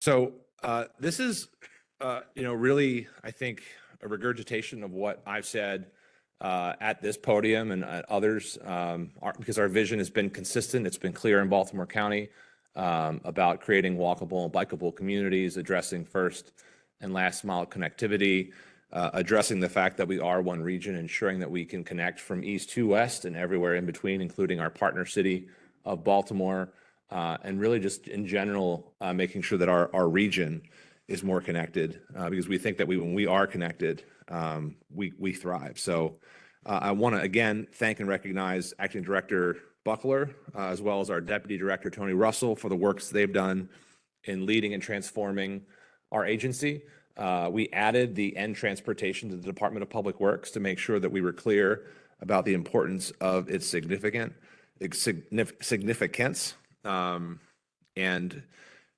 So this is, really, I think, a regurgitation of what I've said at this podium and at others, because our vision has been consistent. It's been clear in Baltimore County about creating walkable and bikeable communities, addressing first and last mile connectivity, addressing the fact that we are one region, ensuring that we can connect from east to west and everywhere in between, including our partner city of Baltimore, and really just in general, making sure that our region is more connected, because we think that when we are connected, we thrive. So I want to again thank and recognize Acting Director Buckler, as well as our Deputy Director Tony Russell, for the works they've done in leading and transforming our agency. We added the end transportation to the Department of Public Works to make sure that we were clear about the importance of its significance, and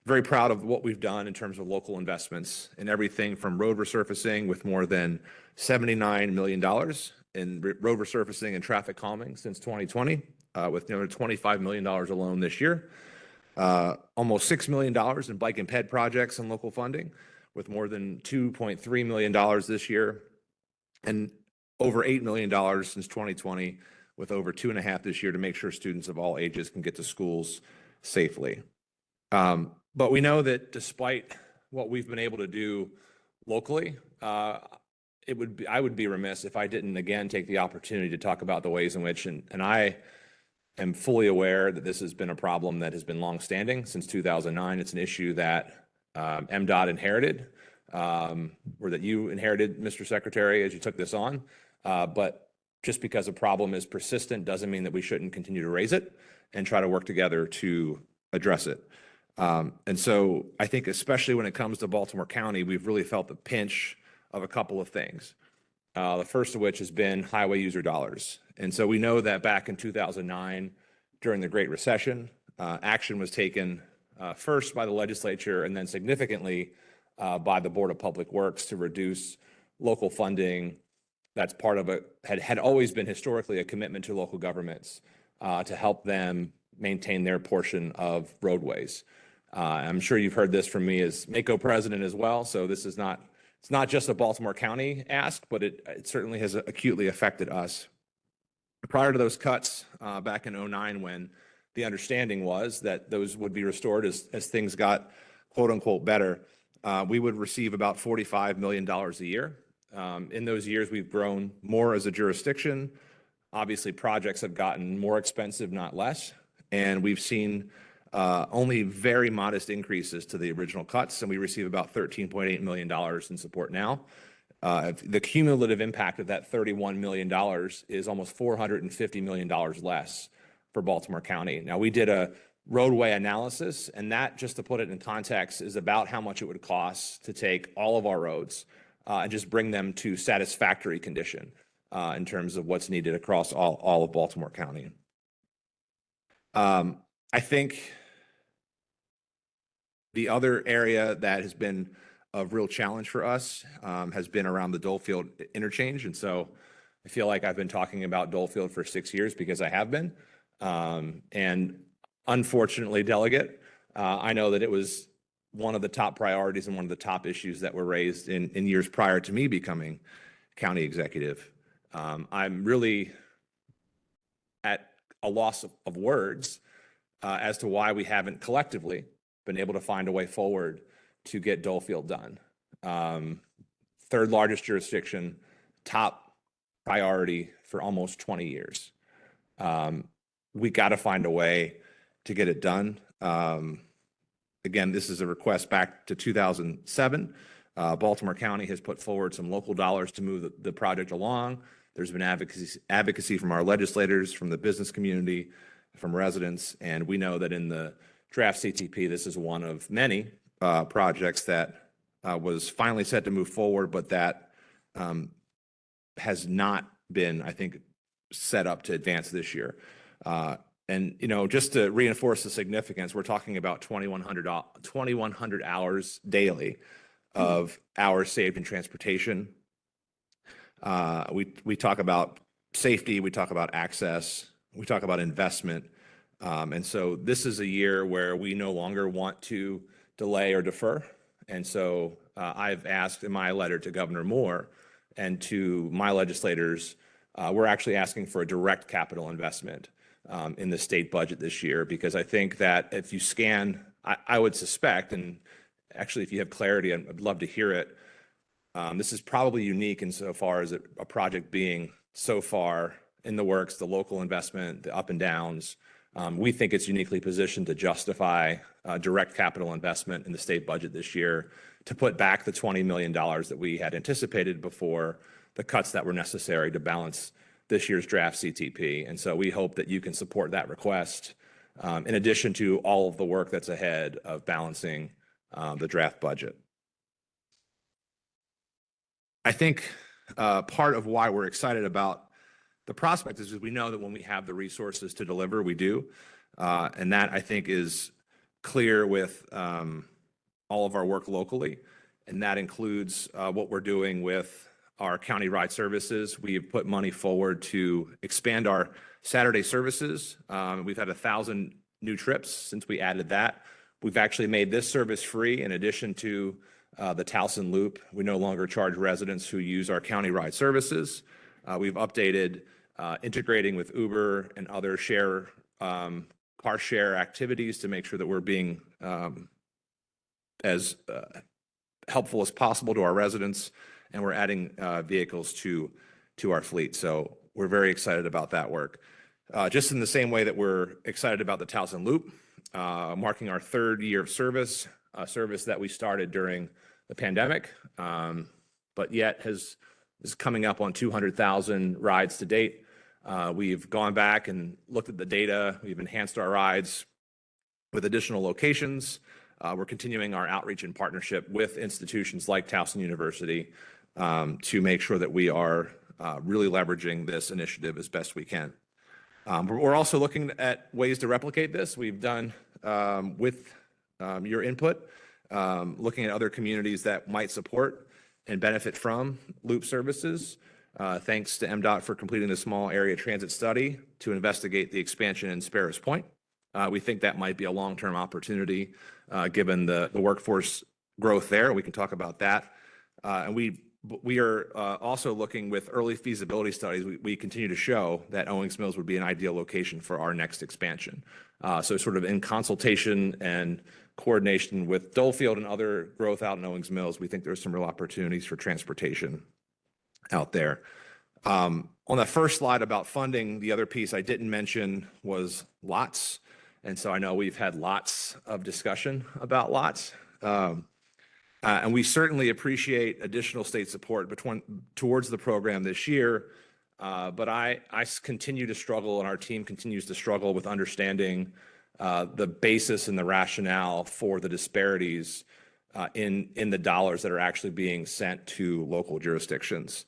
very proud of what we've done in terms of local investments in everything from road resurfacing, with more than $79 million in road resurfacing and traffic calming since 2020, with nearly $25 million alone this year. Almost $6 million in bike and ped projects and local funding, with more than $2.3 million this year, and over $8 million since 2020, with over $2.5 million this year to make sure students of all ages can get to schools safely. But we know that despite what we've been able to do locally, I would be remiss if I didn't again take the opportunity to talk about the ways in which, and I am fully aware that this has been a problem that has been longstanding since 2009. It's an issue that MDOT inherited, or that you inherited, Mr. Secretary, as you took this on. But just because a problem is persistent doesn't mean that we shouldn't continue to raise it and try to work together to address it. And so I think especially when it comes to Baltimore County, we've really felt the pinch of a couple of things. The first of which has been highway user dollars. And so we know that back in 2009, during the Great Recession, action was taken first by the legislature and then significantly by the Board of Public Works to reduce local funding. That's part of it, had always been historically a commitment to local governments to help them maintain their portion of roadways. I'm sure you've heard this from me as MACO president as well. So this is not, it's not just a Baltimore County ask, but it certainly has acutely affected us. Prior to those cuts back in 2009, when the understanding was that those would be restored as things got quote unquote better, we would receive about $45 million a year. In those years, we've grown more as a jurisdiction. Obviously, projects have gotten more expensive, not less. And we've seen only very modest increases to the original cuts, and we receive about $13.8 million in support now. The cumulative impact of that $31 million is almost $450 million less for Baltimore County. Now, we did a roadway analysis, and that, just to put it in context, is about how much it would cost to take all of our roads and just bring them to satisfactory condition in terms of what's needed across all of Baltimore County. I think the other area that has been a real challenge for us has been around the Dolefield interchange. And so I feel like I've been talking about Dolefield for 6 years because I have been. And unfortunately, Delegate, I know that it was one of the top priorities and one of the top issues that were raised in years prior to me becoming county executive. I'm really at a loss of words as to why we haven't collectively been able to find a way forward to get Dolefield done. Third largest jurisdiction, top priority for almost 20 years. We got to find a way to get it done. Again, this is a request back to 2007. Baltimore County has put forward some local dollars to move the project along. There's been advocacy from our legislators, from the business community, from residents, and we know that in the draft CTP, this is one of many projects that was finally set to move forward, but that has not been, I think, set up to advance this year. And, just to reinforce the significance, we're talking about 2,100 hours daily of hours saved in transportation. We talk about safety, we talk about access, we talk about investment. And so this is a year where we no longer want to delay or defer. And so I've asked in my letter to Governor Moore and to my legislators, we're actually asking for a direct capital investment in the state budget this year, because I think that if you scan, I would suspect, and actually if you have clarity, I'd love to hear it. This is probably unique insofar as a project being so far in the works, the local investment, the up and downs. We think it's uniquely positioned to justify direct capital investment in the state budget this year to put back the $20 million that we had anticipated before the cuts that were necessary to balance this year's draft CTP. And so we hope that you can support that request in addition to all of the work that's ahead of balancing the draft budget. I think part of why we're excited about the prospect is we know that when we have the resources to deliver, we do. And that, I think, is clear with all of our work locally. And that includes what we're doing with our county ride services. We've put money forward to expand our Saturday services. We've had 1,000 new trips since we added that. We've actually made this service free in addition to the Towson Loop. We no longer charge residents who use our county ride services. We've updated integrating with Uber and other car share activities to make sure that we're being as helpful as possible to our residents, and we're adding vehicles to our fleet. So we're very excited about that work. Just in the same way that we're excited about the Towson Loop, marking our 3rd year of service, a service that we started during the pandemic, but yet is coming up on 200,000 rides to date. We've gone back and looked at the data. We've enhanced our rides with additional locations. We're continuing our outreach and partnership with institutions like Towson University to make sure that we are really leveraging this initiative as best we can. We're also looking at ways to replicate this. We've done, with your input, looking at other communities that might support and benefit from loop services. Thanks to MDOT for completing a small area transit study to investigate the expansion in Sparrows Point. We think that might be a long-term opportunity given the workforce growth there. We can talk about that. And we are also looking with early feasibility studies. We continue to show that Owings Mills would be an ideal location for our next expansion. So sort of in consultation and coordination with Dolefield and other growth out in Owings Mills, we think there's some real opportunities for transportation out there. On the first slide about funding, the other piece I didn't mention was lots. And so I know we've had lots of discussion about lots. And we certainly appreciate additional state support towards the program this year. But I continue to struggle, and our team continues to struggle with understanding the basis and the rationale for the disparities in the dollars that are actually being sent to local jurisdictions.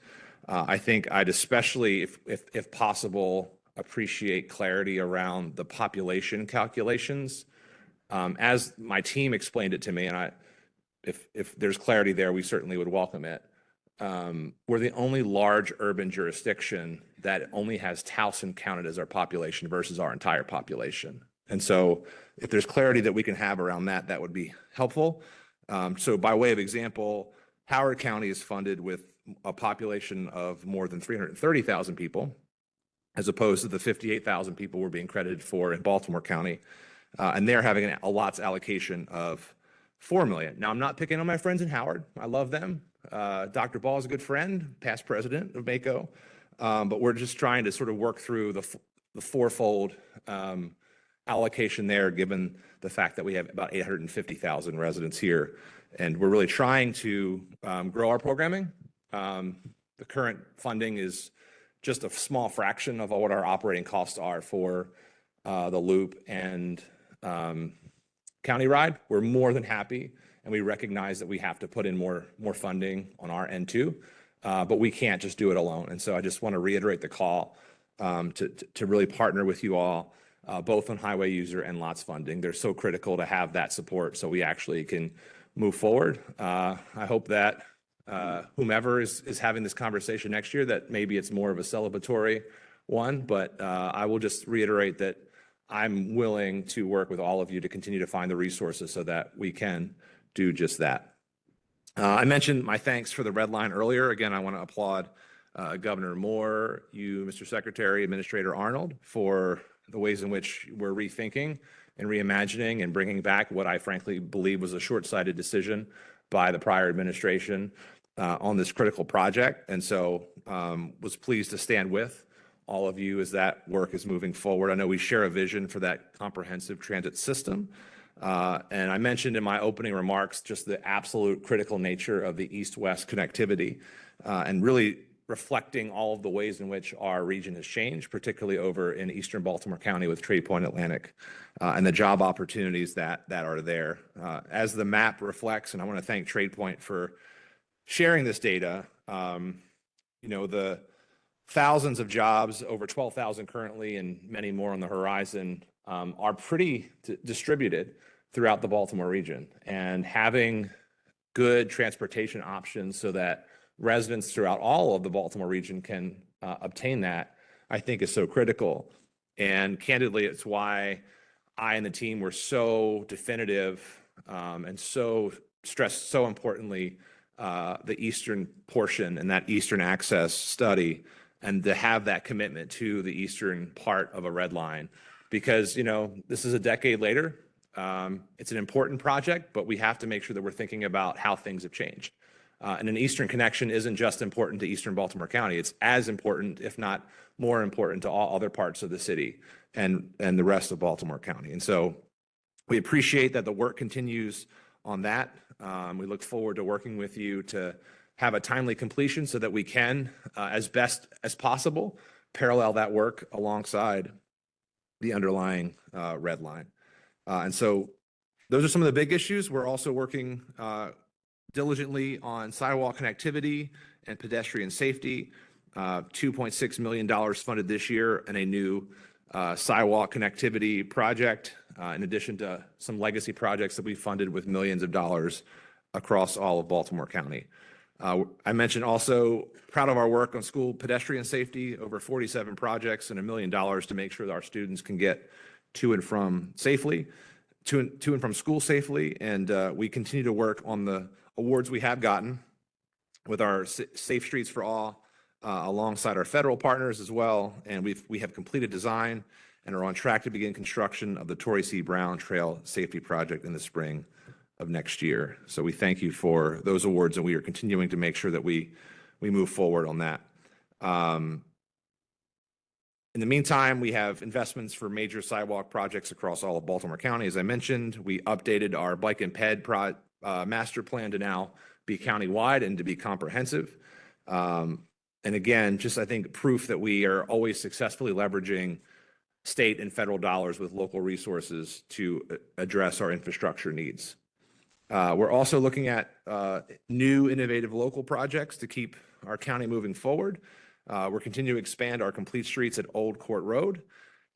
I think I'd especially, if possible, appreciate clarity around the population calculations. As my team explained it to me, and if there's clarity there, we certainly would welcome it. We're the only large urban jurisdiction that only has Towson counted as our population versus our entire population. And so if there's clarity that we can have around that, that would be helpful. So by way of example, Howard County is funded with a population of more than 330,000 people, as opposed to the 58,000 people we're being credited for in Baltimore County. And they're having a lots allocation of $4 million. Now, I'm not picking on my friends in Howard. I love them. Dr. Ball is a good friend, past president of MACO. But we're just trying to sort of work through the fourfold allocation there, given the fact that we have about 850,000 residents here. And we're really trying to grow our programming. The current funding is just a small fraction of what our operating costs are for the loop and county ride. We're more than happy, and we recognize that we have to put in more funding on our end too, but we can't just do it alone. And so I just want to reiterate the call to really partner with you all, both on highway user and lots funding. They're so critical to have that support so we actually can move forward. I hope that whomever is having this conversation next year, that maybe it's more of a celebratory one, but I will just reiterate that I'm willing to work with all of you to continue to find the resources so that we can do just that. I mentioned my thanks for the red line earlier. Again, I want to applaud Governor Moore, you, Mr. Secretary, Administrator Arnold, for the ways in which we're rethinking and reimagining and bringing back what I frankly believe was a short-sighted decision by the prior administration on this critical project. And so was pleased to stand with all of you as that work is moving forward. I know we share a vision for that comprehensive transit system. And I mentioned in my opening remarks just the absolute critical nature of the east-west connectivity and really reflecting all of the ways in which our region has changed, particularly over in eastern Baltimore County with Trade Point Atlantic and the job opportunities that are there. As the map reflects, and I want to thank Trade Point for sharing this data, the thousands of jobs, over 12,000 currently and many more on the horizon, are pretty distributed throughout the Baltimore region. And having good transportation options so that residents throughout all of the Baltimore region can obtain that, I think is so critical. And candidly, it's why I and the team were so definitive and so stressed so importantly the eastern portion and that eastern access study, and to have that commitment to the eastern part of a red line. Because, this is a decade later. It's an important project, but we have to make sure that we're thinking about how things have changed. And an eastern connection isn't just important to eastern Baltimore County. It's as important, if not more important, to all other parts of the city and the rest of Baltimore County. And so we appreciate that the work continues on that. We look forward to working with you to have a timely completion so that we can, as best as possible, parallel that work alongside the underlying red line. And so those are some of the big issues. We're also working diligently on sidewalk connectivity and pedestrian safety. $2.6 million funded this year and a new sidewalk connectivity project, in addition to some legacy projects that we funded with millions of dollars across all of Baltimore County. I mentioned also proud of our work on school pedestrian safety, over 47 projects and $1 million to make sure that our students can get to and from safely, to and from school safely. And we continue to work on the awards we have gotten with our Safe Streets for All alongside our federal partners as well. And we have completed design and are on track to begin construction of the Torrey C. Brown Trail Safety Project in the spring of next year. So we thank you for those awards, and we are continuing to make sure that we move forward on that. In the meantime, we have investments for major sidewalk projects across all of Baltimore County. As I mentioned, we updated our bike and ped master plan to now be countywide and to be comprehensive. And again, just I think proof that we are always successfully leveraging state and federal dollars with local resources to address our infrastructure needs. We're also looking at new innovative local projects to keep our county moving forward. We're continuing to expand our complete streets at Old Court Road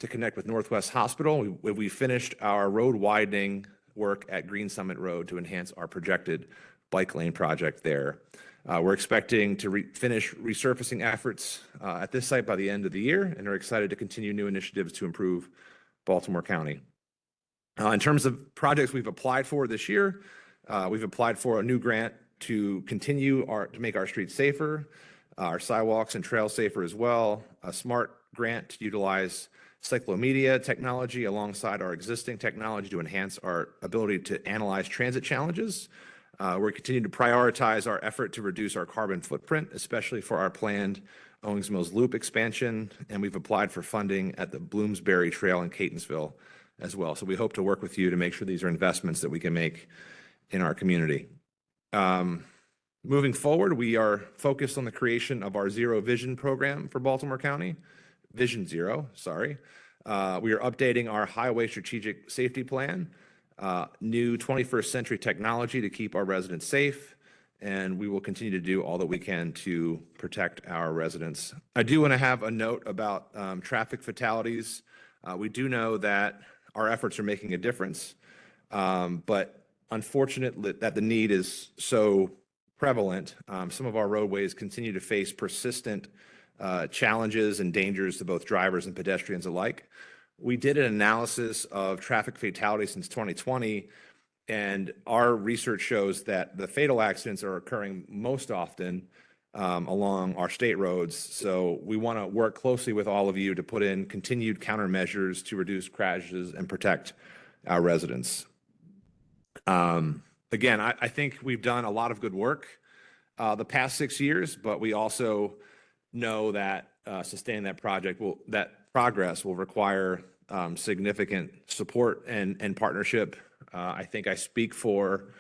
to connect with Northwest Hospital. We finished our road widening work at Green Summit Road to enhance our projected bike lane project there. We're expecting to finish resurfacing efforts at this site by the end of the year, and are excited to continue new initiatives to improve Baltimore County. In terms of projects we've applied for this year, we've applied for a new grant to continue to make our streets safer, our sidewalks and trails safer as well, a SMART grant to utilize cyclomedia technology alongside our existing technology to enhance our ability to analyze transit challenges. We're continuing to prioritize our effort to reduce our carbon footprint, especially for our planned Owings Mills Loop expansion, and we've applied for funding at the Bloomsbury Trail in Catonsville as well. So we hope to work with you to make sure these are investments that we can make in our community. Moving forward, we are focused on the creation of our Zero Vision program for Baltimore County. Vision Zero, sorry. We are updating our highway strategic safety plan, new 21st century technology to keep our residents safe, and we will continue to do all that we can to protect our residents. I do want to have a note about traffic fatalities. We do know that our efforts are making a difference, but unfortunate that the need is so prevalent. Some of our roadways continue to face persistent challenges and dangers to both drivers and pedestrians alike. We did an analysis of traffic fatalities since 2020, And our research shows that the fatal accidents are occurring most often along our state roads. So we want to work closely with all of you to put in continued countermeasures to reduce crashes and protect our residents. Again, I think we've done a lot of good work the past 6 years, but we also know that sustaining that progress will require significant support and partnership. I think I speak for,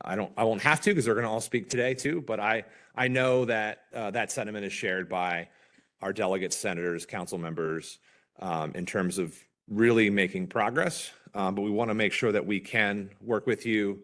I won't have to because they're going to all speak today too, but I know that that sentiment is shared by our delegates, senators, council members in terms of really making progress. But we want to make sure that we can work with you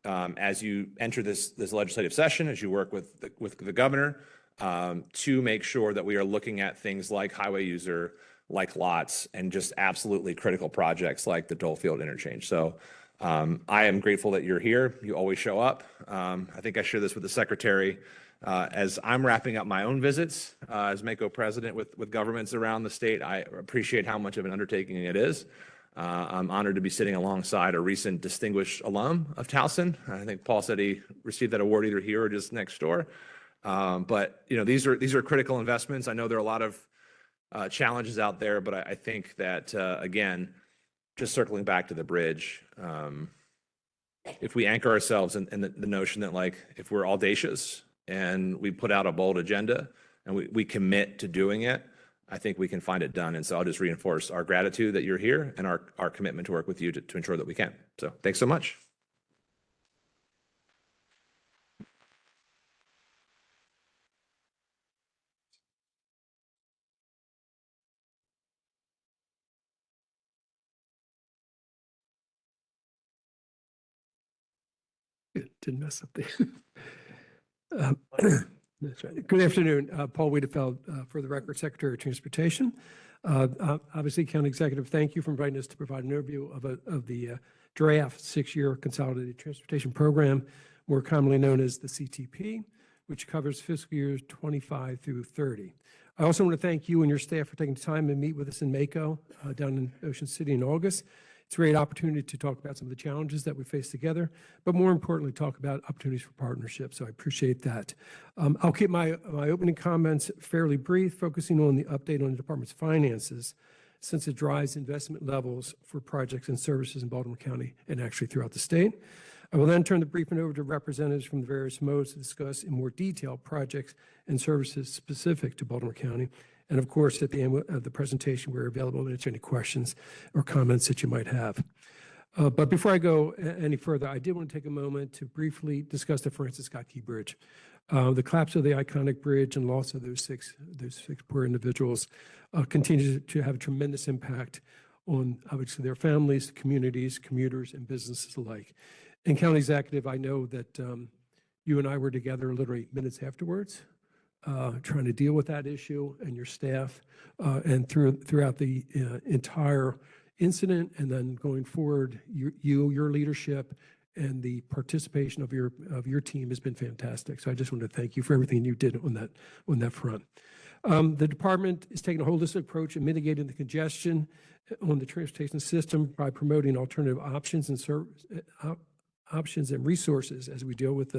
as you enter this legislative session, as you work with the governor, to make sure that we are looking at things like highway user, like lots, and just absolutely critical projects like the Dolefield interchange. So I am grateful that you're here. You always show up. I think I share this with the secretary. As I'm wrapping up my own visits as MACo president with governments around the state, I appreciate how much of an undertaking it is. I'm honored to be sitting alongside a recent distinguished alum of Towson. I think Paul said he received that award either here or just next door. But you know, these are critical investments. I know there are a lot of challenges out there, but I think that again, just circling back to the bridge, if we anchor ourselves in the notion that, like, if we're audacious and we put out a bold agenda and we commit to doing it, I think we can find it done. And so I'll just reinforce our gratitude that you're here and our commitment to work with you to ensure that we can. So thanks so much. Didn't mess up the. That's right. Good afternoon, Paul Wiedefeld, for the record, Secretary of Transportation. Obviously, County Executive, thank you for inviting us to provide an overview of the draft 6-year Consolidated Transportation Program, more commonly known as the CTP, which covers fiscal years 25 through 30. I also want to thank you and your staff for taking the time to meet with us in MACo down in Ocean City in August. It's a great opportunity to talk about some of the challenges that we face together, but more importantly, talk about opportunities for partnership. So I appreciate that. I'll keep my opening comments fairly brief, focusing on the update on the department's finances, since it drives investment levels for projects and services in Baltimore County and actually throughout the state. I will then turn the briefing over to representatives from the various modes to discuss in more detail projects and services specific to Baltimore County. And of course, at the end of the presentation, we're available to answer any questions or comments that you might have. But before I go any further, I did want to take a moment to briefly discuss the Francis Scott Key Bridge. The collapse of the iconic bridge and loss of those six poor individuals continues to have a tremendous impact on, obviously, their families, communities, commuters, and businesses alike. And County Executive, I know that you and I were together literally minutes afterwards, trying to deal with that issue, and your staff, and throughout the entire incident, and then going forward, your leadership and the participation of your team has been fantastic. So I just want to thank you for everything you did on that front. The department is taking a holistic approach in mitigating the congestion on the transportation system by promoting alternative options and resources as we deal with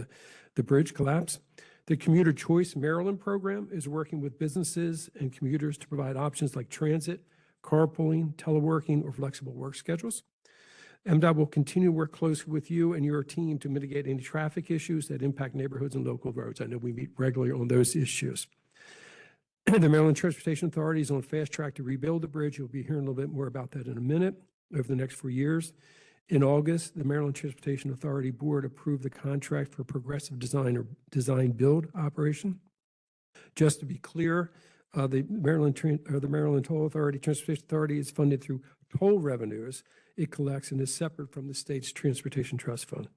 the bridge collapse. The Commuter Choice Maryland program is working with businesses and commuters to provide options like transit, carpooling, teleworking, or flexible work schedules. MDOT will continue to work closely with you and your team to mitigate any traffic issues that impact neighborhoods and local roads. I know we meet regularly on those issues. The Maryland Transportation Authority is on fast track to rebuild the bridge. You'll be hearing a little bit more about that in a minute over the next 4 years. In August, the Maryland Transportation Authority Board approved the contract for progressive design or design build operation. Just to be clear, the Maryland Toll Authority, Transportation Authority, is funded through toll revenues it collects and is separate from the state's Transportation Trust Fund.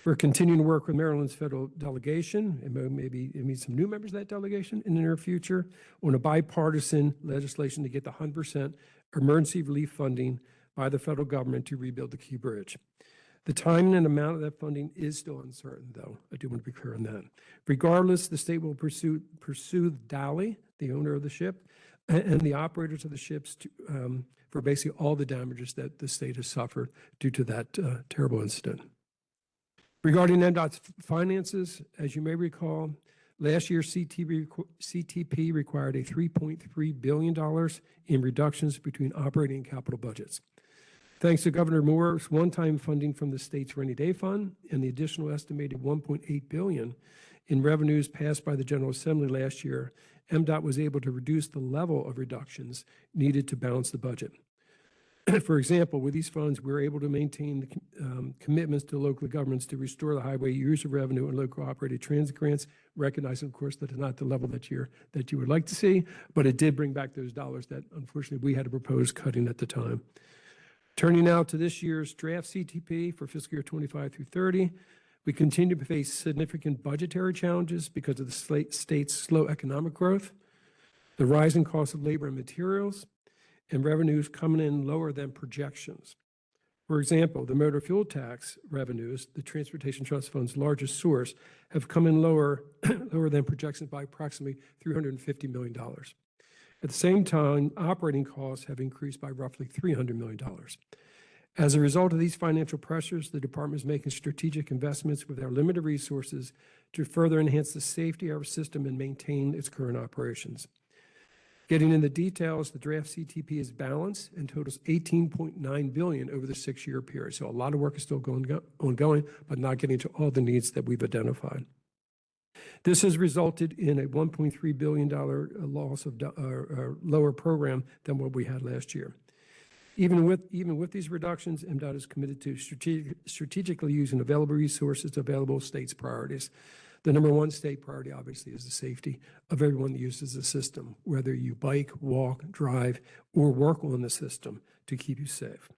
We're continuing to work with Maryland's federal delegation, and maybe meet some new members of that delegation in the near future, on a bipartisan legislation to get the 100% emergency relief funding by the federal government to rebuild the Key Bridge. The timing and amount of that funding is still uncertain, though. I do want to be clear on that. Regardless, the state will pursue Dali, the owner of the ship, and the operators of the ships for basically all the damages that the state has suffered due to that terrible incident. Regarding MDOT's finances, as you may recall, last year CTP required a $3.3 billion in reductions between operating and capital budgets. Thanks to Governor Moore's one-time funding from the state's rainy day fund and the additional estimated $1.8 billion in revenues passed by the General Assembly last year, MDOT was able to reduce the level of reductions needed to balance the budget. For example, with these funds, we were able to maintain the commitments to local governments to restore the highway user revenue and local operated transit grants, recognizing, of course, that it's not the level that you would like to see, but it did bring back those dollars that, unfortunately, we had to propose cutting at the time. Turning now to this year's draft CTP for fiscal year 25 through 30, we continue to face significant budgetary challenges because of the state's slow economic growth, the rising cost of labor and materials, and revenues coming in lower than projections. For example, the motor fuel tax revenues, the Transportation Trust Fund's largest source, have come in lower than projections by approximately $350 million. At the same time, operating costs have increased by roughly $300 million. As a result of these financial pressures, the department is making strategic investments with our limited resources to further enhance the safety of our system and maintain its current operations. Getting into details, the draft CTP is balanced and totals $18.9 billion over the 6-year period. So a lot of work is still ongoing, but not getting to all the needs that we've identified. This has resulted in a $1.3 billion loss of lower program than what we had last year. Even with these reductions, MDOT is committed to strategically using available resources to available states' priorities. The number one state priority, obviously, is the safety of everyone that uses the system, whether you bike, walk, drive, or work on the system to keep you safe.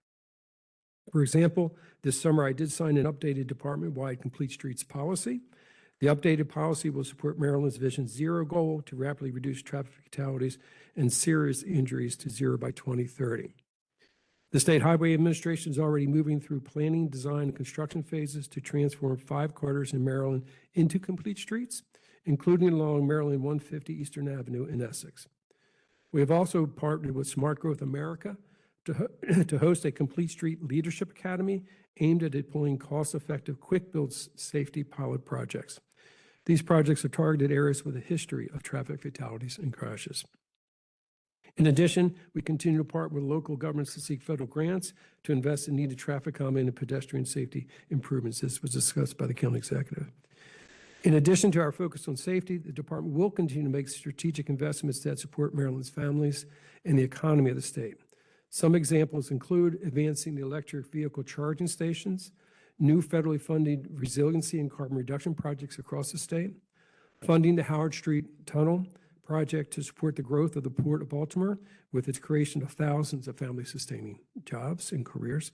For example, this summer I did sign an updated department-wide complete streets policy. The updated policy will support Maryland's Vision Zero goal to rapidly reduce traffic fatalities and serious injuries to zero by 2030. The State Highway Administration is already moving through planning, design, and construction phases to transform 5 corridors in Maryland into complete streets, including along Maryland 150 Eastern Avenue in Essex. We have also partnered with Smart Growth America to host a complete street leadership academy aimed at deploying cost-effective, quick-build safety pilot projects. These projects are targeted areas with a history of traffic fatalities and crashes. In addition, we continue to partner with local governments to seek federal grants to invest in needed traffic calming and pedestrian safety improvements. This was discussed by the county executive. In addition to our focus on safety, the department will continue to make strategic investments that support Maryland's families and the economy of the state. Some examples include advancing the electric vehicle charging stations, new federally funded resiliency and carbon reduction projects across the state, funding the Howard Street Tunnel project to support the growth of the Port of Baltimore with its creation of thousands of family-sustaining jobs and careers,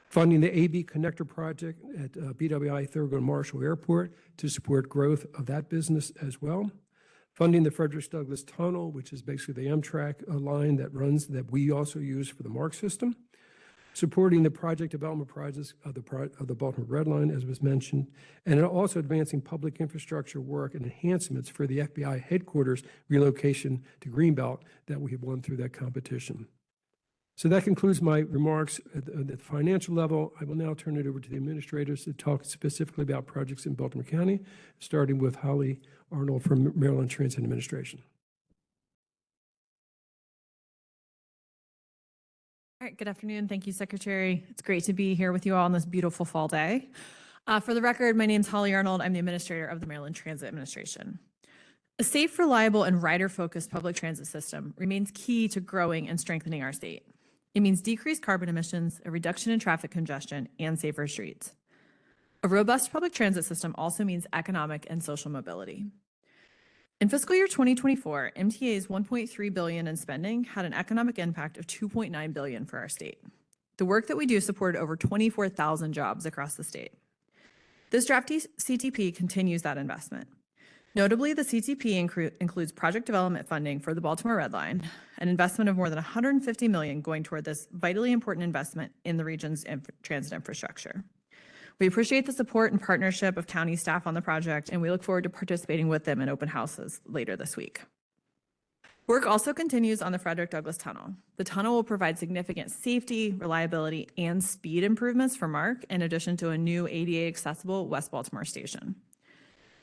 funding the AB Connector project at BWI Thurgood Marshall Airport to support growth of that business as well, funding the Frederick Douglass Tunnel, which is basically the Amtrak line that we also use for the MARC system, supporting the project development projects of the Baltimore Red Line, as was mentioned, and also advancing public infrastructure work and enhancements for the FBI headquarters relocation to Greenbelt that we have won through that competition. So that concludes my remarks at the financial level. I will now turn it over to the administrators to talk specifically about projects in Baltimore County, starting with Holly Arnold from Maryland Transit Administration. All right, good afternoon. Thank you, Secretary. It's great to be here with you all on this beautiful fall day. For the record, my name is Holly Arnold. I'm the administrator of the Maryland Transit Administration. A safe, reliable, and rider-focused public transit system remains key to growing and strengthening our state. It means decreased carbon emissions, a reduction in traffic congestion, and safer streets. A robust public transit system also means economic and social mobility. In fiscal year 2024, MTA's $1.3 billion in spending had an economic impact of $2.9 billion for our state. The work that we do supported over 24,000 jobs across the state. This draft CTP continues that investment. Notably, the CTP includes project development funding for the Baltimore Red Line, an investment of more than $150 million going toward this vitally important investment in the region's transit infrastructure. We appreciate the support and partnership of county staff on the project, and we look forward to participating with them in open houses later this week. Work also continues on the Frederick Douglass Tunnel. The tunnel will provide significant safety, reliability, and speed improvements for MARC, in addition to a new ADA accessible West Baltimore station.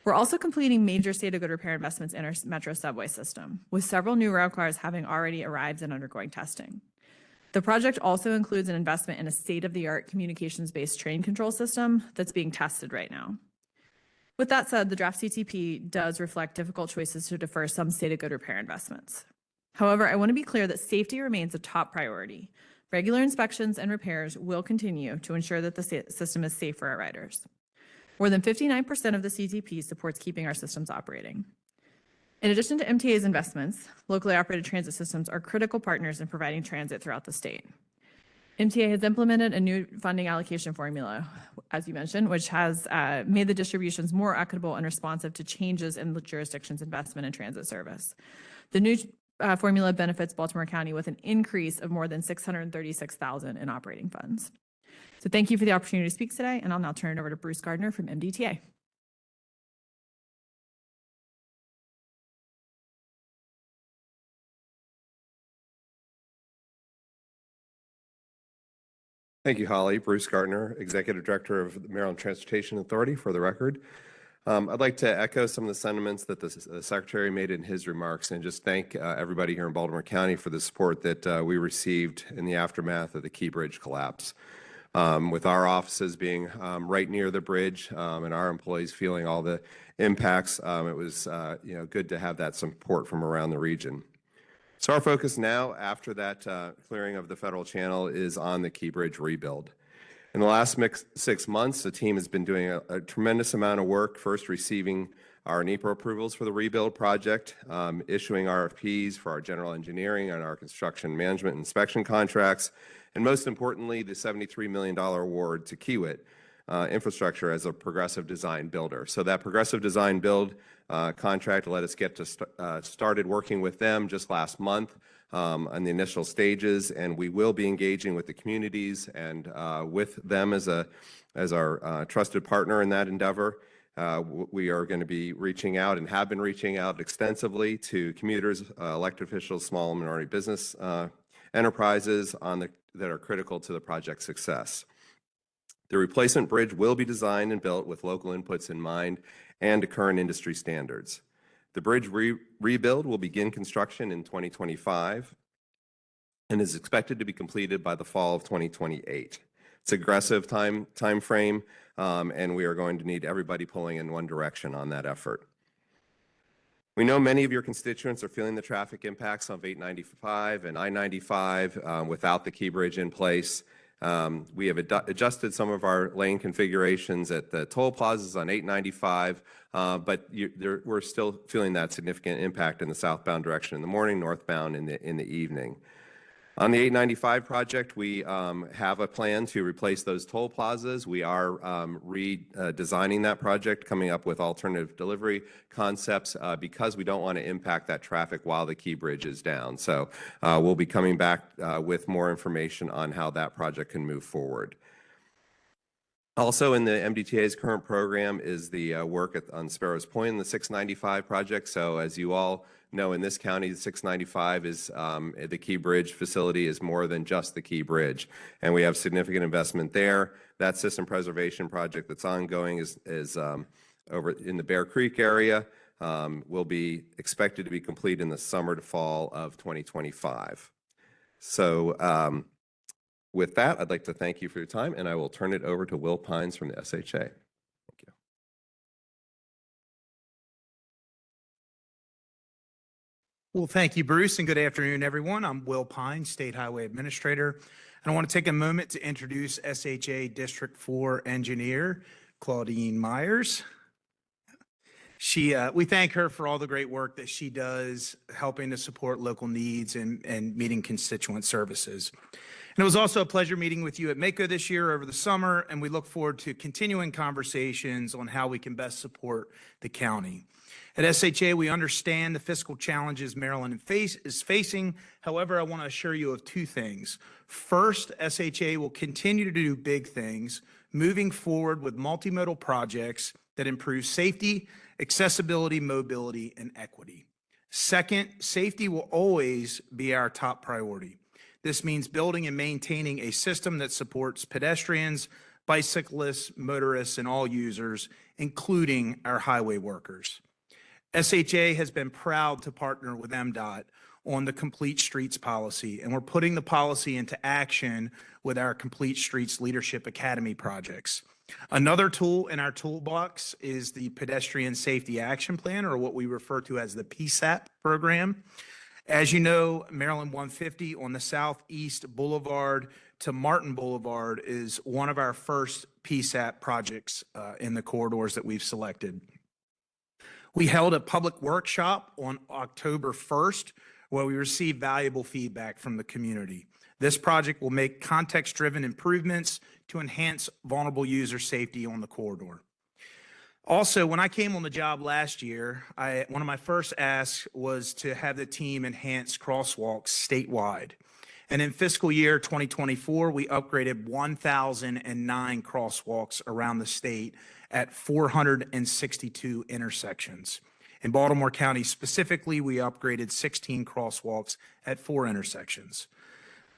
We're also completing major state of good repair investments in our Metro subway system, with several new rail cars having already arrived and undergoing testing. The project also includes an investment in a state-of-the-art communications-based train control system that's being tested right now. With that said, the draft CTP does reflect difficult choices to defer some state of good repair investments. However, I want to be clear that safety remains a top priority. Regular inspections and repairs will continue to ensure that the system is safe for our riders. More than 59% of the CTP supports keeping our systems operating. In addition to MTA's investments, locally operated transit systems are critical partners in providing transit throughout the state. MTA has implemented a new funding allocation formula, as you mentioned, which has made the distributions more equitable and responsive to changes in the jurisdiction's investment in transit service. The new formula benefits Baltimore County with an increase of more than $636,000 in operating funds. So thank you for the opportunity to speak today, and I'll now turn it over to Bruce Gardner from MDTA. Thank you, Holly. Bruce Gardner, Executive Director of the Maryland Transportation Authority, for the record. I'd like to echo some of the sentiments that the Secretary made in his remarks and just thank everybody here in Baltimore County for the support that we received in the aftermath of the Key Bridge collapse. With our offices being right near the bridge and our employees feeling all the impacts, it was good to have that support from around the region. So our focus now, after that clearing of the federal channel, is on the Key Bridge rebuild. In the last 6 months, the team has been doing a tremendous amount of work, first receiving our NEPA approvals for the rebuild project, issuing RFPs for our general engineering and our construction management and inspection contracts, and most importantly, the $73 million award to Kiewit Infrastructure as a progressive design builder. So that progressive design build contract let us get to started working with them just last month on the initial stages, and we will be engaging with the communities and with them as our trusted partner in that endeavor. We are going to be reaching out and have been reaching out extensively to commuters, elected officials, small and minority business enterprises that are critical to the project's success. The replacement bridge will be designed and built with local inputs in mind and to current industry standards. The bridge rebuild will begin construction in 2025 and is expected to be completed by the fall of 2028. It's an aggressive time frame, and we are going to need everybody pulling in one direction on that effort. We know many of your constituents are feeling the traffic impacts of 895 and I-95 without the Key Bridge in place. We have adjusted some of our lane configurations at the toll plazas on 895, but we're still feeling that significant impact in the southbound direction in the morning, northbound in the evening. On the 895 project, we have a plan to replace those toll plazas. We are redesigning that project, coming up with alternative delivery concepts because we don't want to impact that traffic while the Key Bridge is down. So we'll be coming back with more information on how that project can move forward. Also in the MDTA's current program is the work on Sparrows Point in the 695 project. So as you all know, in this county, the 695 is the Key Bridge facility is more than just the Key Bridge, and we have significant investment there. That system preservation project that's ongoing is over in the Bear Creek area, will be expected to be complete in the summer to fall of 2025. So with that, I'd like to thank you for your time, and I will turn it over to Will Pines from the SHA. Thank you. Well, thank you, Bruce, and good afternoon, everyone. I'm Will Pine, State Highway Administrator, and I want to take a moment to introduce SHA District 4 Engineer, Claudine Myers. We thank her for all the great work that she does, helping to support local needs and meeting constituent services. And it was also a pleasure meeting with you at MACO this year over the summer, and we look forward to continuing conversations on how we can best support the county. At SHA, we understand the fiscal challenges Maryland is facing. However, I want to assure you of two things. First, SHA will continue to do big things, moving forward with multimodal projects that improve safety, accessibility, mobility, and equity. Second, safety will always be our top priority. This means building and maintaining a system that supports pedestrians, bicyclists, motorists, and all users, including our highway workers. SHA has been proud to partner with MDOT on the Complete Streets policy, and we're putting the policy into action with our Complete Streets Leadership Academy projects. Another tool in our toolbox is the Pedestrian Safety Action Plan, or what we refer to as the PSAP program. As you know, Maryland 150 on the Southeast Boulevard to Martin Boulevard is one of our first PSAP projects in the corridors that we've selected. We held a public workshop on October 1st where we received valuable feedback from the community. This project will make context-driven improvements to enhance vulnerable user safety on the corridor. Also, when I came on the job last year, one of my first asks was to have the team enhance crosswalks statewide. And in fiscal year 2024, we upgraded 1,009 crosswalks around the state at 462 intersections. In Baltimore County specifically, we upgraded 16 crosswalks at 4 intersections.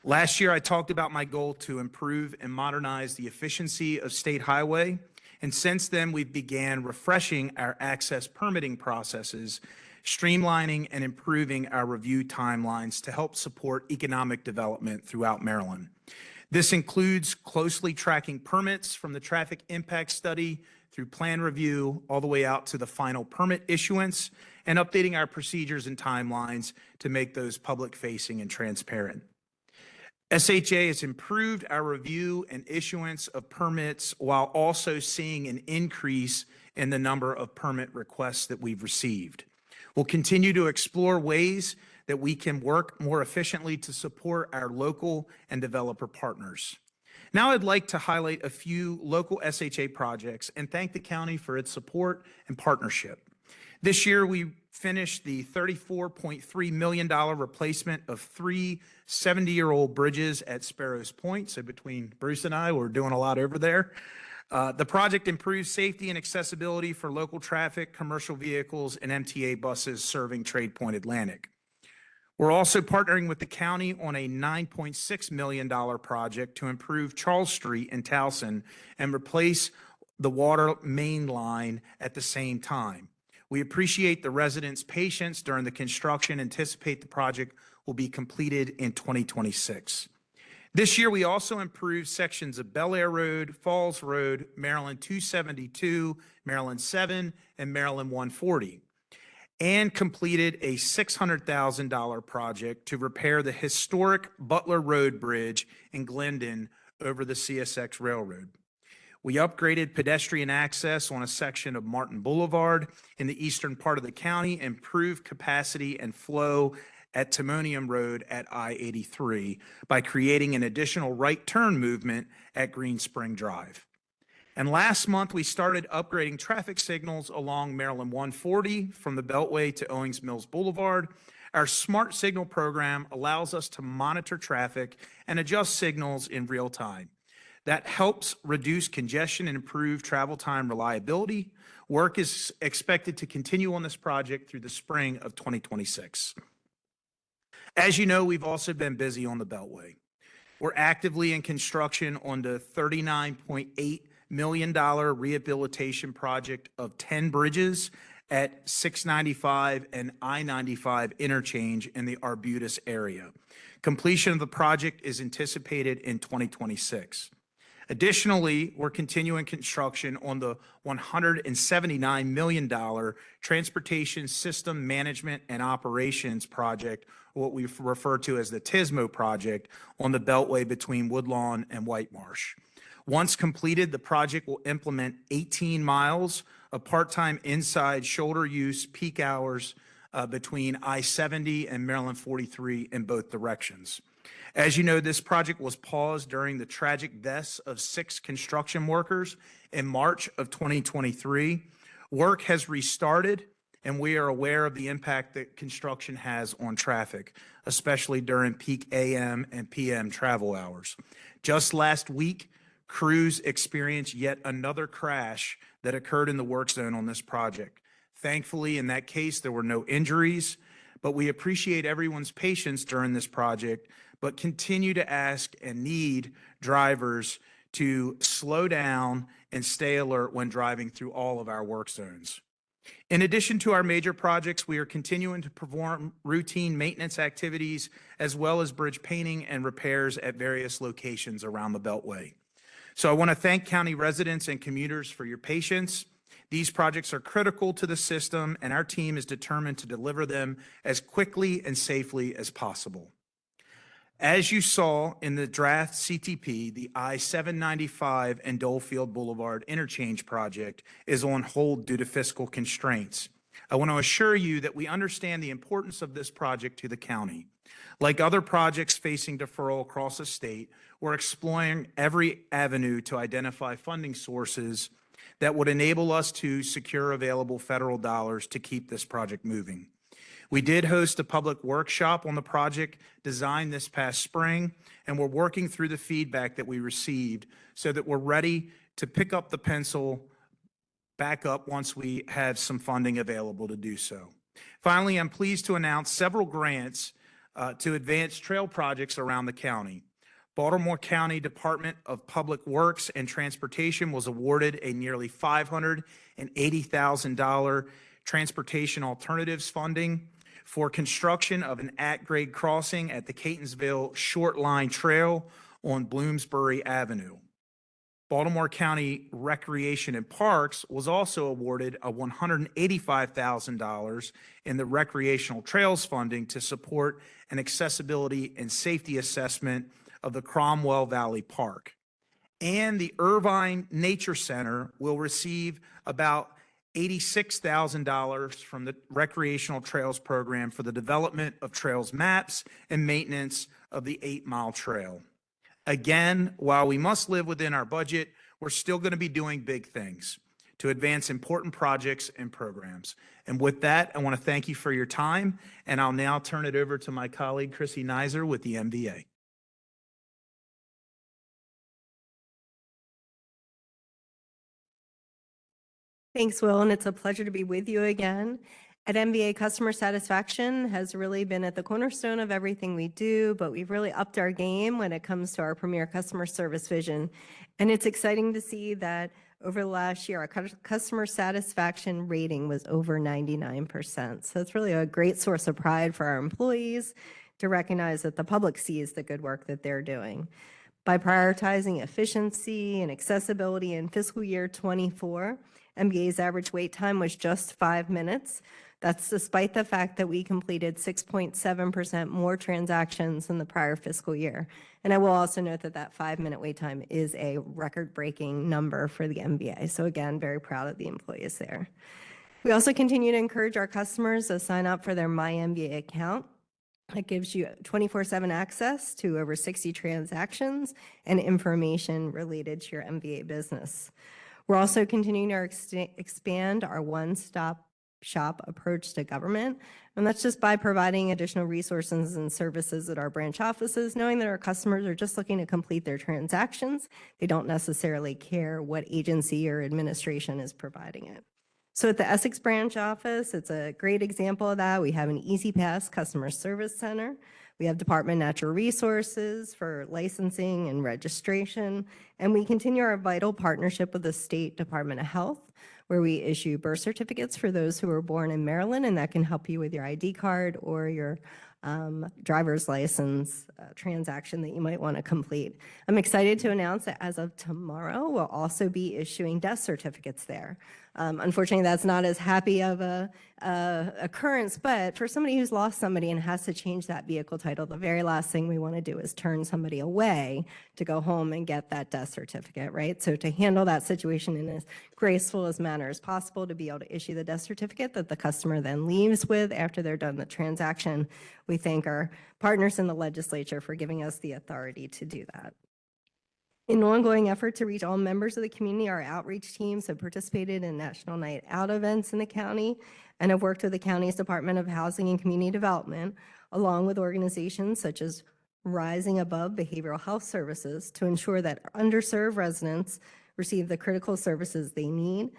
Last year, I talked about my goal to improve and modernize the efficiency of state highway. And since then, we've began refreshing our access permitting processes, streamlining and improving our review timelines to help support economic development throughout Maryland. This includes closely tracking permits from the traffic impact study through plan review all the way out to the final permit issuance, and updating our procedures and timelines to make those public facing and transparent. SHA has improved our review and issuance of permits while also seeing an increase in the number of permit requests that we've received. We'll continue to explore ways that we can work more efficiently to support our local and developer partners. Now I'd like to highlight a few local SHA projects and thank the county for its support and partnership. This year, we finished the $34.3 million replacement of 3 70-year-old bridges at Sparrows Point. So between Bruce and I, we're doing a lot over there. The project improves safety and accessibility for local traffic, commercial vehicles, and MTA buses serving Trade Point Atlantic. We're also partnering with the county on a $9.6 million project to improve Charles Street in Towson and replace the water main line at the same time. We appreciate the residents' patience during the construction, anticipate the project will be completed in 2026. This year, we also improved sections of Bel Air Road, Falls Road, Maryland 272, Maryland 7, and Maryland 140, and completed a $600,000 project to repair the historic Butler Road Bridge in Glendon over the CSX Railroad. We upgraded pedestrian access on a section of Martin Boulevard in the eastern part of the county, improved capacity and flow at Timonium Road at I-83 by creating an additional right turn movement at Green Spring Drive. And last month, we started upgrading traffic signals along Maryland 140 from the Beltway to Owings Mills Boulevard. Our smart signal program allows us to monitor traffic and adjust signals in real time. That helps reduce congestion and improve travel time reliability. Work is expected to continue on this project through the spring of 2026. As you know, we've also been busy on the Beltway. We're actively in construction on the $39.8 million rehabilitation project of 10 bridges at 695 and I-95 interchange in the Arbutus area. Completion of the project is anticipated in 2026. Additionally, we're continuing construction on the $179 million Transportation System Management and Operations project, what we refer to as the TSMO project, on the Beltway between Woodlawn and White Marsh. Once completed, the project will implement 18 miles of part-time inside shoulder use peak hours between I-70 and Maryland 43 in both directions. As you know, this project was paused during the tragic deaths of 6 construction workers in March of 2023. Work has restarted, and we are aware of the impact that construction has on traffic, especially during peak AM and PM travel hours. Just last week, crews experienced yet another crash that occurred in the work zone on this project. Thankfully, in that case, there were no injuries, but we appreciate everyone's patience during this project, but continue to ask and need drivers to slow down and stay alert when driving through all of our work zones. In addition to our major projects, we are continuing to perform routine maintenance activities as well as bridge painting and repairs at various locations around the Beltway. So I want to thank county residents and commuters for your patience. These projects are critical to the system, and our team is determined to deliver them as quickly and safely as possible. As you saw in the draft CTP, the I-795 and Dolefield Boulevard interchange project is on hold due to fiscal constraints. I want to assure you that we understand the importance of this project to the county. Like other projects facing deferral across the state, we're exploring every avenue to identify funding sources that would enable us to secure available federal dollars to keep this project moving. We did host a public workshop on the project design this past spring, and we're working through the feedback that we received so that we're ready to pick up the pencil back up once we have some funding available to do so. Finally, I'm pleased to announce several grants to advance trail projects around the county. Baltimore County Department of Public Works and Transportation was awarded a nearly $580,000 transportation alternatives funding for construction of an at-grade crossing at the Catonsville Short Line Trail on Bloomsbury Avenue. Baltimore County Recreation and Parks was also awarded a $185,000 in the recreational trails funding to support an accessibility and safety assessment of the Cromwell Valley Park. And the Irvine Nature Center will receive about $86,000 from the Recreational Trails Program for the development of trails maps and maintenance of the 8-mile trail. Again, while we must live within our budget, we're still going to be doing big things to advance important projects and programs. And with that, I want to thank you for your time, and I'll now turn it over to my colleague, Chrissy Nizer with the MVA. Thanks, Will, and it's a pleasure to be with you again. At MBA, customer satisfaction has really been at the cornerstone of everything we do, but we've really upped our game when it comes to our premier customer service vision. And it's exciting to see that over the last year, our customer satisfaction rating was over 99%. So it's really a great source of pride for our employees to recognize that the public sees the good work that they're doing. By prioritizing efficiency and accessibility in fiscal year 24, MBA's average wait time was just 5 minutes. That's despite the fact that we completed 6.7% more transactions than the prior fiscal year. And I will also note that that 5-minute wait time is a record-breaking number for the MBA. So again, very proud of the employees there. We also continue to encourage our customers to sign up for their My MBA account. It gives you 24/7 access to over 60 transactions and information related to your MBA business. We're also continuing to expand our one-stop shop approach to government, and that's just by providing additional resources and services at our branch offices, knowing that our customers are just looking to complete their transactions. They don't necessarily care what agency or administration is providing it. So at the Essex branch office, it's a great example of that. We have an Easy Pass customer service center. We have Department of Natural Resources for licensing and registration. And we continue our vital partnership with the State Department of Health, where we issue birth certificates for those who were born in Maryland, and that can help you with your ID card or your driver's license transaction that you might want to complete. I'm excited to announce that as of tomorrow, we'll also be issuing death certificates there. Unfortunately, that's not as happy of a occurrence, but for somebody who's lost somebody and has to change that vehicle title, the very last thing we want to do is turn somebody away to go home and get that death certificate, right? So to handle that situation in as graceful as manner as possible, to be able to issue the death certificate that the customer then leaves with after they're done the transaction, we thank our partners in the legislature for giving us the authority to do that. In an ongoing effort to reach all members of the community, our outreach teams have participated in National Night Out events in the county and have worked with the county's Department of Housing and Community Development, along with organizations such as Rising Above Behavioral Health Services, to ensure that underserved residents receive the critical services they need.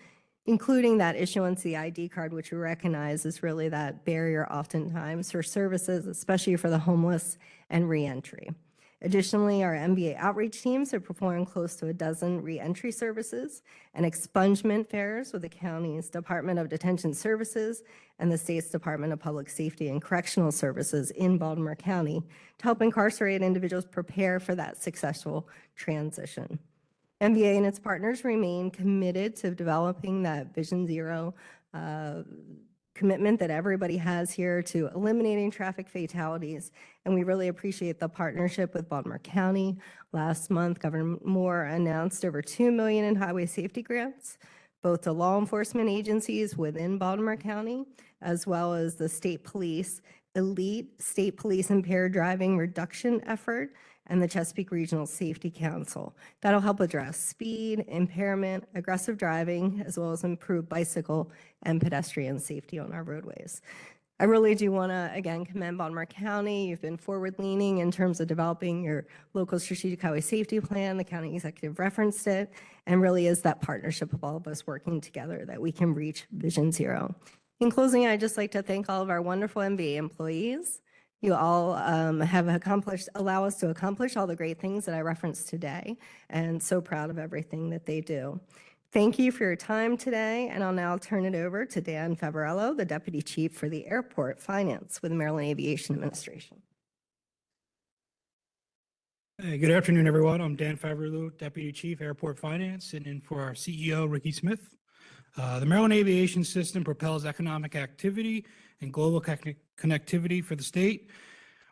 including that issuance of the ID card, which we recognize is really that barrier oftentimes for services, especially for the homeless and reentry. Additionally, our MBA outreach teams are performing close to a dozen reentry services and expungement fairs with the county's Department of Detention Services and the state's Department of Public Safety and Correctional Services in Baltimore County to help incarcerated individuals prepare for that successful transition. MBA and its partners remain committed to developing that Vision Zero commitment that everybody has here to eliminating traffic fatalities. And we really appreciate the partnership with Baltimore County. Last month, Governor Moore announced over $2 million in highway safety grants, both to law enforcement agencies within Baltimore County, as well as the state police, elite state police impaired driving reduction effort, and the Chesapeake Regional Safety Council. That'll help address speed, impairment, aggressive driving, as well as improve bicycle and pedestrian safety on our roadways. I really do want to, again, commend Baltimore County. You've been forward-leaning in terms of developing your local strategic highway safety plan. The county executive referenced it, and really is that partnership of all of us working together that we can reach Vision Zero. In closing, I'd just like to thank all of our wonderful MBA employees. You all allow us to accomplish all the great things that I referenced today, and so proud of everything that they do. Thank you for your time today, and I'll now turn it over to Dan Favorello, the Deputy Chief for the Airport Finance with the Maryland Aviation Administration. Hey, good afternoon, everyone. I'm Dan Favorello, Deputy Chief Airport Finance, sitting in for our CEO, Ricky Smith. The Maryland aviation system propels economic activity and global connectivity for the state.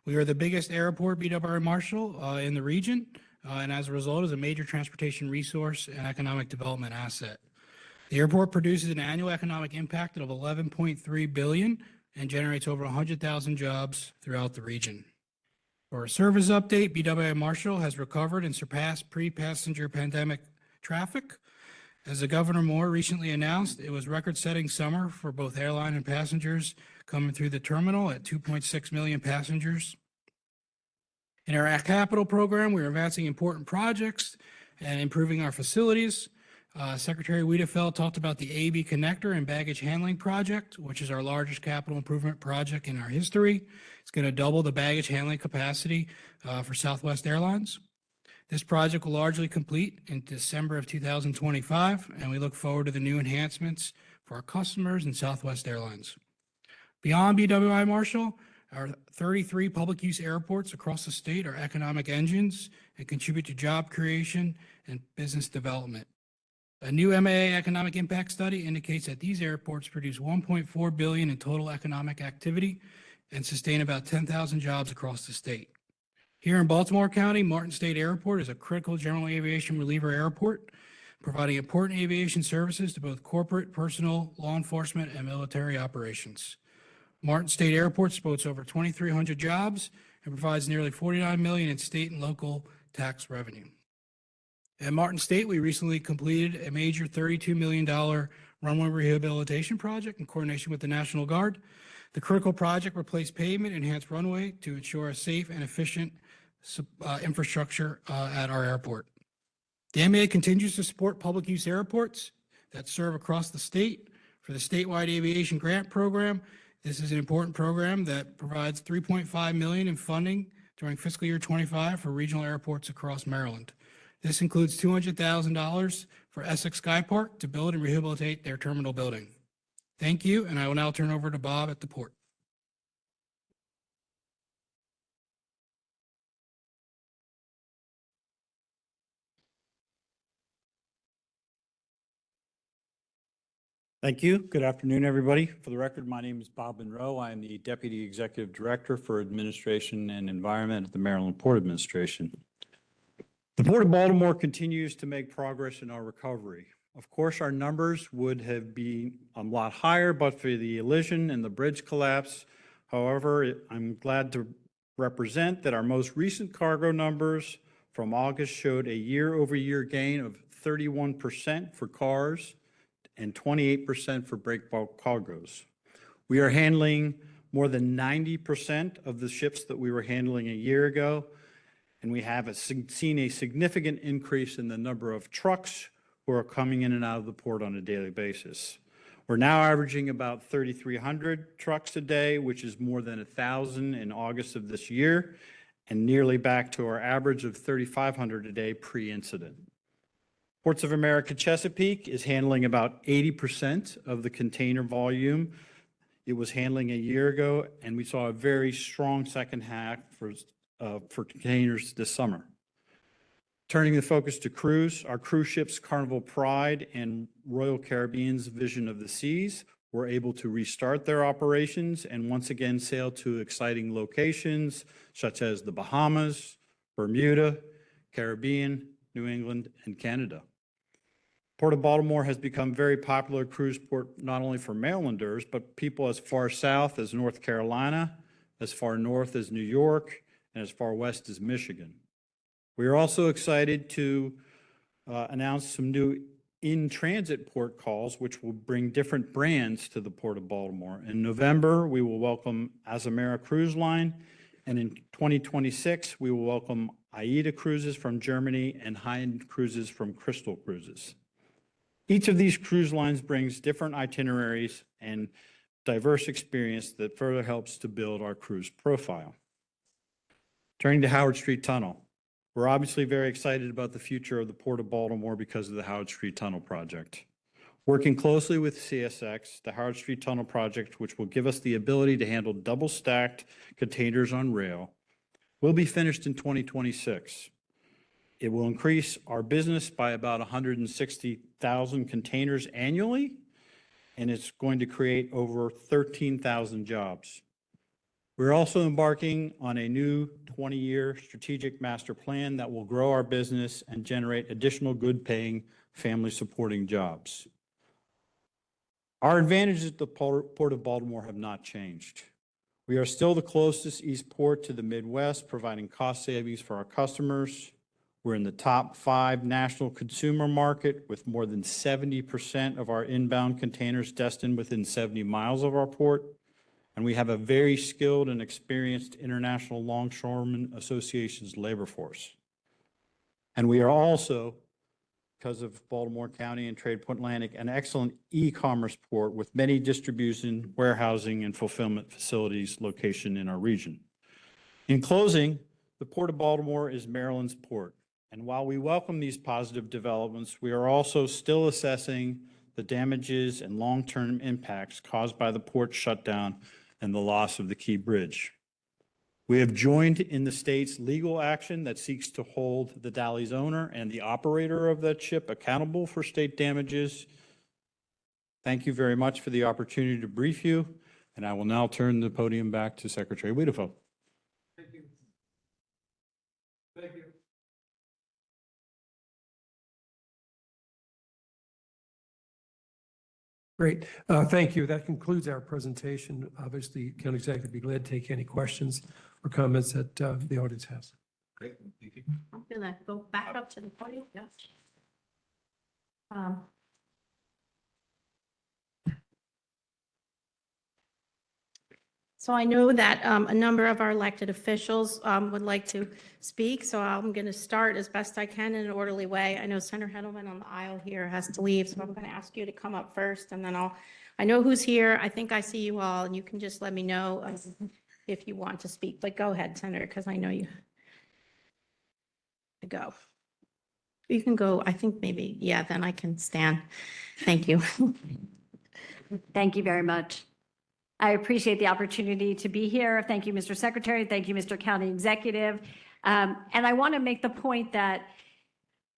We are the biggest airport, BWI Marshall, in the region, and as a result is a major transportation resource and economic development asset. The airport produces an annual economic impact of $11.3 billion and generates over 100,000 jobs throughout the region. For a service update, BWI Marshall has recovered and surpassed pre-passenger pandemic traffic. As the Governor Moore recently announced, it was record-setting summer for both airline and passengers coming through the terminal at 2.6 million passengers. In our capital program, we're advancing important projects and improving our facilities. Secretary Wiedefeld talked about the AB Connector and Baggage Handling Project, which is our largest capital improvement project in our history. It's going to double the baggage handling capacity for Southwest Airlines. This project will largely complete in December of 2025, and we look forward to the new enhancements for our customers and Southwest Airlines. Beyond BWI Marshall, our 33 public use airports across the state are economic engines and contribute to job creation and business development. A new MAA economic impact study indicates that these airports produce $1.4 billion in total economic activity and sustain about 10,000 jobs across the state. Here in Baltimore County, Martin State Airport is a critical general aviation reliever airport, providing important aviation services to both corporate, personal, law enforcement, and military operations. Martin State Airport supports over 2,300 jobs and provides nearly $49 million in state and local tax revenue. At Martin State, we recently completed a major $32 million runway rehabilitation project in coordination with the National Guard. The critical project replaced pavement, enhanced runway to ensure a safe and efficient infrastructure at our airport. The MAA continues to support public use airports that serve across the state. For the statewide aviation grant program, this is an important program that provides $3.5 million in funding during fiscal year 25 for regional airports across Maryland. This includes $200,000 for Essex Sky Park to build and rehabilitate their terminal building. Thank you, and I will now turn over to Bob at the port. Thank you. Good afternoon, everybody. For the record, my name is Bob Monroe. I am the Deputy Executive Director for Administration and Environment at the Maryland Port Administration. The Port of Baltimore continues to make progress in our recovery. Of course, our numbers would have been a lot higher, but for the elision and the bridge collapse. However, I'm glad to represent that our most recent cargo numbers from August showed a year-over-year gain of 31% for cars and 28% for break bulk cargoes. We are handling more than 90% of the ships that we were handling a year ago, and we have seen a significant increase in the number of trucks, who are coming in and out of the port on a daily basis. We're now averaging about 3,300 trucks a day, which is more than 1,000 in August of this year, and nearly back to our average of 3,500 a day pre-incident. Ports of America Chesapeake is handling about 80% of the container volume it was handling a year ago, and we saw a very strong second half for containers this summer. Turning the focus to cruise, our cruise ships Carnival Pride and Royal Caribbean's Vision of the Seas were able to restart their operations and once again sail to exciting locations such as the Bahamas, Bermuda, Caribbean, New England, and Canada. Port of Baltimore has become a very popular cruise port not only for Marylanders, but people as far south as North Carolina, as far north as New York, and as far west as Michigan. We are also excited to announce some new in-transit port calls, which will bring different brands to the Port of Baltimore. In November, we will welcome Azamara Cruise Line, and in 2026, we will welcome AIDA Cruises from Germany and High-End Cruises from Crystal Cruises. Each of these cruise lines brings different itineraries and diverse experience that further helps to build our cruise profile. Turning to Howard Street Tunnel. We're obviously very excited about the future of the Port of Baltimore because of the Howard Street Tunnel project. Working closely with CSX, the Howard Street Tunnel project, which will give us the ability to handle double-stacked containers on rail, will be finished in 2026. It will increase our business by about 160,000 containers annually, and it's going to create over 13,000 jobs. We're also embarking on a new 20-year strategic master plan that will grow our business and generate additional good-paying, family-supporting jobs. Our advantages at the Port of Baltimore have not changed. We are still the closest east port to the Midwest, providing cost savings for our customers. We're in the top 5 national consumer market with more than 70% of our inbound containers destined within 70 miles of our port. And we have a very skilled and experienced International Longshoremen Association's labor force. And we are also, because of Baltimore County and Trade Point Atlantic, an excellent e-commerce port with many distribution, warehousing, and fulfillment facilities located in our region. In closing, the Port of Baltimore is Maryland's port. And while we welcome these positive developments, we are also still assessing the damages and long-term impacts caused by the port shutdown and the loss of the Key Bridge. We have joined in the state's legal action that seeks to hold the Dalley's owner and the operator of that ship accountable for state damages. Thank you very much for the opportunity to brief you, and I will now turn the podium back to Secretary Wiedefeld. Thank you. Thank you. Great. Thank you. That concludes our presentation. Obviously, County Executive will be glad to take any questions or comments that the audience has. Great, thank you. I'm gonna go back up to the podium, yes. So I know that a number of our elected officials would like to speak, so I'm going to start as best I can in an orderly way. I know Senator Hedelman on the aisle here has to leave, so I'm going to ask you to come up first, and then I know who's here. I think I see you all, and you can just let me know if you want to speak. But go ahead, Senator, because I know you. Go. You can go, I think maybe, yeah, then I can stand. Thank you. Thank you very much. I appreciate the opportunity to be here. Thank you, Mr. Secretary. Thank you, Mr. County Executive. And I want to make the point that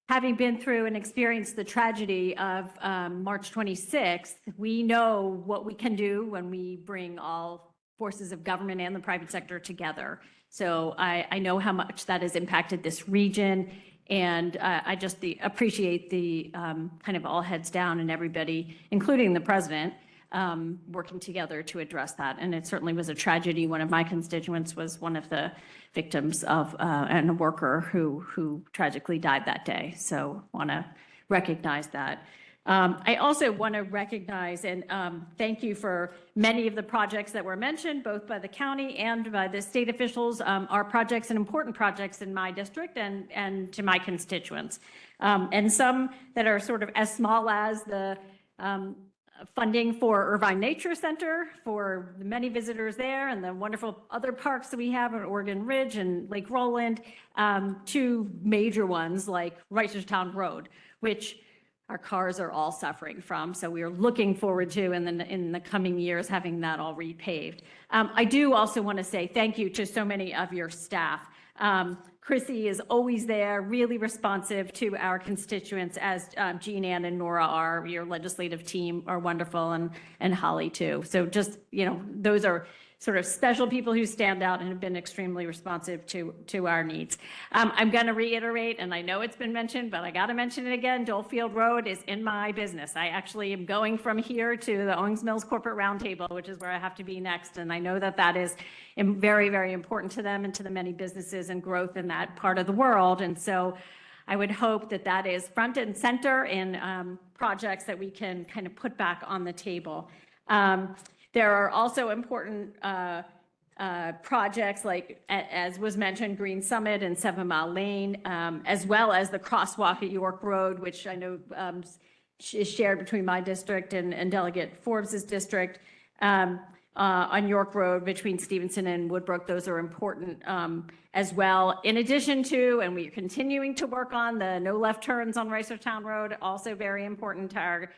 having been through and experienced the tragedy of March 26th, we know what we can do when we bring all forces of government and the private sector together. So I know how much that has impacted this region. And I just appreciate the kind of all heads down and everybody, including the president, working together to address that. And it certainly was a tragedy. One of my constituents was one of the victims of and a worker who tragically died that day. So want to recognize that. I also want to recognize and thank you for many of the projects that were mentioned, both by the county and by the state officials, are projects and important projects in my district and to my constituents. And some that are sort of as small as the funding for Irvine Nature Center for the many visitors there and the wonderful other parks that we have in Oregon Ridge and Lake Roland, to major ones like Reisterstown Road, which our cars are all suffering from. So we are looking forward to in the coming years having that all repaved. I do also want to say thank you to so many of your staff. Chrissy is always there, really responsive to our constituents, as Jean Ann and Nora are. Your legislative team are wonderful, and Holly too. So just, those are sort of special people who stand out and have been extremely responsive to our needs. I'm going to reiterate, and I know it's been mentioned, but I got to mention it again, Dolefield Road is in my business. I actually am going from here to the Owings Mills Corporate Roundtable, which is where I have to be next. And I know that that is very, very important to them and to the many businesses and growth in that part of the world. And so I would hope that that is front and center in projects that we can kind of put back on the table. There are also important projects like, as was mentioned, Green Summit and 7 Mile Lane, as well as the crosswalk at York Road, which I know is shared between my district and Delegate Forbes's district. On York Road between Stevenson and Woodbrook. Those are important as well. In addition to, and we're continuing to work on the no left turns on Reisterstown Road, also very important to our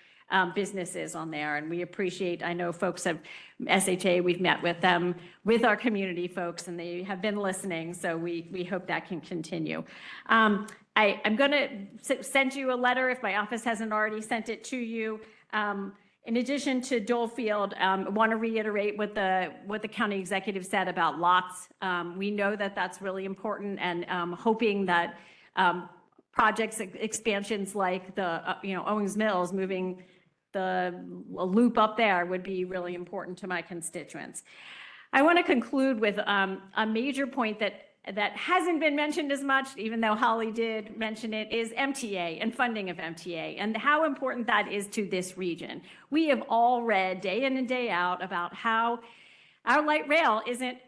businesses on there. And we appreciate, I know folks have SHA, we've met with them, with our community folks, and they have been listening. So we hope that can continue. I'm going to send you a letter if my office hasn't already sent it to you. In addition to Dolefield, I want to reiterate what the county executive said about lots. We know that that's really important, and hoping that projects, expansions like the Owings Mills, moving the loop up there would be really important to my constituents. I want to conclude with a major point that hasn't been mentioned as much, even though Holly did mention it, is MTA and funding of MTA and how important that is to this region. We have all read day in and day out about how our light rail isn't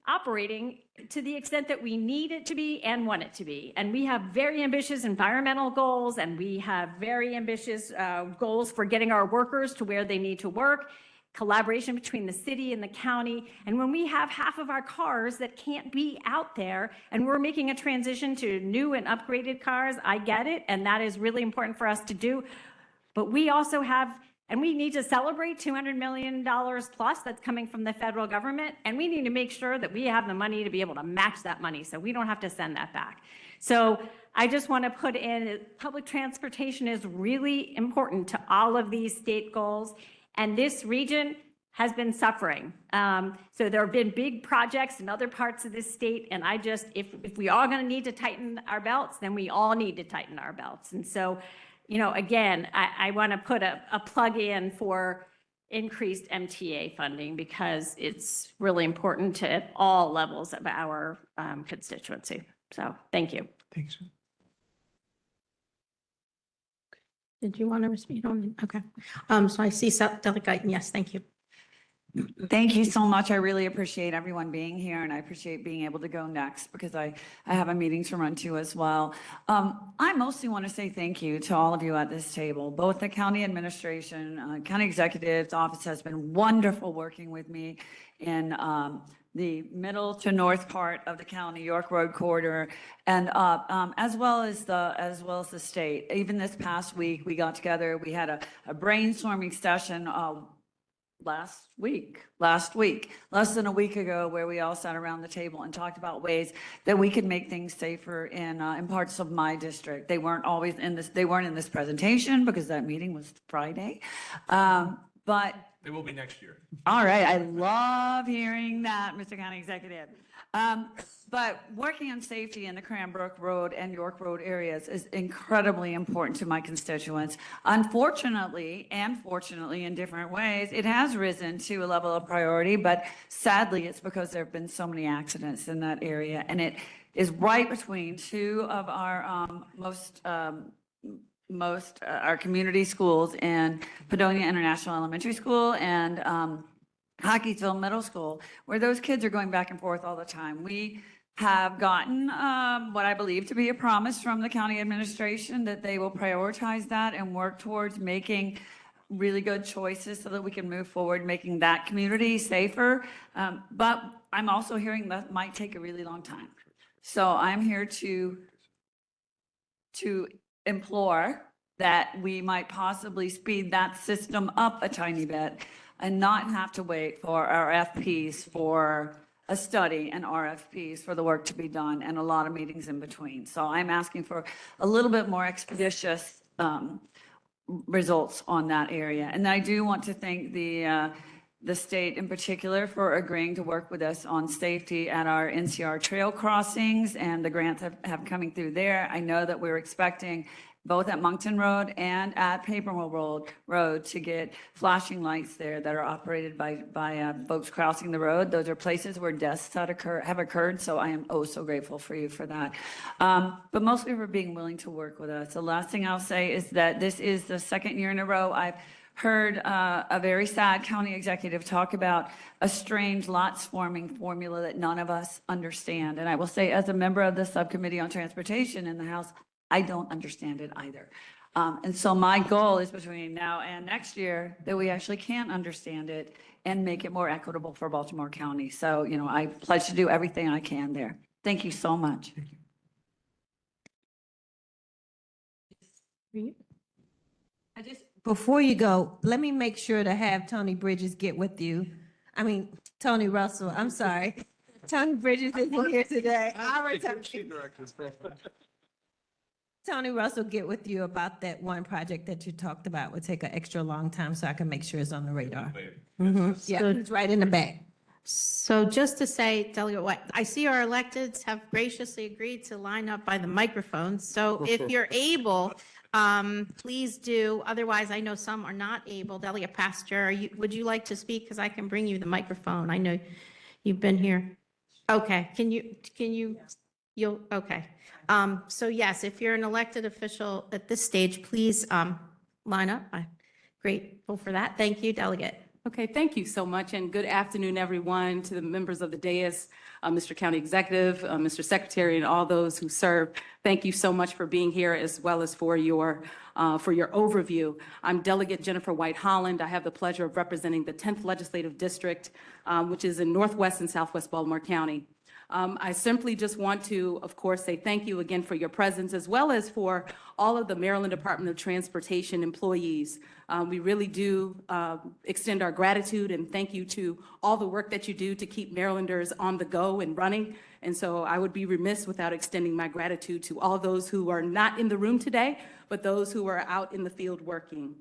operating to the extent that we need it to be and want it to be. And we have very ambitious environmental goals, and we have very ambitious goals for getting our workers to where they need to work, collaboration between the city and the county. And when we have half of our cars that can't be out there and we're making a transition to new and upgraded cars, I get it. And that is really important for us to do. But we also have, and we need to celebrate $200 million plus that's coming from the federal government. And we need to make sure that we have the money to be able to match that money so we don't have to send that back. So I just want to put in, public transportation is really important to all of these state goals. And this region has been suffering. So there have been big projects in other parts of this state. And I just, if we are going to need to tighten our belts, then we all need to tighten our belts. And so, again, I want to put a plug in for increased MTA funding because it's really important to all levels of our constituency. So thank you. Thanks. Did you want to respond on? Okay. So I see Delegate Guyton. Yes, thank you. Thank you so much. I really appreciate everyone being here, and I appreciate being able to go next because I have a meeting to run to as well. I mostly want to say thank you to all of you at this table. Both the county administration, county executive's office has been wonderful working with me in the middle to north part of the county, York Road corridor, and as well as the state. Even this past week, we got together. We had a brainstorming session last week, less than a week ago, where we all sat around the table and talked about ways that we could make things safer in parts of my district. They weren't always in this. They weren't in this presentation because that meeting was Friday, but. They will be next year. All right. I love hearing that, Mr. County Executive. But working on safety in the Cranbrook Road and York Road areas is incredibly important to my constituents. Unfortunately, and fortunately in different ways, it has risen to a level of priority, but sadly it's because there have been so many accidents in that area. And it is right between two of our most most, our community schools in Padonia International Elementary School and Hockeysville Middle School, where those kids are going back and forth all the time. We have gotten what I believe to be a promise from the county administration that they will prioritize that and work towards making really good choices so that we can move forward, making that community safer. But I'm also hearing that might take a really long time. So I'm here to implore that we might possibly speed that system up a tiny bit and not have to wait for RFPs for a study and RFPs for the work to be done and a lot of meetings in between. So I'm asking for a little bit more expeditious results on that area. And I do want to thank the state in particular for agreeing to work with us on safety at our NCR trail crossings, and the grants have coming through there. I know that we're expecting both at Moncton Road and at Paper Mill Road to get flashing lights there that are operated by folks crossing the road. Those are places where deaths have occurred, so I am oh so grateful for you for that. But mostly for being willing to work with us. The last thing I'll say is that this is the second year in a row I've heard a very sad county executive talk about a strange lot swarming formula that none of us understand. And I will say, as a member of the subcommittee on transportation in the House, I don't understand it either. And so my goal is between now and next year that we actually can understand it and make it more equitable for Baltimore County. So, you know, I pledge to do everything I can there. Thank you so much. Before you go, let me make sure to have Tony Bridges get with you. Tony Russell, I'm sorry. Tony Bridges isn't here today. Tony Russell get with you about that one project that you talked about. Would take an extra long time so I can make sure it's on the radar. Yeah, it's right in the back. So just to say, Delegate White, I see our electeds have graciously agreed to line up by the microphone. So if you're able, please do. Otherwise, I know some are not able. Delegate Pastor, would you like to speak? Because I can bring you the microphone. I know you've been here. Okay, okay. So yes, if you're an elected official at this stage, please line up. I'm grateful for that. Thank you, Delegate. Okay, thank you so much, and good afternoon, everyone, to the members of the dais, Mr. County Executive, Mr. Secretary, and all those who serve. Thank you so much for being here, as well as for your overview. I'm Delegate Jennifer White Holland. I have the pleasure of representing the 10th Legislative District, which is in Northwest and Southwest Baltimore County. I simply just want to, of course, say thank you again for your presence, as well as for all of the Maryland Department of Transportation employees. We really do extend our gratitude and thank you to all the work that you do to keep Marylanders on the go and running. And so I would be remiss without extending my gratitude to all those who are not in the room today, but those who are out in the field working.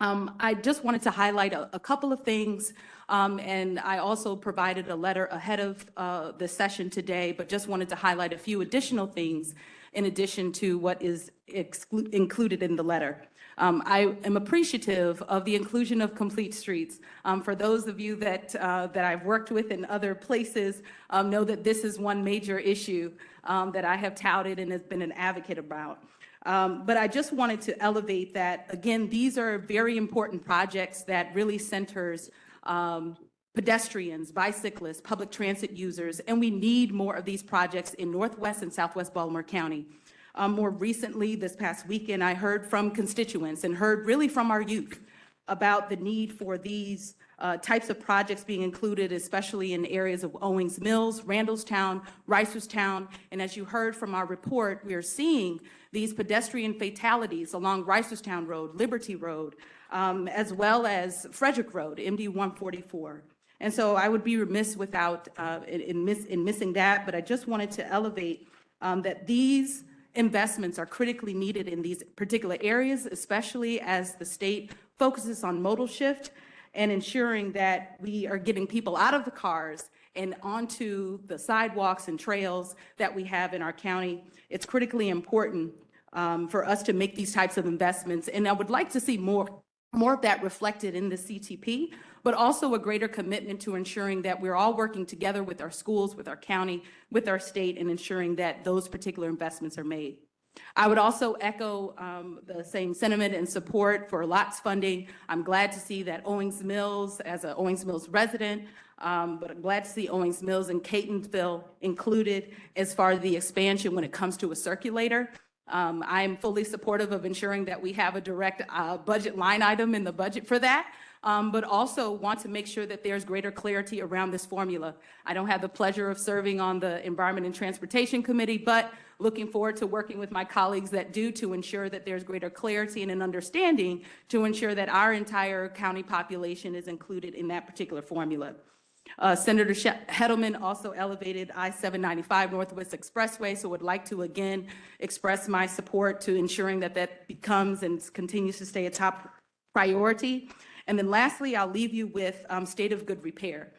I just wanted to highlight a couple of things, and I also provided a letter ahead of the session today, but just wanted to highlight a few additional things in addition to what is included in the letter. I am appreciative of the inclusion of complete streets. For those of you that I've worked with in other places, know that this is one major issue that I have touted and has been an advocate about. But I just wanted to elevate that, again, these are very important projects that really centers pedestrians, bicyclists, public transit users, and we need more of these projects in Northwest and Southwest Baltimore County. More recently, this past weekend, I heard from constituents and heard really from our youth about the need for these types of projects being included, especially in areas of Owings Mills, Randallstown, Reisterstown, and as you heard from our report, we are seeing these pedestrian fatalities along Reisterstown Road, Liberty Road, as well as Frederick Road, MD 144. And so I would be remiss without in missing that, but I just wanted to elevate that these investments are critically needed in these particular areas, especially as the state focuses on modal shift and ensuring that we are getting people out of the cars and onto the sidewalks and trails that we have in our county. It's critically important for us to make these types of investments. And I would like to see more of that reflected in the CTP, but also a greater commitment to ensuring that we're all working together with our schools, with our county, with our state, and ensuring that those particular investments are made. I would also echo the same sentiment and support for lots funding. I'm glad to see that Owings Mills, as an Owings Mills resident, but I'm glad to see Owings Mills and Catonsville included as far as the expansion when it comes to a circulator. I am fully supportive of ensuring that we have a direct budget line item in the budget for that, but also want to make sure that there's greater clarity around this formula. I don't have the pleasure of serving on the Environment and Transportation Committee, but looking forward to working with my colleagues that do to ensure that there's greater clarity and an understanding to ensure that our entire county population is included in that particular formula. Senator Heddleman also elevated I-795 Northwest Expressway, so would like to again express my support to ensuring that that becomes and continues to stay a top priority. And then lastly, I'll leave you with state of good repair.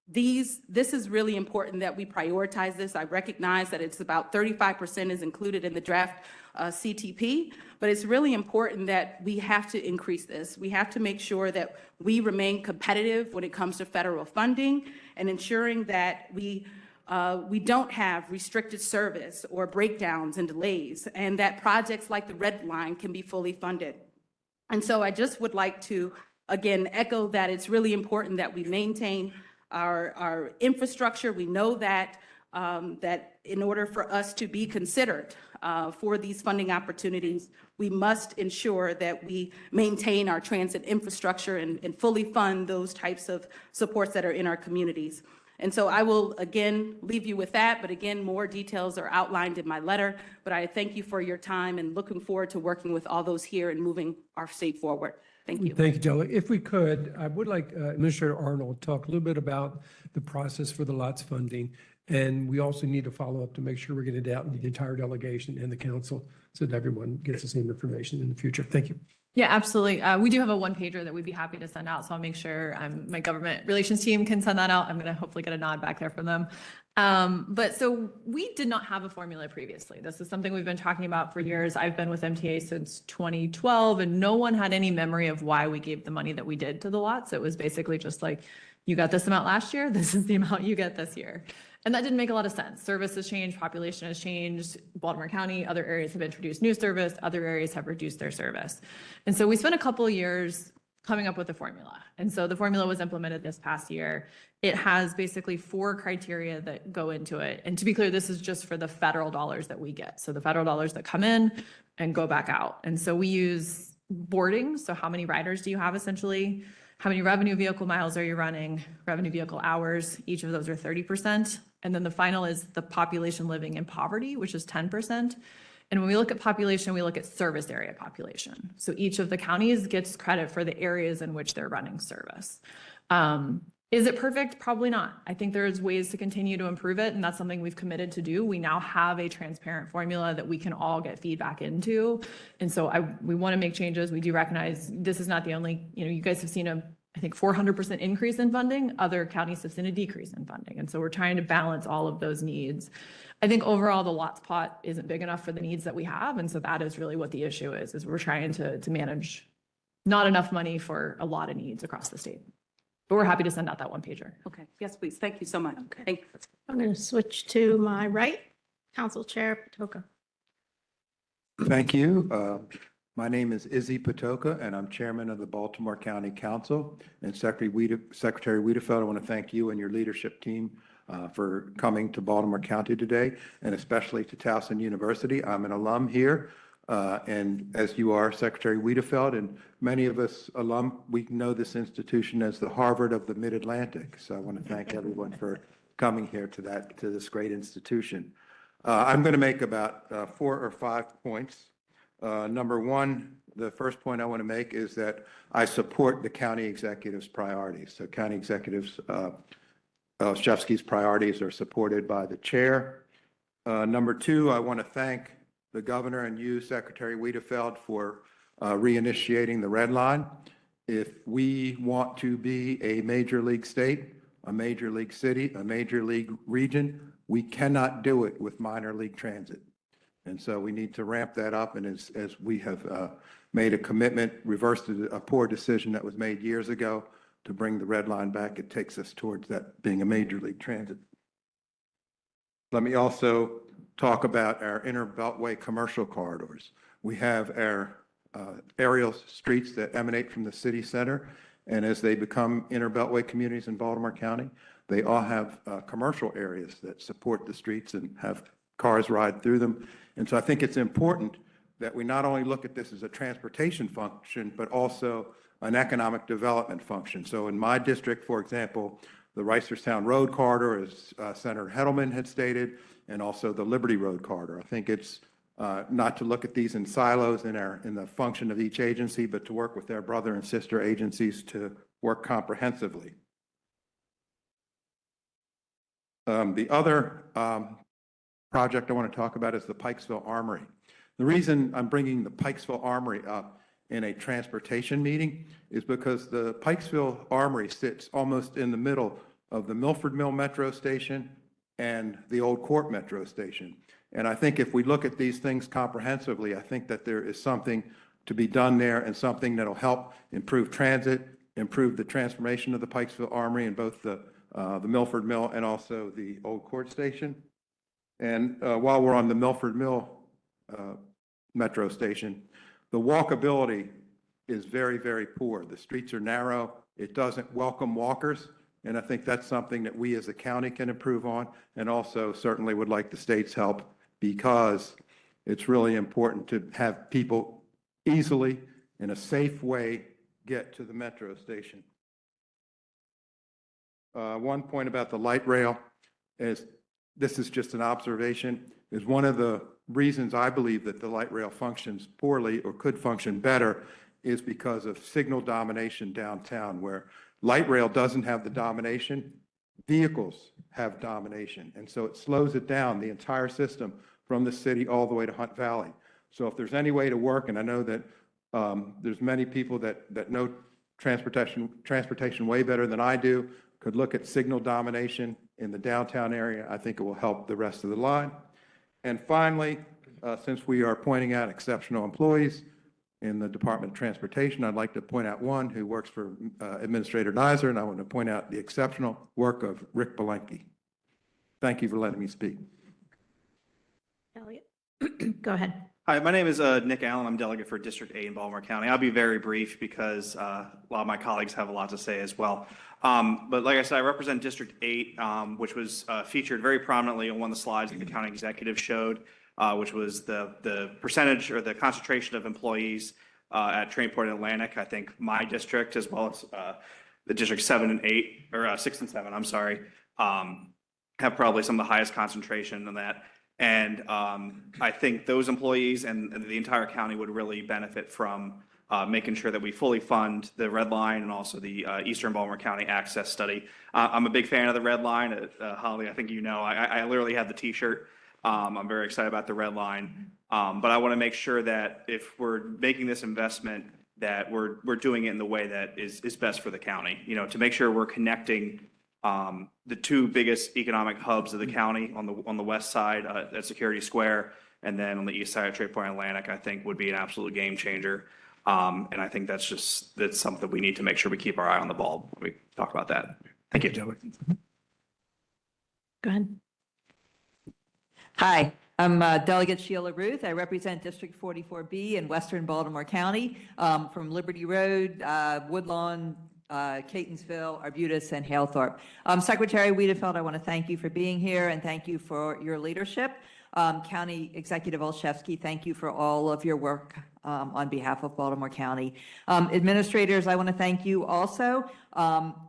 This is really important that we prioritize this. I recognize that it's about 35% is included in the draft CTP, but it's really important that we have to increase this. We have to make sure that we remain competitive when it comes to federal funding and ensuring that we don't have restricted service or breakdowns and delays, and that projects like the Red Line can be fully funded. And so I just would like to, again, echo that it's really important that we maintain our infrastructure. We know that that in order for us to be considered for these funding opportunities, we must ensure that we maintain our transit infrastructure and fully fund those types of supports that are in our communities. And so I will, again, leave you with that. But again, more details are outlined in my letter. But I thank you for your time and looking forward to working with all those here and moving our state forward. Thank you. Thank you, Della. If we could, I would like Administrator Arnold to talk a little bit about the process for the LOTS funding. And we also need to follow up to make sure we're getting it out to the entire delegation and the council so that everyone gets the same information in the future. Thank you. Yeah, absolutely. We do have a one pager that we'd be happy to send out. So I'll make sure my government relations team can send that out. I'm going to hopefully get a nod back there from them. But so we did not have a formula previously. This is something we've been talking about for years. I've been with MTA since 2012 and no one had any memory of why we gave the money that we did to the lots. It was basically just like, you got this amount last year, this is the amount you get this year. And that didn't make a lot of sense. Service has changed, population has changed. Baltimore County, other areas have introduced new service, other areas have reduced their service. And so we spent a couple of years coming up with a formula. And so the formula was implemented this past year. It has basically 4 criteria that go into it. And to be clear, this is just for the federal dollars that we get. So the federal dollars that come in and go back out. And so we use boarding. So how many riders do you have essentially? How many revenue vehicle miles are you running? Revenue vehicle hours, each of those are 30%. And then the final is the population living in poverty, which is 10%. And when we look at population, we look at service area population. So each of the counties gets credit for the areas in which they're running service. Is it perfect? Probably not. I think there's ways to continue to improve it, and that's something we've committed to do. We now have a transparent formula that we can all get feedback into. And so we want to make changes. We do recognize this is not the only, you guys have seen I think 400% increase in funding. Other counties have seen a decrease in funding. And so we're trying to balance all of those needs. I think overall the lots pot isn't big enough for the needs that we have. And so that is really what the issue is we're trying to manage not enough money for a lot of needs across the state. But we're happy to send out that one pager. Okay. Yes, please. Thank you so much. Okay. Thank you. I'm going to switch to my right, Council Chair Patoka. Thank you. My name is Izzy Patoka, and I'm chairman of the Baltimore County Council. And Secretary Wiedefeld, I want to thank you and your leadership team for coming to Baltimore County today, and especially to Towson University. I'm an alum here, and as you are, Secretary Wiedefeld, and many of us alum, we know this institution as the Harvard of the Mid-Atlantic. So I want to thank everyone for coming here to this great institution. I'm going to make about 4 or 5 points. Number one, the first point I want to make is that I support the county executive's priorities. So County Executive Olszewski's priorities are supported by the chair. Number two, I want to thank the governor and you, Secretary Wiedefeld, for reinitiating the Red Line. If we want to be a major league state, a major league city, a major league region, we cannot do it with minor league transit. And so we need to ramp that up. And as we have made a commitment, reversed a poor decision that was made years ago to bring the Red Line back, it takes us towards that being a major league transit. Let me also talk about our inner beltway commercial corridors. We have our aerial streets that emanate from the city center, and as they become inner beltway communities in Baltimore County, they all have commercial areas that support the streets and have cars ride through them. And so I think it's important that we not only look at this as a transportation function, but also an economic development function. So in my district, for example, the Reisterstown Road Corridor, as Senator Heddleman had stated, and also the Liberty Road Corridor. I think it's not to look at these in silos in the function of each agency, but to work with their brother and sister agencies to work comprehensively. The other project I want to talk about is the Pikesville Armory. The reason I'm bringing the Pikesville Armory up in a transportation meeting is because the Pikesville Armory sits almost in the middle of the Milford Mill Metro Station and the Old Court Metro Station. And I think if we look at these things comprehensively, I think that there is something to be done there and something that'll help improve transit, improve the transformation of the Pikesville Armory in both the Milford Mill and also the Old Court Station. And while we're on the Milford Mill Metro Station, the walkability is very, very poor. The streets are narrow. It doesn't welcome walkers. And I think that's something that we as a county can improve on, and also certainly would like the state's help, because it's really important to have people easily, in a safe way, get to the metro station. One point about the light rail is, this is just an observation, is one of the reasons I believe that the light rail functions poorly or could function better is because of signal domination downtown, where light rail doesn't have the domination, vehicles have domination. And so it slows it down, the entire system, from the city all the way to Hunt Valley. So if there's any way to work, and I know that there's many people that know transportation way better than I do, could look at signal domination in the downtown area. I think it will help the rest of the line. And finally, since we are pointing out exceptional employees in the Department of Transportation, I'd like to point out one who works for Administrator Nizer, and I want to point out the exceptional work of Rick Belenke. Thank you for letting me speak. Elliot, go ahead. Hi, my name is Nick Allen. I'm delegate for District 8 in Baltimore County. I'll be very brief because a lot of my colleagues have a lot to say as well. But like I said, I represent District 8, which was featured very prominently on one of the slides that the county executive showed, which was the percentage or the concentration of employees at Trainport and Atlantic. I think my district, as well as the District 7 and 8, or 6 and 7, I'm sorry, have probably some of the highest concentration in that. And I think those employees and the entire county would really benefit from making sure that we fully fund the Red Line and also the Eastern Baltimore County Access Study. I'm a big fan of the Red Line. Holly, I think you know, I literally have the T-shirt. I'm very excited about the Red Line. But I want to make sure that if we're making this investment, that we're doing it in the way that is best for the county. You know, to make sure we're connecting the two biggest economic hubs of the county on the west side at Security Square, and then on the east side of Trainport and Atlantic, I think would be an absolute game changer. And I think that's something we need to make sure we keep our eye on the ball when we talk about that. Thank you. Go ahead. Hi, I'm Delegate Sheila Ruth. I represent District 44B in Western Baltimore County, from Liberty Road, Woodlawn, Catonsville, Arbutus, and Halethorpe. Secretary Wiedefeld, I want to thank you for being here and thank you for your leadership. County Executive Olszewski, thank you for all of your work on behalf of Baltimore County. Administrators, I want to thank you also.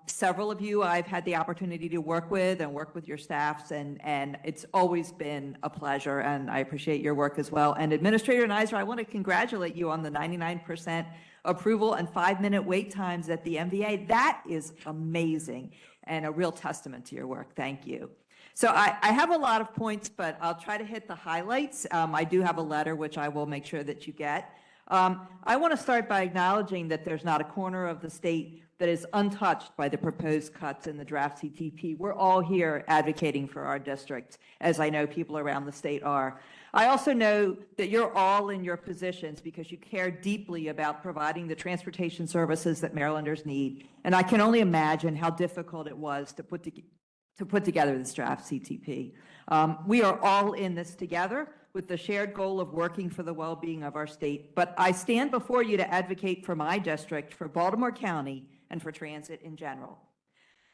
Several of you I've had the opportunity to work with and work with your staffs, and it's always been a pleasure, and I appreciate your work as well. And Administrator Nizer, I want to congratulate you on the 99% approval and 5-minute wait times at the MVA. That is amazing and a real testament to your work. Thank you. So I have a lot of points, but I'll try to hit the highlights. I do have a letter, which I will make sure that you get. I want to start by acknowledging that there's not a corner of the state that is untouched by the proposed cuts in the draft CTP. We're all here advocating for our district, as I know people around the state are. I also know that you're all in your positions because you care deeply about providing the transportation services that Marylanders need. And I can only imagine how difficult it was to put to put together this draft CTP. We are all in this together with the shared goal of working for the well-being of our state. But I stand before you to advocate for my district, for Baltimore County, and for transit in general.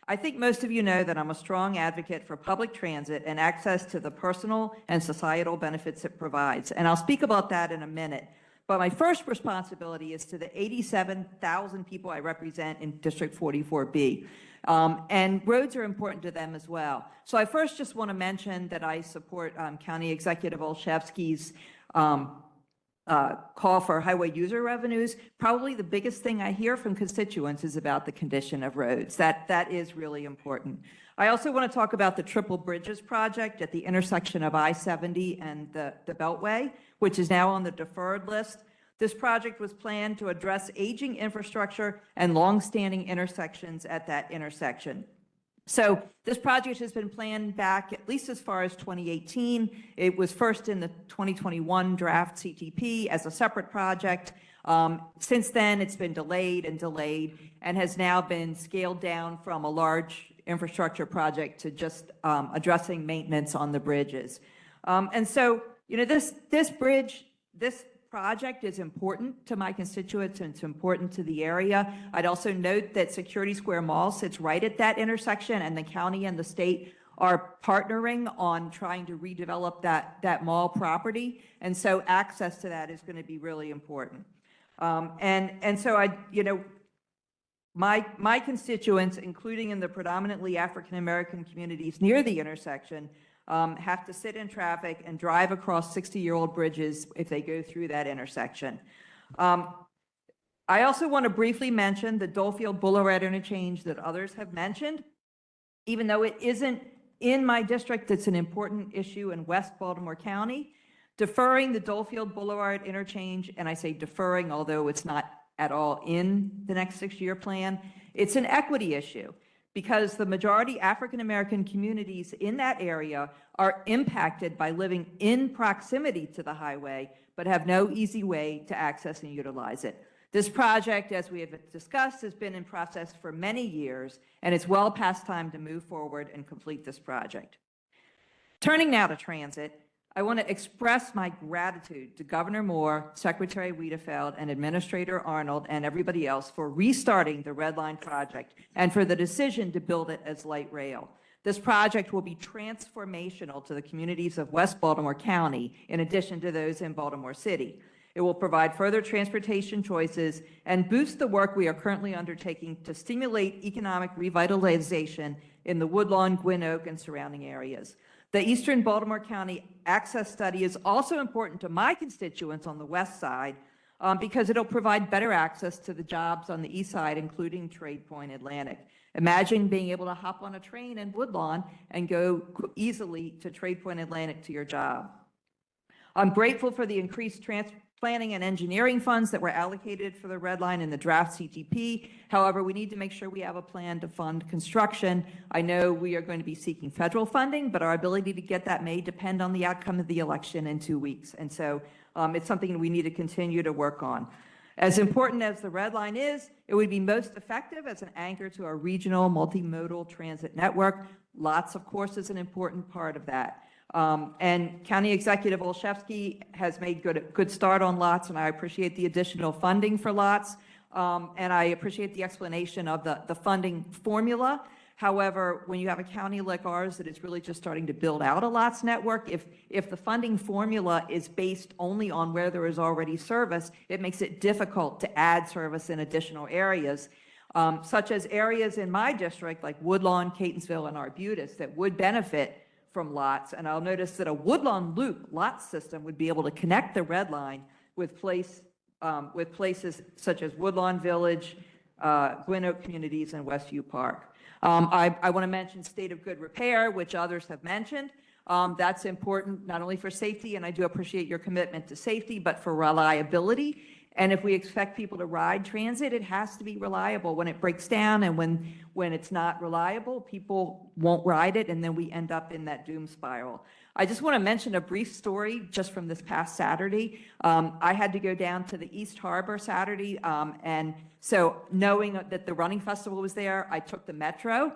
I think most of you know that I'm a strong advocate for public transit and access to the personal and societal benefits it provides. And I'll speak about that in a minute. But my first responsibility is to the 87,000 people I represent in District 44B. And roads are important to them as well. So I first just want to mention that I support County Executive Olszewski's call for highway user revenues. Probably the biggest thing I hear from constituents is about the condition of roads. That is really important. I also want to talk about the Triple Bridges project at the intersection of I-70 and the Beltway, which is now on the deferred list. This project was planned to address aging infrastructure and longstanding intersections at that intersection. So this project has been planned back at least as far as 2018. It was first in the 2021 draft CTP as a separate project. Since then, it's been delayed and has now been scaled down from a large infrastructure project to just addressing maintenance on the bridges. And so, you know, this project is important to my constituents and it's important to the area. I'd also note that Security Square Mall sits right at that intersection, and the county and the state are partnering on trying to redevelop that mall property. And so access to that is going to be really important. And so my constituents, including in the predominantly African-American communities near the intersection, have to sit in traffic and drive across 60-year-old bridges if they go through that intersection. I also want to briefly mention the Dolefield Boulevard interchange that others have mentioned. Even though it isn't in my district, it's an important issue in West Baltimore County. Deferring the Dolefield Boulevard interchange, and I say deferring, although it's not at all in the next 6-year plan, it's an equity issue, because the majority African-American communities in that area are impacted by living in proximity to the highway, but have no easy way to access and utilize it. This project, as we have discussed, has been in process for many years, and it's well past time to move forward and complete this project. Turning now to transit, I want to express my gratitude to Governor Moore, Secretary Wiedefeld, and Administrator Arnold, and everybody else for restarting the Red Line project and for the decision to build it as light rail. This project will be transformational to the communities of West Baltimore County, in addition to those in Baltimore City. It will provide further transportation choices and boost the work we are currently undertaking to stimulate economic revitalization in the Woodlawn, Gwynn Oak, and surrounding areas. The Eastern Baltimore County Access Study is also important to my constituents on the west side because it'll provide better access to the jobs on the east side, including Trade Point Atlantic. Imagine being able to hop on a train in Woodlawn and go easily to Trade Point Atlantic to your job. I'm grateful for the increased planning and engineering funds that were allocated for the Red Line in the draft CTP. However, we need to make sure we have a plan to fund construction. I know we are going to be seeking federal funding, but our ability to get that may depend on the outcome of the election in 2 weeks. And so it's something we need to continue to work on. As important as the Red Line is, it would be most effective as an anchor to our regional multimodal transit network. Lots, of course, is an important part of that. And County Executive Olszewski has made good start on lots, and I appreciate the additional funding for lots. And I appreciate the explanation of the funding formula. However, when you have a county like ours that is really just starting to build out a lots network, if the funding formula is based only on where there is already service, it makes it difficult to add service in additional areas, such as areas in my district like Woodlawn, Catonsville, and Arbutus that would benefit from lots. And I'll notice that a Woodlawn Loop lot system would be able to connect the Red Line with places such as Woodlawn Village, Gwynn Oak Communities, and Westview Park. I want to mention state of good repair, which others have mentioned. That's important not only for safety, and I do appreciate your commitment to safety, but for reliability. And if we expect people to ride transit, it has to be reliable. When it breaks down and when it's not reliable, people won't ride it, and then we end up in that doom spiral. I just want to mention a brief story just from this past Saturday. I had to go down to the East Harbor Saturday, and so knowing that the running festival was there, I took the Metro.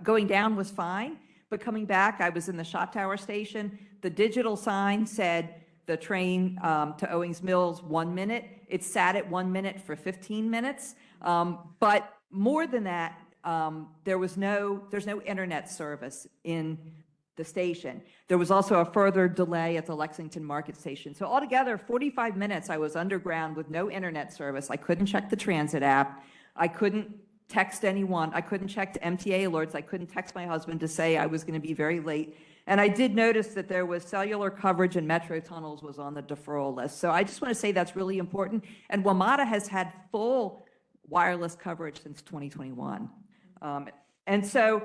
Going down was fine, but coming back, I was in the shot tower station. The digital sign said the train to Owings Mills, 1 minute. It sat at 1 minute for 15 minutes. But more than that, there's no internet service in the station. There was also a further delay at the Lexington Market Station. So altogether, 45 minutes I was underground with no internet service. I couldn't check the transit app. I couldn't text anyone. I couldn't check the MTA alerts. I couldn't text my husband to say I was going to be very late. And I did notice that there was cellular coverage and metro tunnels was on the deferral list. So I just want to say that's really important. And WMATA has had full wireless coverage since 2021. And so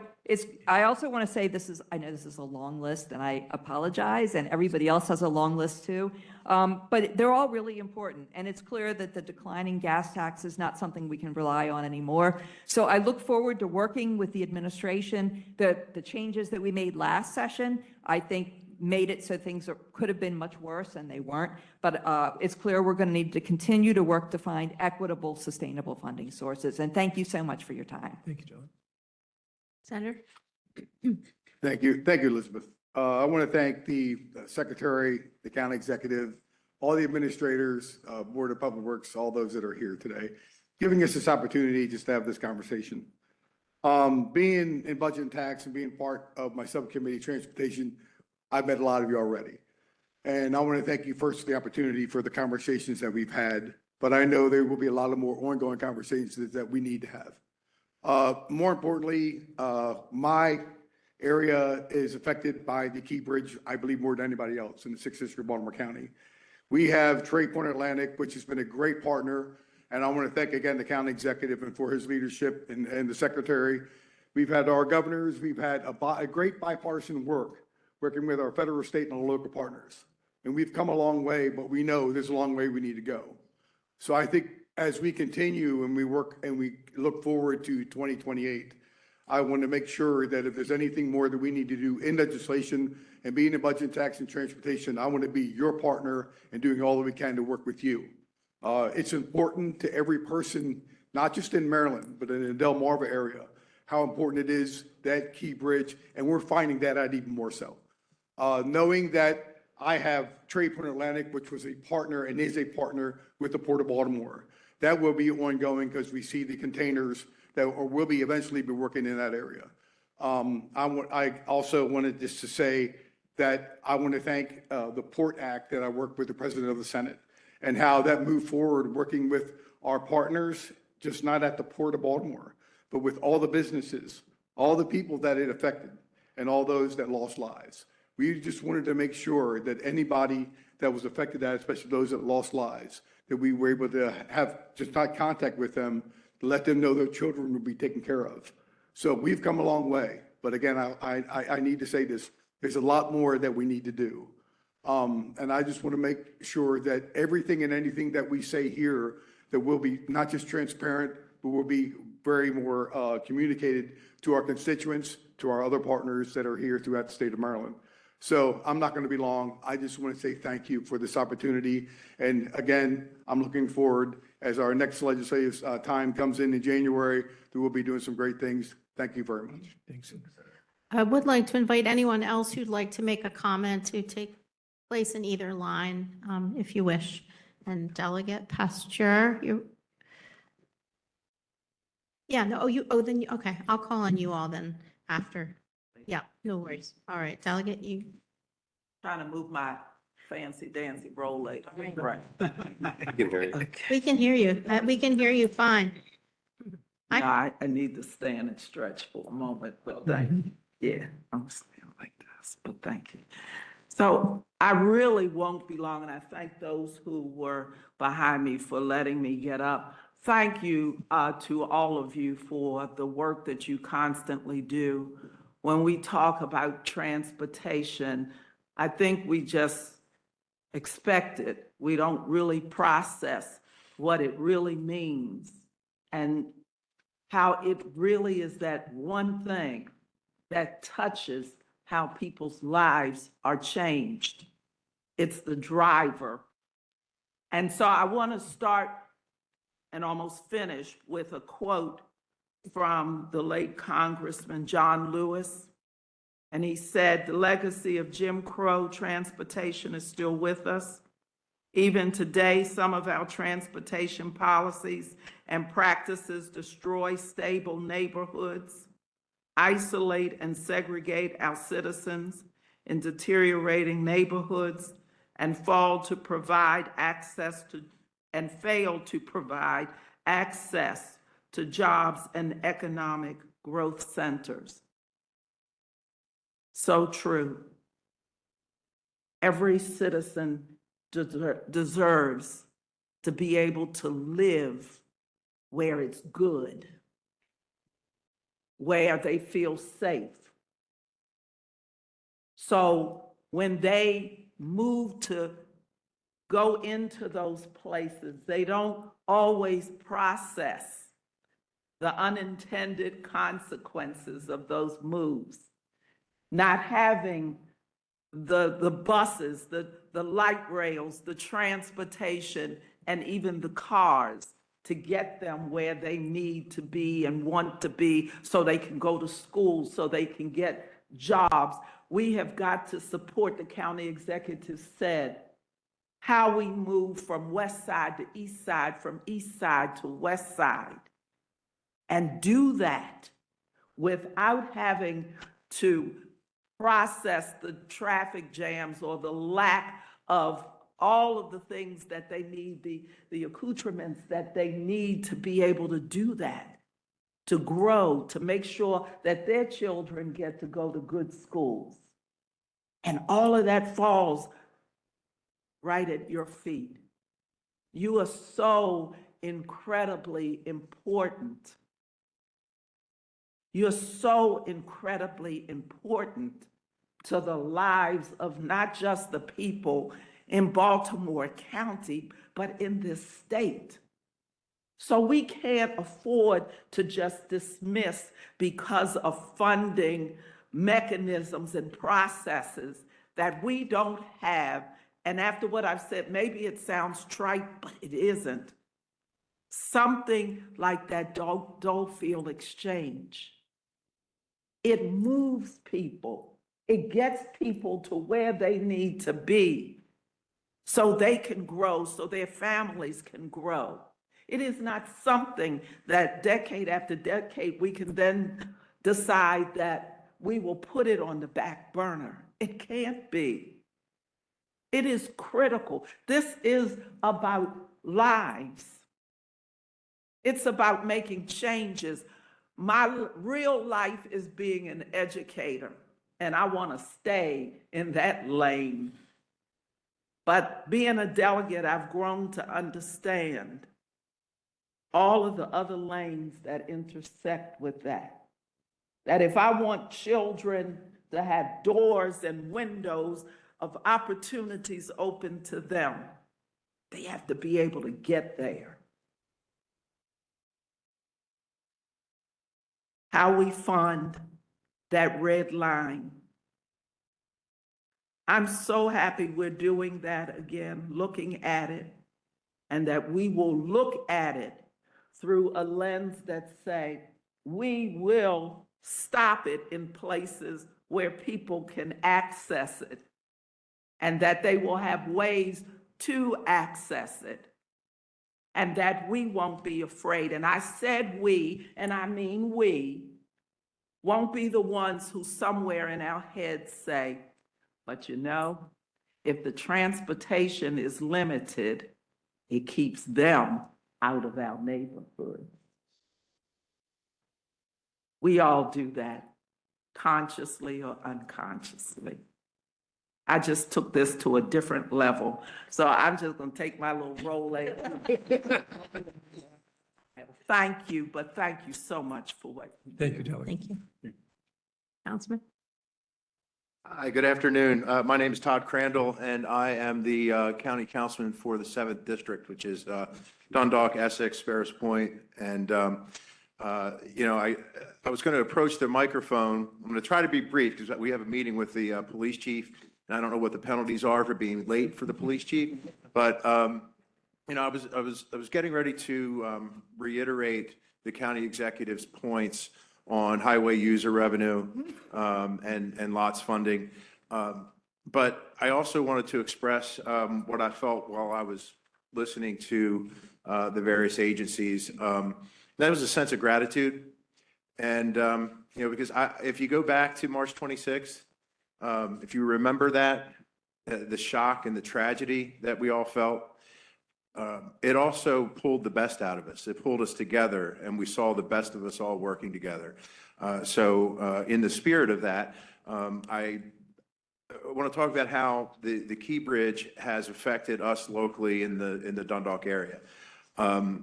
I also want to say I know this is a long list and I apologize, and everybody else has a long list too, but they're all really important. And it's clear that the declining gas tax is not something we can rely on anymore. So I look forward to working with the administration. The changes that we made last session, I think made it so things could have been much worse and they weren't. But it's clear we're going to need to continue to work to find equitable, sustainable funding sources. And thank you so much for your time. Thank you, John. Senator? Thank you. Thank you, Elizabeth. I want to thank the Secretary, the County Executive, all the administrators, Board of Public Works, all those that are here today, giving us this opportunity just to have this conversation. Being in Budget and Tax and being part of my subcommittee, Transportation, I've met a lot of you already. And I want to thank you first for the opportunity for the conversations that we've had, but I know there will be a lot of more ongoing conversations that we need to have. More importantly, my area is affected by the Key Bridge, I believe, more than anybody else in the 6th District of Baltimore County. We have Trade Point Atlantic, which has been a great partner, and I want to thank again the county executive and for his leadership and the secretary. We've had our governors, we've had a great bipartisan working with our federal, state, and our local partners. And we've come a long way, but we know there's a long way we need to go. So I think as we continue and we work and we look forward to 2028, I want to make sure that if there's anything more that we need to do in legislation and being in Budget, Tax, and Transportation, I want to be your partner in doing all that we can to work with you. It's important to every person, not just in Maryland, but in the Delmarva area, how important it is, that Key Bridge, and we're finding that out even more so. Knowing that I have Trade Point Atlantic, which was a partner and is a partner with the Port of Baltimore. That will be ongoing because we see the containers that will be eventually be working in that area. I also wanted just to say that I want to thank the Port Act that I worked with the President of the Senate and how that moved forward working with our partners, just not at the Port of Baltimore, but with all the businesses, all the people that it affected, and all those that lost lives. We just wanted to make sure that anybody that was affected, especially those that lost lives, that we were able to have just not contact with them, to let them know their children would be taken care of. So we've come a long way. But again, I need to say this, there's a lot more that we need to do. And I just want to make sure that everything and anything that we say here, that will be not just transparent, but will be very more communicated to our constituents, to our other partners that are here throughout the state of Maryland. So I'm not going to be long. I just want to say thank you for this opportunity. And again, I'm looking forward as our next legislative time comes in January, that we'll be doing some great things. Thank you very much. Thanks. I would like to invite anyone else who'd like to make a comment to take place in either line, if you wish. And Delegate Pasteur, okay, I'll call on you all then after. Yeah, no worries. All right, Delegate, you. Trying to move my fancy dancy roll later. Right. I can hear you. We can hear you. We can hear you fine. I need to stand and stretch for a moment, but thank you. Yeah, I'm standing like this, but thank you. So I really won't be long, and I thank those who were behind me for letting me get up. Thank you to all of you for the work that you constantly do. When we talk about transportation, I think we just expect it. We don't really process what it really means and how it really is that one thing that touches how people's lives are changed. It's the driver. And so I want to start and almost finish with a quote from the late Congressman John Lewis. And he said, the legacy of Jim Crow transportation is still with us. Even today, some of our transportation policies and practices destroy stable neighborhoods, isolate and segregate our citizens in deteriorating neighborhoods, and fail to provide access to jobs and economic growth centers. So true. Every citizen deserves to be able to live where it's good, where they feel safe. So when they move to go into those places, they don't always process the unintended consequences of those moves. Not having the buses, the light rails, the transportation, and even the cars to get them where they need to be and want to be so they can go to school, so they can get jobs. We have got to support, the county executive said, how we move from west side to east side, from east side to west side, and do that without having to process the traffic jams or the lack of all of the things that they need, the accoutrements that they need to be able to do that, to grow, to make sure that their children get to go to good schools. And all of that falls right at your feet. You are so incredibly important. You're so incredibly important to the lives of not just the people in Baltimore County, but in this state. So we can't afford to just dismiss because of funding mechanisms and processes that we don't have. And after what I've said, maybe it sounds trite, but it isn't. Something like that Dole-Field exchange. It moves people. It gets people to where they need to be so they can grow, so their families can grow. It is not something that decade after decade we can then decide that we will put it on the back burner. It can't be. It is critical. This is about lives. It's about making changes. My real life is being an educator, and I want to stay in that lane. But being a delegate, I've grown to understand all of the other lanes that intersect with that. That if I want children to have doors and windows of opportunities open to them, they have to be able to get there. How we fund that red line. I'm so happy we're doing that again, looking at it, and that we will look at it through a lens that say, we will stop it in places where people can access it, and that they will have ways to access it, and that we won't be afraid. And I said we, and I mean we, won't be the ones who somewhere in our heads say, but you know, if the transportation is limited, it keeps them out of our neighborhood. We all do that, consciously or unconsciously. I just took this to a different level. So I'm just going to take my little role. Thank you, but thank you so much for what you do. Thank you, Delegate. Thank you. Councilman? Hi, good afternoon. My name is Todd Crandall, and I am the county councilman for the 7th District, which is Dundalk, Essex, Ferris Point. And, you know, I was going to approach the microphone. I'm going to try to be brief because we have a meeting with the police chief, and I don't know what the penalties are for being late for the police chief. But, you know, I was getting ready to reiterate the county executive's points on highway user revenue and lots funding. But I also wanted to express what I felt while I was listening to the various agencies. That was a sense of gratitude. And, because if you go back to March 26th, if you remember that, the shock and the tragedy that we all felt, it also pulled the best out of us. It pulled us together, and we saw the best of us all working together. So in the spirit of that, I want to talk about how the Key Bridge has affected us locally in the Dundalk area.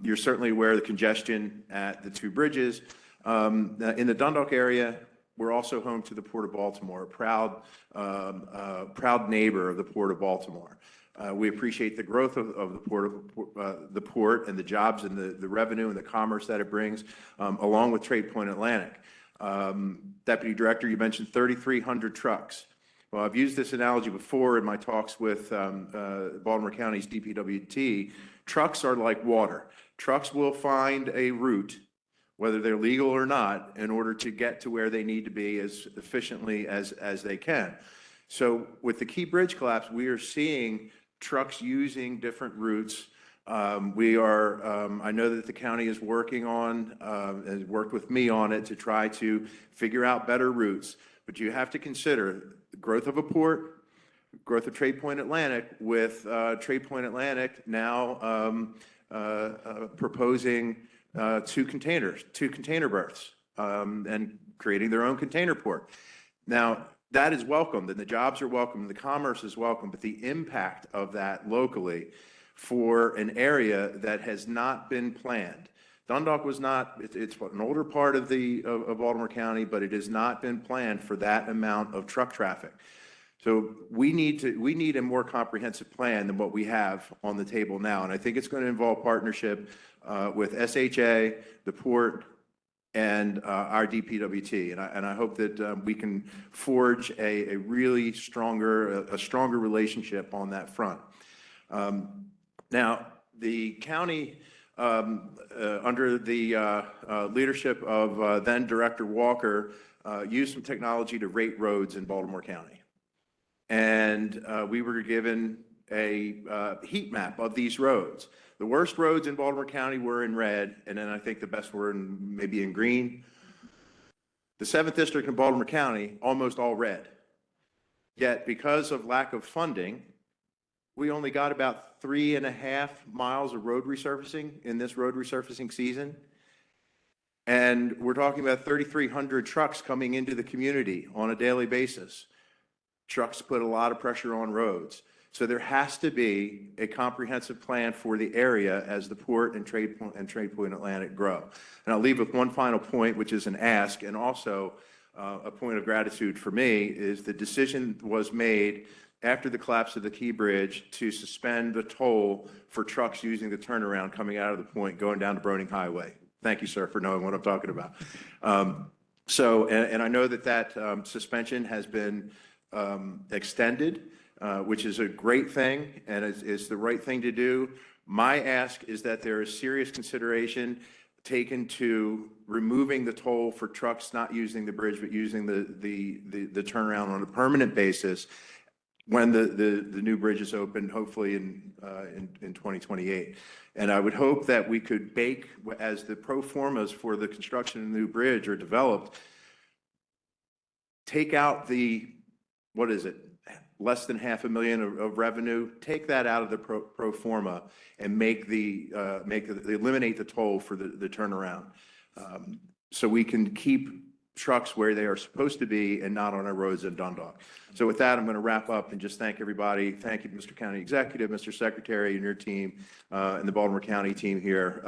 You're certainly aware of the congestion at the two bridges. In the Dundalk area, we're also home to the Port of Baltimore, a proud neighbor of the Port of Baltimore. We appreciate the growth of the port and the jobs and the revenue and the commerce that it brings, along with Trade Point Atlantic. Deputy Director, you mentioned 3,300 trucks. Well, I've used this analogy before in my talks with Baltimore County's DPWT. Trucks are like water. Trucks will find a route, whether they're legal or not, in order to get to where they need to be as efficiently as they can. So with the Key Bridge collapse, we are seeing trucks using different routes. I know that the county is working on, has worked with me on it to try to figure out better routes. But you have to consider the growth of a port, growth of Trade Point Atlantic, with Trade Point Atlantic now proposing two container berths and creating their own container port. Now, that is welcomed, and the jobs are welcome, and the commerce is welcome, but the impact of that locally for an area that has not been planned. Dundalk was not, it's an older part of Baltimore County, but it has not been planned for that amount of truck traffic. So we need a more comprehensive plan than what we have on the table now. And I think it's going to involve partnership with SHA, the port, and our DPWT. And I hope that we can forge a really stronger relationship on that front. Now, the county, under the leadership of then Director Walker, used some technology to rate roads in Baltimore County. And we were given a heat map of these roads. The worst roads in Baltimore County were in red, and then I think the best were maybe in green. The 7th District in Baltimore County, almost all red. Yet, because of lack of funding, we only got about 3.5 miles of road resurfacing in this road resurfacing season. And we're talking about 3,300 trucks coming into the community on a daily basis. Trucks put a lot of pressure on roads. So there has to be a comprehensive plan for the area as the port and Trade Point Atlantic grow. And I'll leave with one final point, which is an ask, and also a point of gratitude for me, is the decision was made after the collapse of the Key Bridge to suspend the toll for trucks using the turnaround coming out of the point going down to Broning Highway. Thank you, sir, for knowing what I'm talking about. And I know that suspension has been extended, which is a great thing and is the right thing to do. My ask is that there is serious consideration taken to removing the toll for trucks not using the bridge but using the turnaround on a permanent basis when the new bridge is open, hopefully in 2028. And I would hope that we could bake, as the pro formas for the construction of the new bridge are developed, take out what is it, less than $500,000 of revenue, take that out of the pro forma and eliminate the toll for the turnaround, so we can keep trucks where they are supposed to be and not on our roads in Dundalk. So with that, I'm going to wrap up and just thank everybody. Thank you, Mr. County Executive, Mr. Secretary, and your team, and the Baltimore County team here.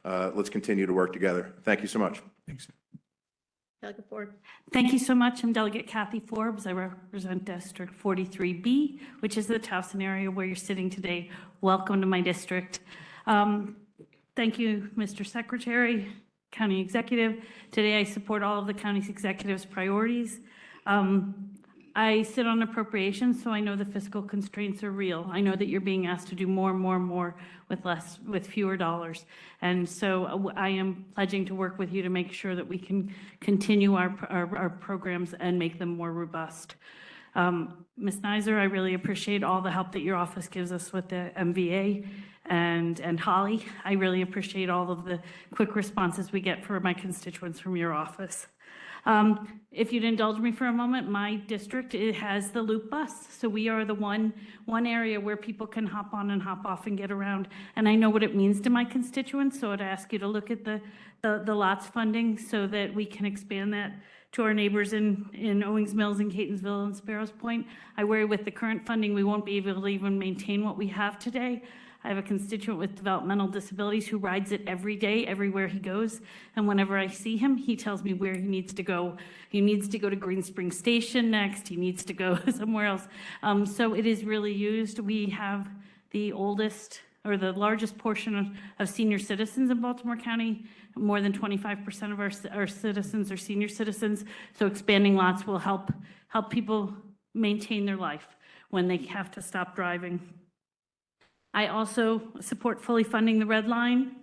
Let's continue to work together. Thank you so much. Thanks. Delegate Forbes. Thank you so much. I'm Delegate Kathy Forbes. I represent District 43B, which is the Towson area where you're sitting today. Welcome to my district. Thank you, Mr. Secretary, County Executive. Today I support all of the county's executive's priorities. I sit on appropriations, so I know the fiscal constraints are real. I know that you're being asked to do more and more and more with fewer dollars. And so I am pledging to work with you to make sure that we can continue our programs and make them more robust. Ms. Neiser, I really appreciate all the help that your office gives us with the MVA, and Holly, I really appreciate all of the quick responses we get for my constituents from your office. If you'd indulge me for a moment, my district, it has the loop bus. So we are the one area where people can hop on and hop off and get around. And I know what it means to my constituents, so I'd ask you to look at the LOTS funding so that we can expand that to our neighbors in Owings Mills and Catonsville and Sparrows Point. I worry with the current funding, we won't be able to even maintain what we have today. I have a constituent with developmental disabilities who rides it every day, everywhere he goes. And whenever I see him, he tells me where he needs to go. He needs to go to Green Spring Station next. He needs to go somewhere else. So it is really used. We have the oldest or the largest portion of senior citizens in Baltimore County. More than 25% of our citizens are senior citizens. So expanding lots will help people maintain their life when they have to stop driving. I also support fully funding the Red Line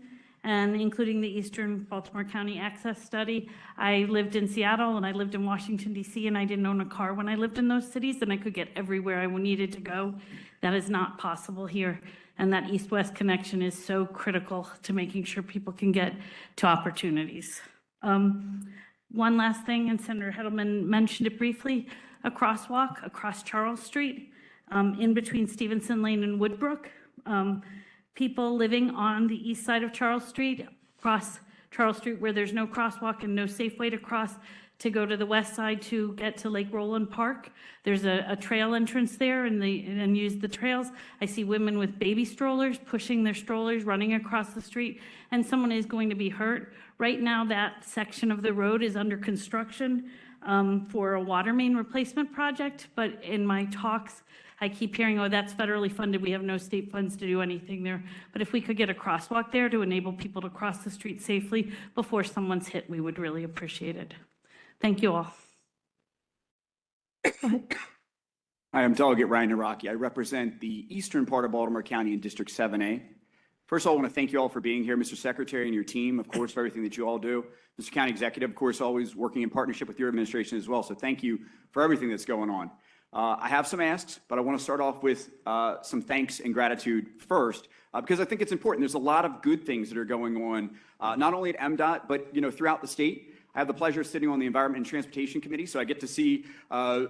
and including the Eastern Baltimore County Access Study. I lived in Seattle and I lived in Washington, D.C., and I didn't own a car when I lived in those cities, and I could get everywhere I needed to go. That is not possible here. And that east-west connection is so critical to making sure people can get to opportunities. One last thing, and Senator Hedelman mentioned it briefly, a crosswalk across Charles Street in between Stevenson Lane and Woodbrook. People living on the east side of Charles Street, across Charles Street where there's no crosswalk and no safe way to cross to go to the west side to get to Lake Roland Park. There's a trail entrance there and use the trails. I see women with baby strollers pushing their strollers, running across the street, and someone is going to be hurt. Right now, that section of the road is under construction for a water main replacement project, but in my talks, I keep hearing, oh, that's federally funded. We have no state funds to do anything there. But if we could get a crosswalk there to enable people to cross the street safely before someone's hit, we would really appreciate it. Thank you all. Hi, I'm Delegate Ryan Naraki. I represent the eastern part of Baltimore County in District 7A. First of all, I want to thank you all for being here, Mr. Secretary and your team, of course, for everything that you all do. Mr. County Executive, of course, always working in partnership with your administration as well. So thank you for everything that's going on. I have some asks, but I want to start off with some thanks and gratitude first, because I think it's important. There's a lot of good things that are going on, not only at MDOT, but throughout the state. I have the pleasure of sitting on the Environment and Transportation Committee, so I get to see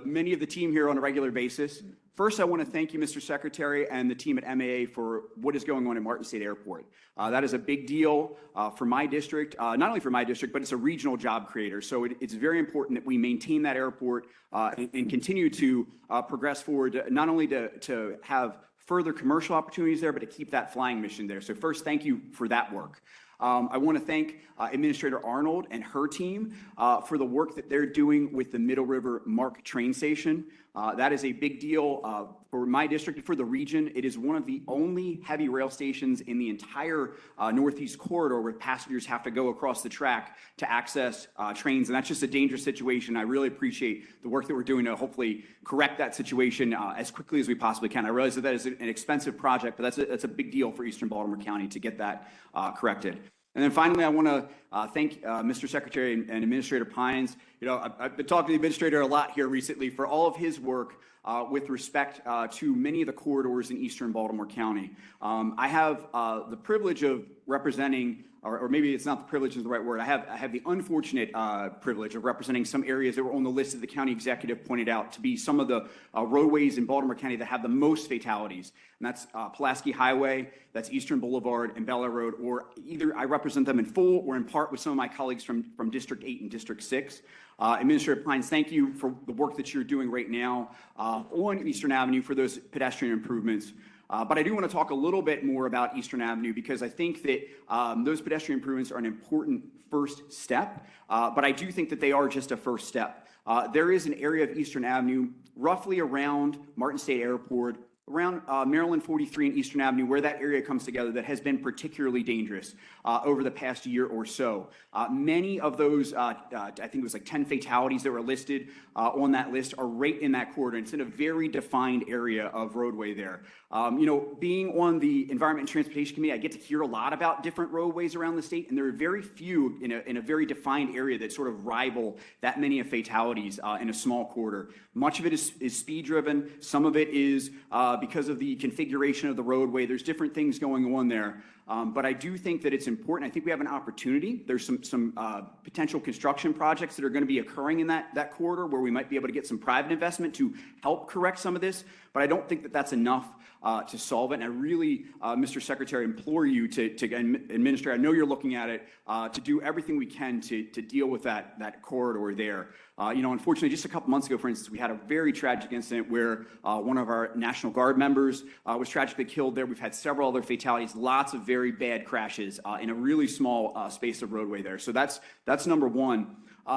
many of the team here on a regular basis. First, I want to thank you, Mr. Secretary, and the team at MAA for what is going on at Martin State Airport. That is a big deal for my district, not only for my district, but it's a regional job creator. So it's very important that we maintain that airport and continue to progress forward, not only to have further commercial opportunities there, but to keep that flying mission there. So first, thank you for that work. I want to thank Administrator Arnold and her team for the work that they're doing with the Middle River MARC train station. That is a big deal for my district and for the region. It is one of the only heavy rail stations in the entire Northeast corridor where passengers have to go across the track to access trains, and that's just a dangerous situation. I really appreciate the work that we're doing to hopefully correct that situation as quickly as we possibly can. I realize that is an expensive project, but that's a big deal for Eastern Baltimore County to get that corrected. And then finally, I want to thank Mr. Secretary and Administrator Pines. I've been talking to the administrator a lot here recently for all of his work with respect to many of the corridors in Eastern Baltimore County. I have the privilege of representing, or maybe it's not the privilege is the right word. I have the unfortunate privilege of representing some areas that were on the list that the county executive pointed out to be some of the roadways in Baltimore County that have the most fatalities. And that's Pulaski Highway, that's Eastern Boulevard and Bel Air Road, or either I represent them in full or in part with some of my colleagues from District 8 and District 6. Administrator Pines, thank you for the work that you're doing right now on Eastern Avenue for those pedestrian improvements. But I do want to talk a little bit more about Eastern Avenue because I think that those pedestrian improvements are an important first step, but I do think that they are just a first step. There is an area of Eastern Avenue roughly around Martin State Airport around Maryland 43 and Eastern Avenue, where that area comes together, that has been particularly dangerous over the past year or so. Many of those, I think it was like 10 fatalities that were listed on that list, are right in that corridor. It's in a very defined area of roadway there. You know, being on the Environment and Transportation Committee, I get to hear a lot about different roadways around the state, and there are very few in a very defined area that sort of rival that many of fatalities in a small corridor. Much of it is speed driven. Some of it is because of the configuration of the roadway. There's different things going on there. But I do think that it's important. I think we have an opportunity. There's some potential construction projects that are going to be occurring in that corridor where we might be able to get some private investment to help correct some of this. But I don't think that that's enough to solve it. And I really, Mr. Secretary, implore you to administer. I know you're looking at it, to do everything we can to deal with that corridor there. You know, unfortunately, just a couple months ago, for instance, we had a very tragic incident where one of our National Guard members was tragically killed there. We've had several other fatalities, lots of very bad crashes in a really small space of roadway there. So that's number one.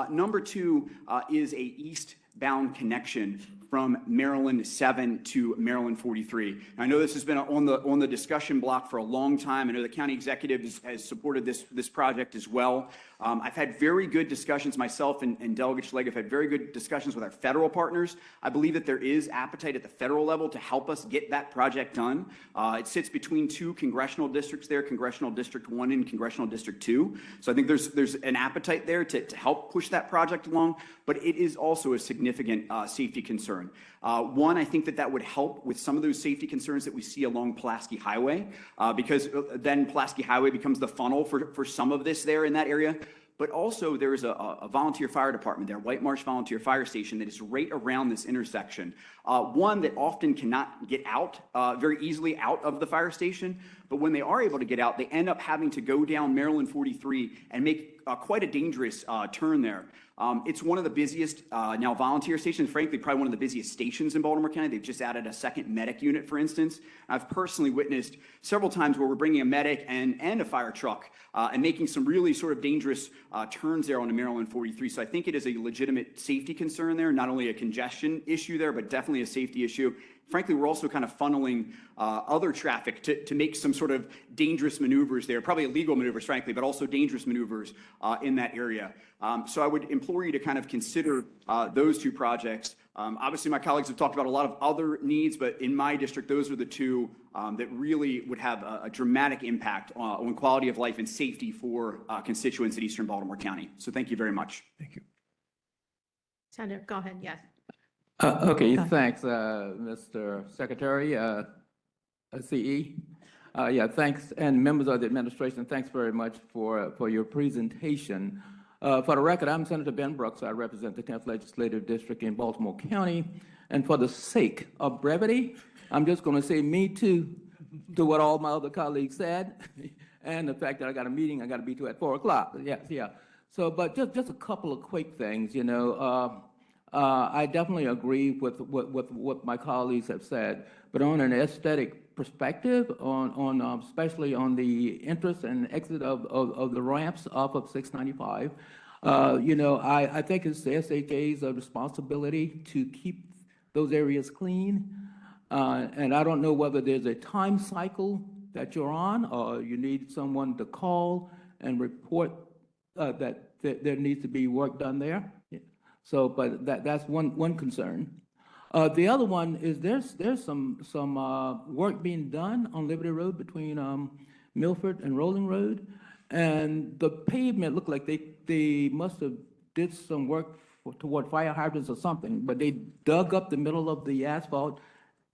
Number two is a eastbound connection from Maryland 7 to Maryland 43. And I know this has been on the discussion block for a long time. I know the county executive has supported this project as well. I've had very good discussions, myself and Delegate Schlegel have had very good discussions with our federal partners. I believe that there is appetite at the federal level to help us get that project done. It sits between two congressional districts there, Congressional District 1 and Congressional District 2. So I think there's an appetite there to help push that project along, but it is also a significant safety concern. One, I think that would help with some of those safety concerns that we see along Pulaski Highway, because then Pulaski Highway becomes the funnel for some of this there in that area. But also there is a volunteer fire department there, White Marsh Volunteer Fire Station, that is right around this intersection. One that often cannot get out very easily out of the fire station, but when they are able to get out, they end up having to go down Maryland 43 and make quite a dangerous turn there. It's one of the busiest now volunteer stations, frankly, probably one of the busiest stations in Baltimore County. They've just added a second medic unit, for instance. I've personally witnessed several times where we're bringing a medic and a fire truck and making some really sort of dangerous turns there on the Maryland 43. So I think it is a legitimate safety concern there, not only a congestion issue there, but definitely a safety issue. Frankly, we're also kind of funneling other traffic to make some sort of dangerous maneuvers there, probably illegal maneuvers, frankly, but also dangerous maneuvers in that area. So I would implore you to kind of consider those two projects. Obviously, my colleagues have talked about a lot of other needs, but in my district, those are the two that really would have a dramatic impact on quality of life and safety for constituents in Eastern Baltimore County. So thank you very much. Thank you. Senator, go ahead, yes. Okay, thanks, Mr. Secretary, CE. Yeah, thanks, and members of the administration, thanks very much for your presentation. For the record, I'm Senator Ben Brooks. I represent the 10th Legislative District in Baltimore County. And for the sake of brevity, I'm just going to say me too to what all my other colleagues said, and the fact that I got a meeting I got to be to at 4 o'clock. Yes, yeah. So, but just a couple of quick things, you know. I definitely agree with what my colleagues have said, but on an aesthetic perspective, especially on the entrance and exit of the ramps off of 695, you know, I think it's the SHA's responsibility to keep those areas clean, and I don't know whether there's a time cycle that you're on, or you need someone to call and report that there needs to be work done there. So, but that's one concern. The other one is there's some work being done on Liberty Road between Milford and Rolling Road, and the pavement looked like they must have did some work toward fire hydrants or something, but they dug up the middle of the asphalt,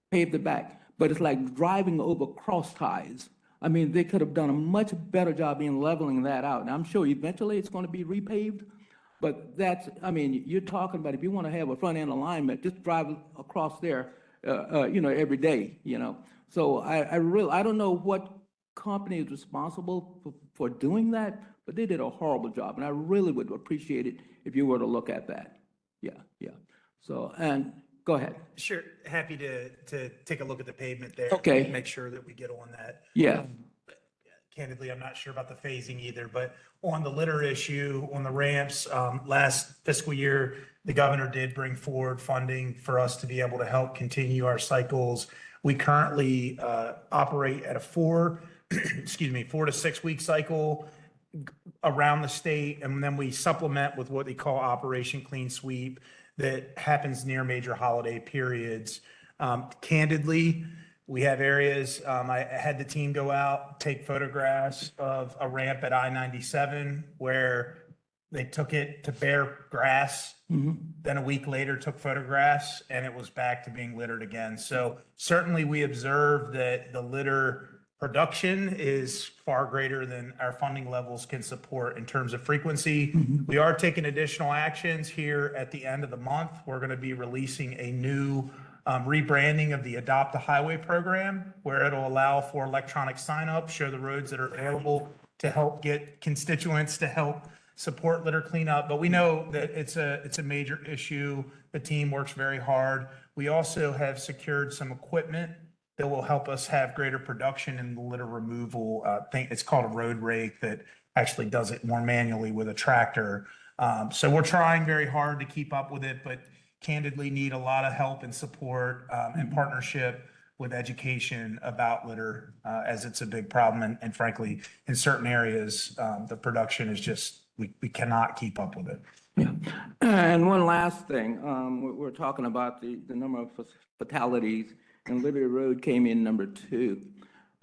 paved it back. But it's like driving over cross ties. I mean, they could have done a much better job in leveling that out. And I'm sure eventually it's going to be repaved. But that's, I mean, you're talking about if you want to have a front end alignment, just drive across there, you know, every day, you know. So I don't know what company is responsible for doing that, but they did a horrible job. And I really would appreciate it if you were to look at that. Yeah, yeah. So, and go ahead. Sure, happy to take a look at the pavement there. Okay. Make sure that we get on that. Yeah. Candidly, I'm not sure about the phasing either, but on the litter issue, on the ramps, last fiscal year, the governor did bring forward funding for us to be able to help continue our cycles We currently operate at a 4 to 6 week cycle around the state, and then we supplement with what they call Operation Clean Sweep that happens near major holiday periods. Candidly, we have areas, I had the team go out, take photographs of a ramp at I-97 where they took it to bare grass. Then a week later took photographs and it was back to being littered again. So certainly we observe that the litter production is far greater than our funding levels can support in terms of frequency. We are taking additional actions here at the end of the month. We're going to be releasing a new rebranding of the Adopt a Highway program, where it'll allow for electronic sign-up, show the roads that are available to help get constituents to help support litter cleanup. But we know that it's a major issue. The team works very hard. We also have secured some equipment that will help us have greater production in the litter removal thing. It's called a road rake that actually does it more manually with a tractor. So we're trying very hard to keep up with it, but candidly need a lot of help and support and partnership with education about litter, as it's a big problem. And frankly, in certain areas, the production is just, we cannot keep up with it. Yeah. And one last thing, we're talking about the number of fatalities, and Liberty Road came in number 2.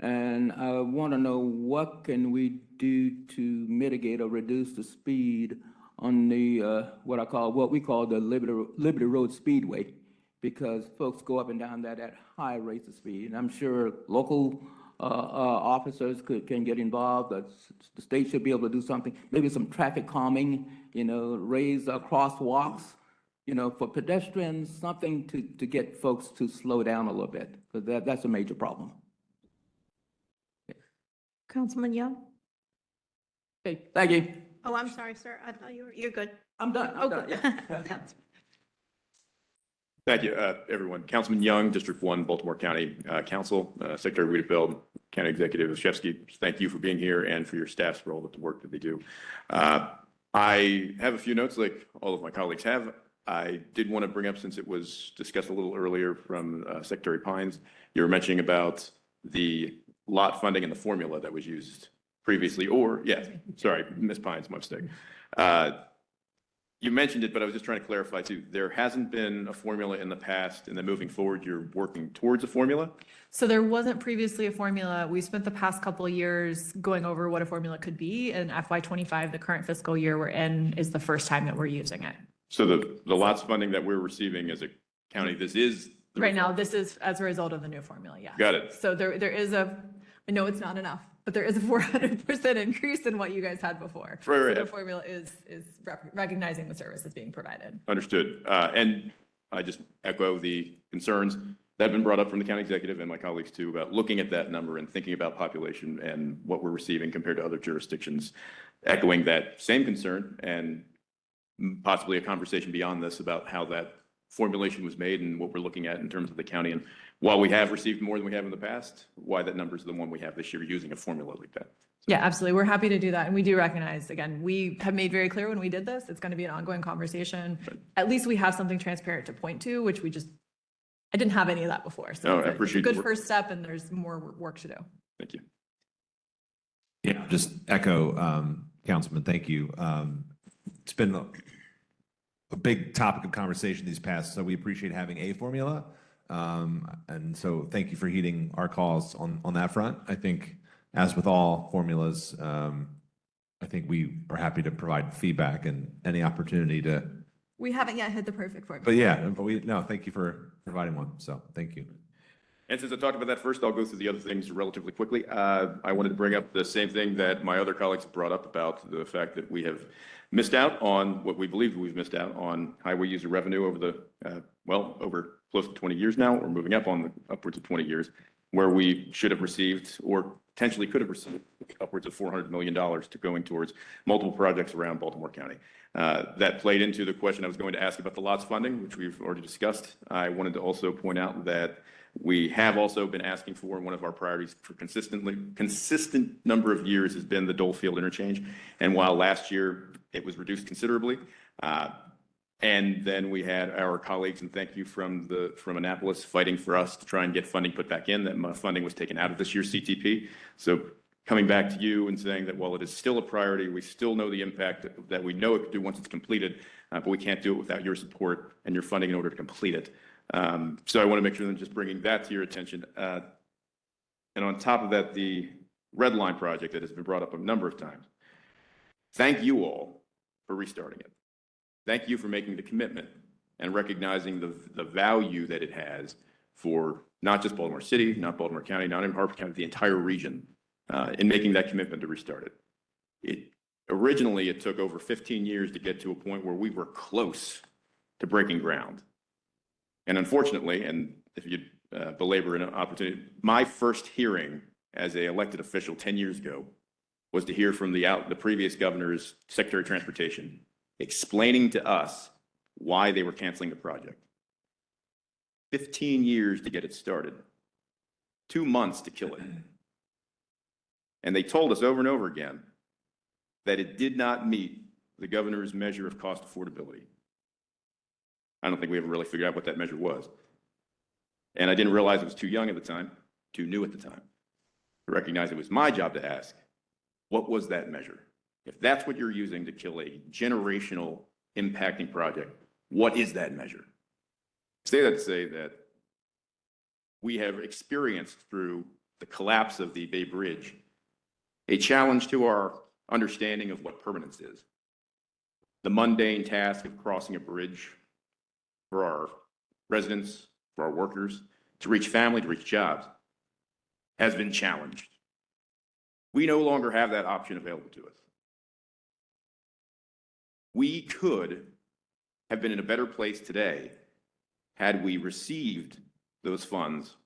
And I want to know, what can we do to mitigate or reduce the speed on the, what we call the Liberty Road Speedway, because folks go up and down that at high rates of speed. And I'm sure local officers can get involved. The state should be able to do something, maybe some traffic calming, raise crosswalks, for pedestrians, something to get folks to slow down a little bit, because that's a major problem. Councilman Young? Okay, thank you. Oh, I'm sorry, sir. I thought you're good. I'm done. I'm done. Yeah. Thank you, everyone. Councilman Young, District 1, Baltimore County Council, Secretary Wiedefeld, County Executive Olszewski, thank you for being here and for your staffs for all the work that they do. I have a few notes like all of my colleagues have. I did want to bring up, since it was discussed a little earlier from Secretary Pines, you were mentioning about the lot funding and the formula that was used previously, sorry, Ms. Pines, my mistake. You mentioned it, but I was just trying to clarify too. There hasn't been a formula in the past, and then moving forward, you're working towards a formula? So there wasn't previously a formula. We spent the past couple of years going over what a formula could be, and FY25, the current fiscal year we're in, is the first time that we're using it. So the lots funding that we're receiving as a county, this is? Right now, this is as a result of the new formula, yeah. Got it. So there is I know it's not enough, but there is a 400% increase in what you guys had before. Right. So the formula is recognizing the service that's being provided. Understood. And I just echo the concerns that have been brought up from the county executive and my colleagues too, about looking at that number and thinking about population and what we're receiving compared to other jurisdictions, echoing that same concern, and possibly a conversation beyond this about how that formulation was made and what we're looking at in terms of the county. And while we have received more than we have in the past, why that number is the one we have this year using a formula like that. Yeah, absolutely. We're happy to do that. And we do recognize, again, we have made very clear when we did this, it's going to be an ongoing conversation. At least we have something transparent to point to, which I didn't have any of that before. So I appreciate it's a good first step, and there's more work to do. Thank you. Yeah, just echo, Councilman, thank you. It's been a big topic of conversation these past, so we appreciate having a formula. And so thank you for heeding our calls on that front. I think, as with all formulas, I think we are happy to provide feedback and any opportunity to. We haven't yet hit the perfect formula. But thank you for providing one. So thank you. And since I talked about that first, I'll go through the other things relatively quickly. I wanted to bring up the same thing that my other colleagues brought up about the fact that we have missed out on what we believe we've missed out on highway user revenue over over close to 20 years now. We're moving up on upwards of 20 years, where we should have received or potentially could have received upwards of $400 million to going towards multiple projects around Baltimore County. That played into the question I was going to ask about the lots funding, which we've already discussed. I wanted to also point out that we have also been asking for, one of our priorities for consistent number of years has been the Dole Field interchange. And while last year it was reduced considerably, And then we had our colleagues, and thank you from Annapolis, fighting for us to try and get funding put back in. That funding was taken out of this year's CTP. So coming back to you and saying that while it is still a priority, we still know the impact that we know it could do once it's completed, but we can't do it without your support and your funding in order to complete it. So I want to make sure that I'm just bringing that to your attention. And on top of that, the Red Line project that has been brought up a number of times. Thank you all for restarting it. Thank you for making the commitment and recognizing the value that it has for not just Baltimore City, not Baltimore County, not even Harford County, the entire region, in making that commitment to restart it. Originally, it took over 15 years to get to a point where we were close to breaking ground. And unfortunately, and if you belabor an opportunity, my first hearing as an elected official 10 years ago was to hear from the previous governor's Secretary of Transportation explaining to us why they were canceling the project. 15 years to get it started, 2 months to kill it. And they told us over and over again that it did not meet the governor's measure of cost affordability. I don't think we ever really figured out what that measure was. And I didn't realize it was too young at the time, too new at the time, to recognize it was my job to ask, what was that measure? If that's what you're using to kill a generational impacting project, what is that measure? Say that to say that we have experienced through the collapse of the Bay Bridge a challenge to our understanding of what permanence is. The mundane task of crossing a bridge for our residents, for our workers, to reach family, to reach jobs, has been challenged. We no longer have that option available to us. We could have been in a better place today had we received those funds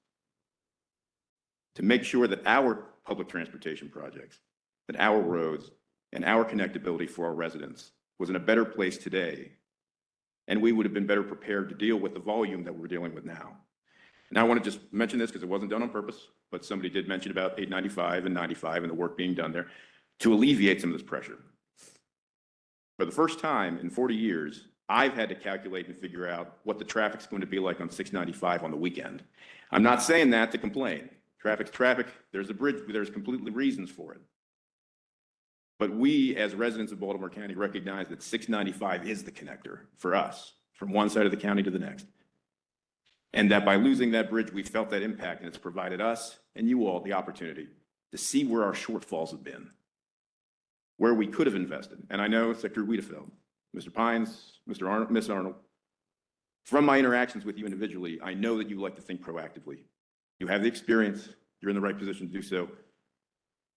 to make sure that our public transportation projects, that our roads and our connectability for our residents was in a better place today, and we would have been better prepared to deal with the volume that we're dealing with now. And I want to just mention this because it wasn't done on purpose, but somebody did mention about 895 and 95 and the work being done there to alleviate some of this pressure. For the first time in 40 years, I've had to calculate and figure out what the traffic's going to be like on 695 on the weekend. I'm not saying that to complain. Traffic's traffic. There's a bridge. There's completely reasons for it. But we, as residents of Baltimore County, recognize that 695 is the connector for us from one side of the county to the next. And that by losing that bridge, we felt that impact, and it's provided us and you all the opportunity to see where our shortfalls have been, where we could have invested. And I know Secretary Wiedefeld, Mr. Pines, Mr. Arnold, Ms. Arnold, from my interactions with you individually, I know that you like to think proactively. You have the experience. You're in the right position to do so.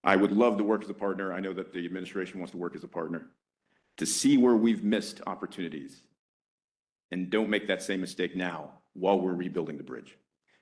I would love to work as a partner. I know that the administration wants to work as a partner to see where we've missed opportunities and don't make that same mistake now while we're rebuilding the bridge.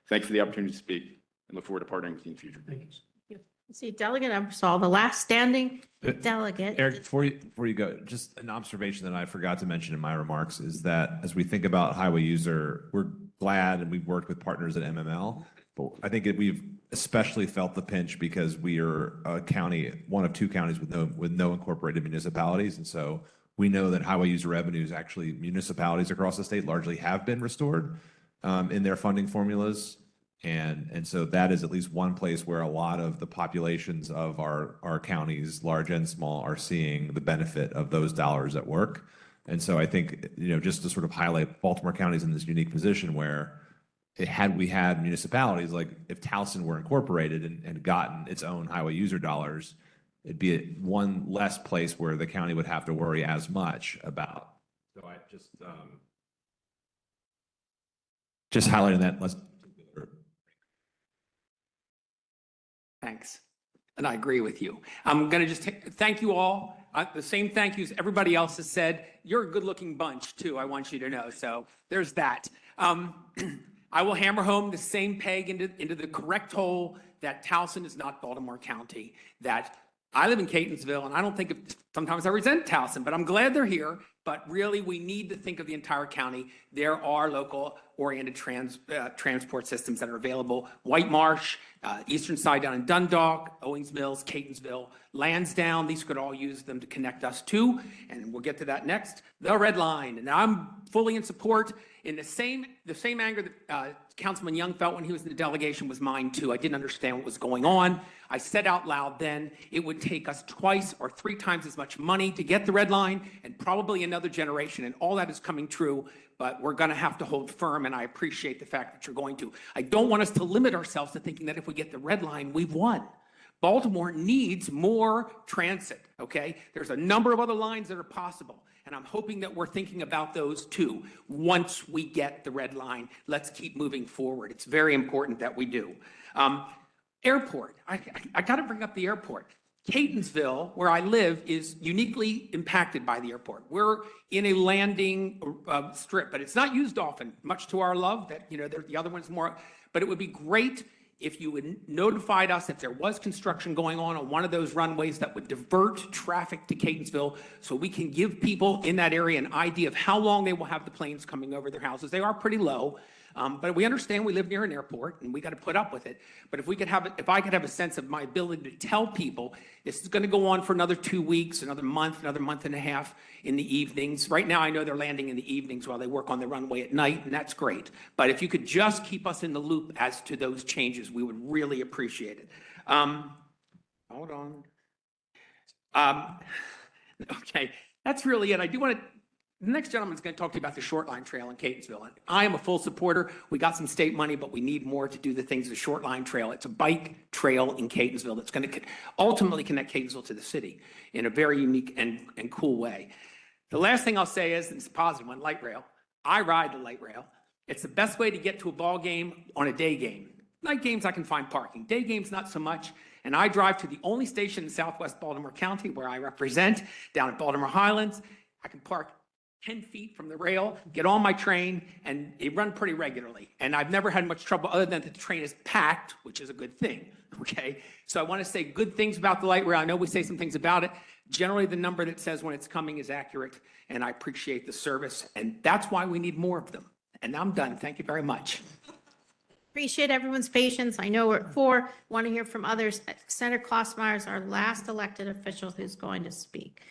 Thank you for the opportunity to speak and look forward to partnering with you in the future. Thank you. See, Delegate Eversole, the last standing delegate. Eric, before you go, just an observation that I forgot to mention in my remarks is that as we think about highway user, we're glad and we've worked with partners at MML, but I think we've especially felt the pinch because we are a county, one of two counties with no incorporated municipalities. And so we know that highway user revenues, actually municipalities across the state largely have been restored in their funding formulas. And so that is at least one place where a lot of the populations of our counties, large and small, are seeing the benefit of those dollars at work. And so I think, just to sort of highlight Baltimore County's in this unique position where had we had municipalities, like if Towson were incorporated and gotten its own highway user dollars, it'd be one less place where the county would have to worry as much about. So I just highlighting that. Thanks. And I agree with you. I'm going to just thank you all. The same thank yous everybody else has said. You're a good-looking bunch, too, I want you to know. So there's that. I will hammer home the same peg into the correct hole that Towson is not Baltimore County. That I live in Catonsville, and I don't think sometimes I resent Towson, but I'm glad they're here. but really we need to think of the entire county. There are local oriented transport systems that are available. White Marsh, eastern side down in Dundalk, Owings Mills, Catonsville, Lansdowne, these could all use them to connect us to, and we'll get to that next. The Red Line, and I'm fully in support. In the same anger that Councilman Young felt when he was in the delegation was mine too. I didn't understand what was going on. I said out loud then it would take us twice or 3 times as much money to get the Red Line and probably another generation, and all that is coming true, but we're going to have to hold firm, and I appreciate the fact that you're going to. I don't want us to limit ourselves to thinking that if we get the Red Line, we've won. Baltimore needs more transit, okay? There's a number of other lines that are possible, and I'm hoping that we're thinking about those too. Once we get the Red Line, let's keep moving forward. It's very important that we do. Airport, I got to bring up the airport. Catonsville, where I live, is uniquely impacted by the airport. We're in a landing strip, but it's not used often, much to our love that, the other one's more, but it would be great if you would notified us if there was construction going on one of those runways that would divert traffic to Catonsville, so we can give people in that area an idea of how long they will have the planes coming over their houses. They are pretty low, but we understand we live near an airport and we got to put up with it. But if I could have a sense of my ability to tell people this is going to go on for another 2 weeks, another month and a half in the evenings. Right now, I know they're landing in the evenings while they work on the runway at night, and that's great. But if you could just keep us in the loop as to those changes, we would really appreciate it. Hold on. Okay, that's really it. I do want to. The next gentleman's going to talk to you about the short line trail in Catonsville. And I am a full supporter. We got some state money, but we need more to do the things of the short line trail. It's a bike trail in Catonsville that's going to ultimately connect Catonsville to the city in a very unique and cool way. The last thing I'll say is, and it's a positive one, light rail. I ride the light rail. It's the best way to get to a ball game on a day game. Night games, I can find parking. Day games, not so much. And I drive to the only station in Southwest Baltimore County where I represent, down at Baltimore Highlands. I can park 10 feet from the rail, get on my train, and they run pretty regularly. And I've never had much trouble other than that the train is packed, which is a good thing, okay? So I want to say good things about the light rail. I know we say some things about it. Generally, the number that says when it's coming is accurate, and I appreciate the service, and that's why we need more of them. And I'm done. Thank you very much. Appreciate everyone's patience. I know we're at 4, want to hear from others. Senator Klossmeyer is our last elected official who's going to speak.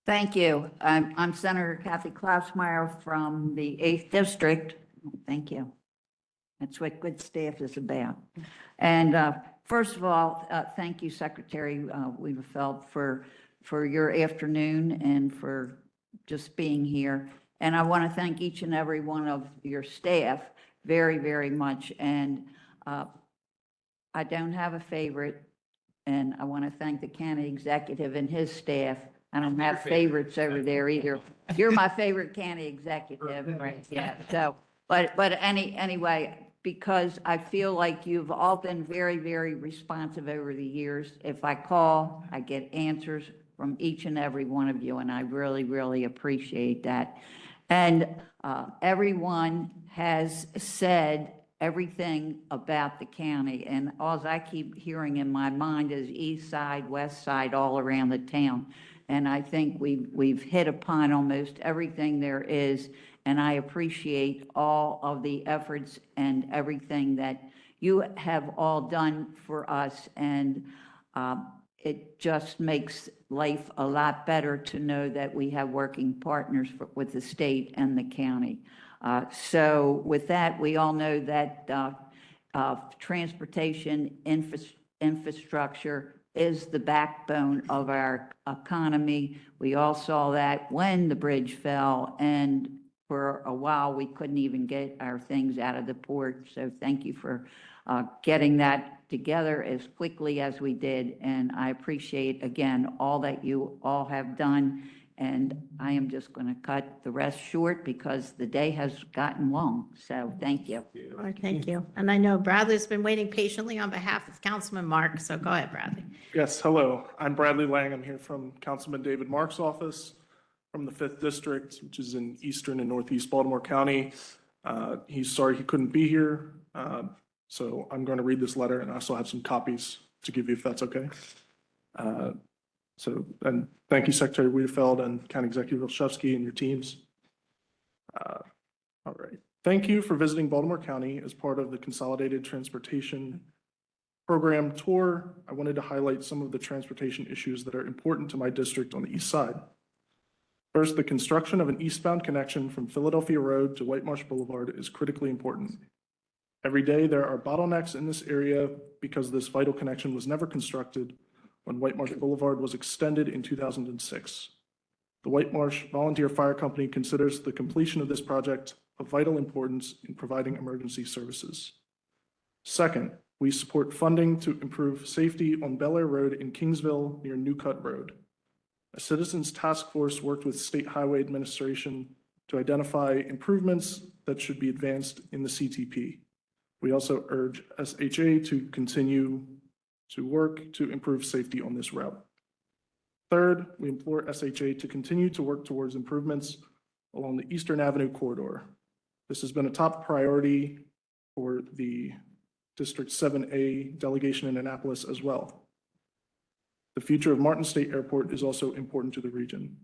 Thank you. I'm Senator Kathy Klossmeyer from the 8th District. Thank you. That's what good staff is about. And first of all, thank you, Secretary Wiedefeld, for your afternoon and for just being here. And I want to thank each and every one of your staff very, very much. And I don't have a favorite. And I want to thank the county executive and his staff. I don't have favorites over there either. You're my favorite county executive, right? Yeah. So, but anyway, because I feel like you've all been very, very responsive over the years. If I call, I get answers from each and every one of you, and I really, really appreciate that. And everyone has said everything about the county, and all I keep hearing in my mind is east side, west side, all around the town. And I think we've hit upon almost everything there is, and I appreciate all of the efforts and everything that you have all done for us, and it just makes life a lot better to know that we have working partners with the state and the county. So with that, we all know that transportation infrastructure is the backbone of our economy. We all saw that when the bridge fell, and for a while we couldn't even get our things out of the port. So thank you for getting that together as quickly as we did. And I appreciate, again, all that you all have done. And I am just going to cut the rest short because the day has gotten long. So thank you. All right, thank you. And I know Bradley's been waiting patiently on behalf of Councilman Mark. So go ahead, Bradley. Yes, hello. I'm Bradley Lang. I'm here from Councilman David Mark's office from the 5th District, which is in eastern and northeast Baltimore County. He's sorry he couldn't be here. So I'm going to read this letter, and I also have some copies to give you if that's okay. So, and thank you, Secretary Wiedefeld and County Executive Olszewski and your teams. All right. Thank you for visiting Baltimore County as part of the Consolidated Transportation Program tour. I wanted to highlight some of the transportation issues that are important to my district on the east side. First, the construction of an eastbound connection from Philadelphia Road to White Marsh Boulevard is critically important. Every day, there are bottlenecks in this area because this vital connection was never constructed when White Marsh Boulevard was extended in 2006. The White Marsh Volunteer Fire Company considers the completion of this project of vital importance in providing emergency services. Second, we support funding to improve safety on Bel Air Road in Kingsville near New Cut Road. A citizens task force worked with State Highway Administration to identify improvements that should be advanced in the CTP. We also urge SHA to continue to work to improve safety on this route. Third, we implore SHA to continue to work towards improvements along the Eastern Avenue corridor. This has been a top priority for the District 7A delegation in Annapolis as well. The future of Martin State Airport is also important to the region.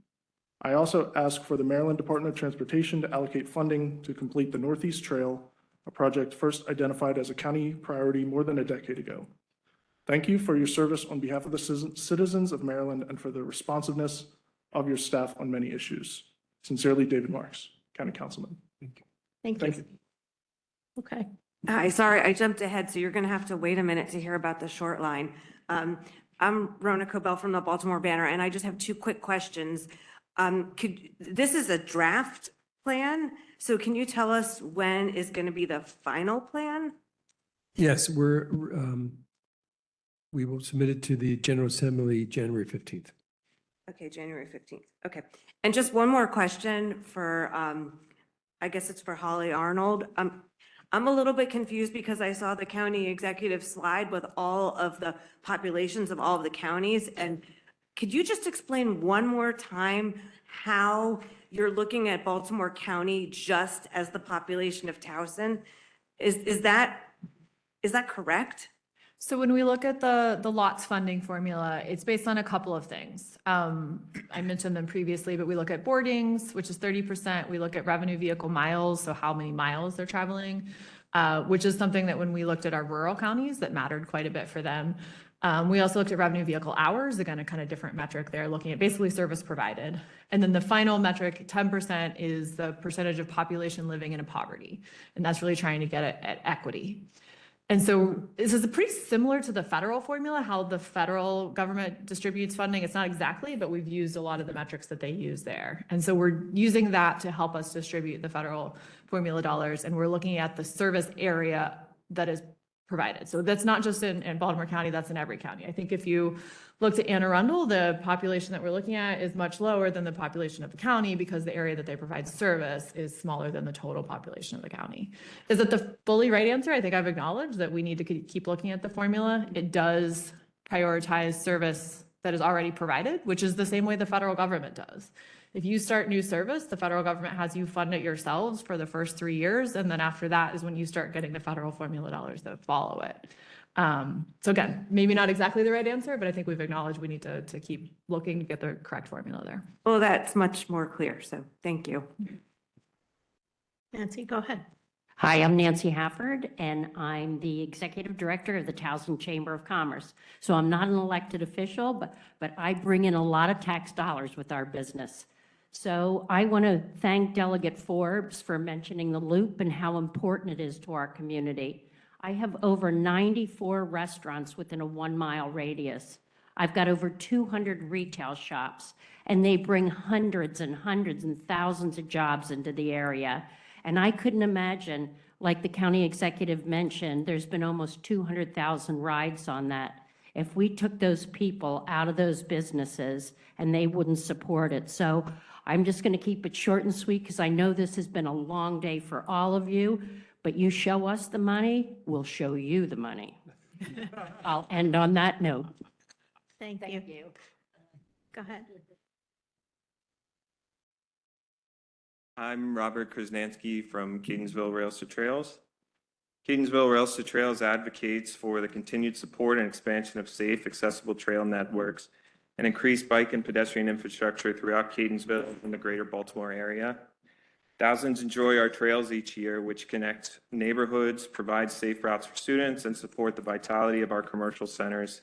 I also ask for the Maryland Department of Transportation to allocate funding to complete the Northeast Trail, a project first identified as a county priority more than a decade ago. Thank you for your service on behalf of the citizens of Maryland and for the responsiveness of your staff on many issues. Sincerely, David Marks, County Councilman. Thank you. Okay. Hi, sorry, I jumped ahead, so you're going to have to wait a minute to hear about the short line. I'm Rona Cobell from the Baltimore Banner, and I just have two quick questions. This is a draft plan, so can you tell us when is going to be the final plan? Yes, we will submit it to the General Assembly January 15th. Okay, January 15th. Okay. And just one more question for, I guess it's for Holly Arnold. I'm a little bit confused because I saw the county executive slide with all of the populations of all of the counties. And could you just explain one more time how you're looking at Baltimore County just as the population of Towson? Is that correct? So when we look at the lots funding formula, it's based on a couple of things. I mentioned them previously, but we look at boardings, which is 30%. We look at revenue vehicle miles, so how many miles they're traveling, which is something that when we looked at our rural counties, that mattered quite a bit for them. We also looked at revenue vehicle hours, again, a kind of different metric there, looking at basically service provided. And then the final metric, 10%, is the percentage of population living in poverty. And that's really trying to get at equity. And so this is pretty similar to the federal formula, how the federal government distributes funding. It's not exactly, but we've used a lot of the metrics that they use there. And so we're using that to help us distribute the federal formula dollars. And we're looking at the service area that is provided. So that's not just in Baltimore County, that's in every county. I think if you looked at Anne Arundel, the population that we're looking at is much lower than the population of the county because the area that they provide service is smaller than the total population of the county. Is it the fully right answer? I think I've acknowledged that we need to keep looking at the formula. It does prioritize service that is already provided, which is the same way the federal government does. If you start new service, the federal government has you fund it yourselves for the first 3 years. And then after that is when you start getting the federal formula dollars that follow it. So again, maybe not exactly the right answer, but I think we've acknowledged we need to keep looking to get the correct formula there. Well, that's much more clear. So thank you. Nancy, go ahead. Hi, I'm Nancy Hafford, and I'm the Executive Director of the Towson Chamber of Commerce. So I'm not an elected official, but I bring in a lot of tax dollars with our business. So I want to thank Delegate Forbes for mentioning the loop and how important it is to our community. I have over 94 restaurants within a 1-mile radius. I've got over 200 retail shops, and they bring hundreds and hundreds and thousands of jobs into the area. And I couldn't imagine, like the county executive mentioned, there's been almost 200,000 rides on that. If we took those people out of those businesses and they wouldn't support it. So I'm just going to keep it short and sweet because I know this has been a long day for all of you, but you show us the money, we'll show you the money. I'll end on that note. Thank you. Go ahead. I'm Robert Krasnansky from Catonsville Rails to Trails. Catonsville Rails to Trails advocates for the continued support and expansion of safe, accessible trail networks and increase bike and pedestrian infrastructure throughout Catonsville and the greater Baltimore area. Thousands enjoy our trails each year, which connect neighborhoods, provide safe routes for students, and support the vitality of our commercial centers.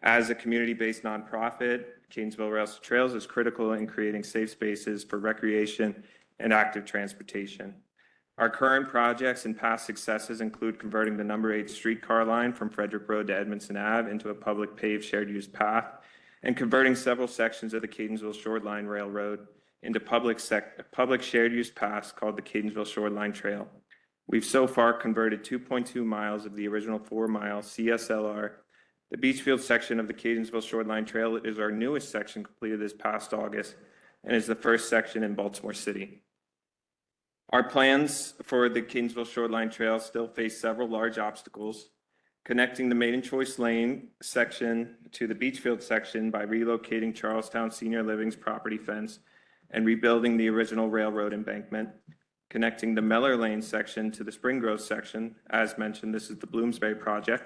As a community-based nonprofit, Catonsville Rails to Trails is critical in creating safe spaces for recreation and active transportation. Our current projects and past successes include converting the number 8 streetcar line from Frederick Road to Edmondson Ave into a public paved shared use path, and converting several sections of the Catonsville Shoreline Railroad into public shared use paths called the Catonsville Shoreline Trail. We've so far converted 2.2 miles of the original 4-mile CSLR. The Beachfield section of the Catonsville Shoreline Trail is our newest section, completed this past August, and is the first section in Baltimore City. Our plans for the Catonsville Shoreline Trail still face several large obstacles. Connecting the Maiden Choice Lane section to the Beachfield section by relocating Charlestown Senior Living's property fence and rebuilding the original railroad embankment. Connecting the Meller Lane section to the Spring Grove section. As mentioned, this is the Bloomsbury project.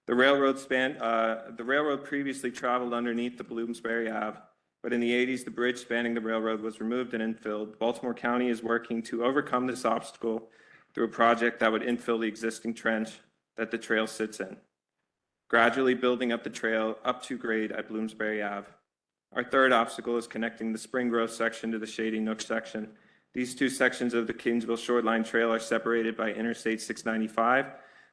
The railroad previously traveled underneath the Bloomsbury Ave, but in the 80s, the bridge spanning the railroad was removed and infilled. Baltimore County is working to overcome this obstacle through a project that would infill the existing trench that the trail sits in, gradually building up the trail up to grade at Bloomsbury Ave. Our third obstacle is connecting the Spring Grove section to the Shady Nook section. These two sections of the Catonsville Shoreline Trail are separated by Interstate 695.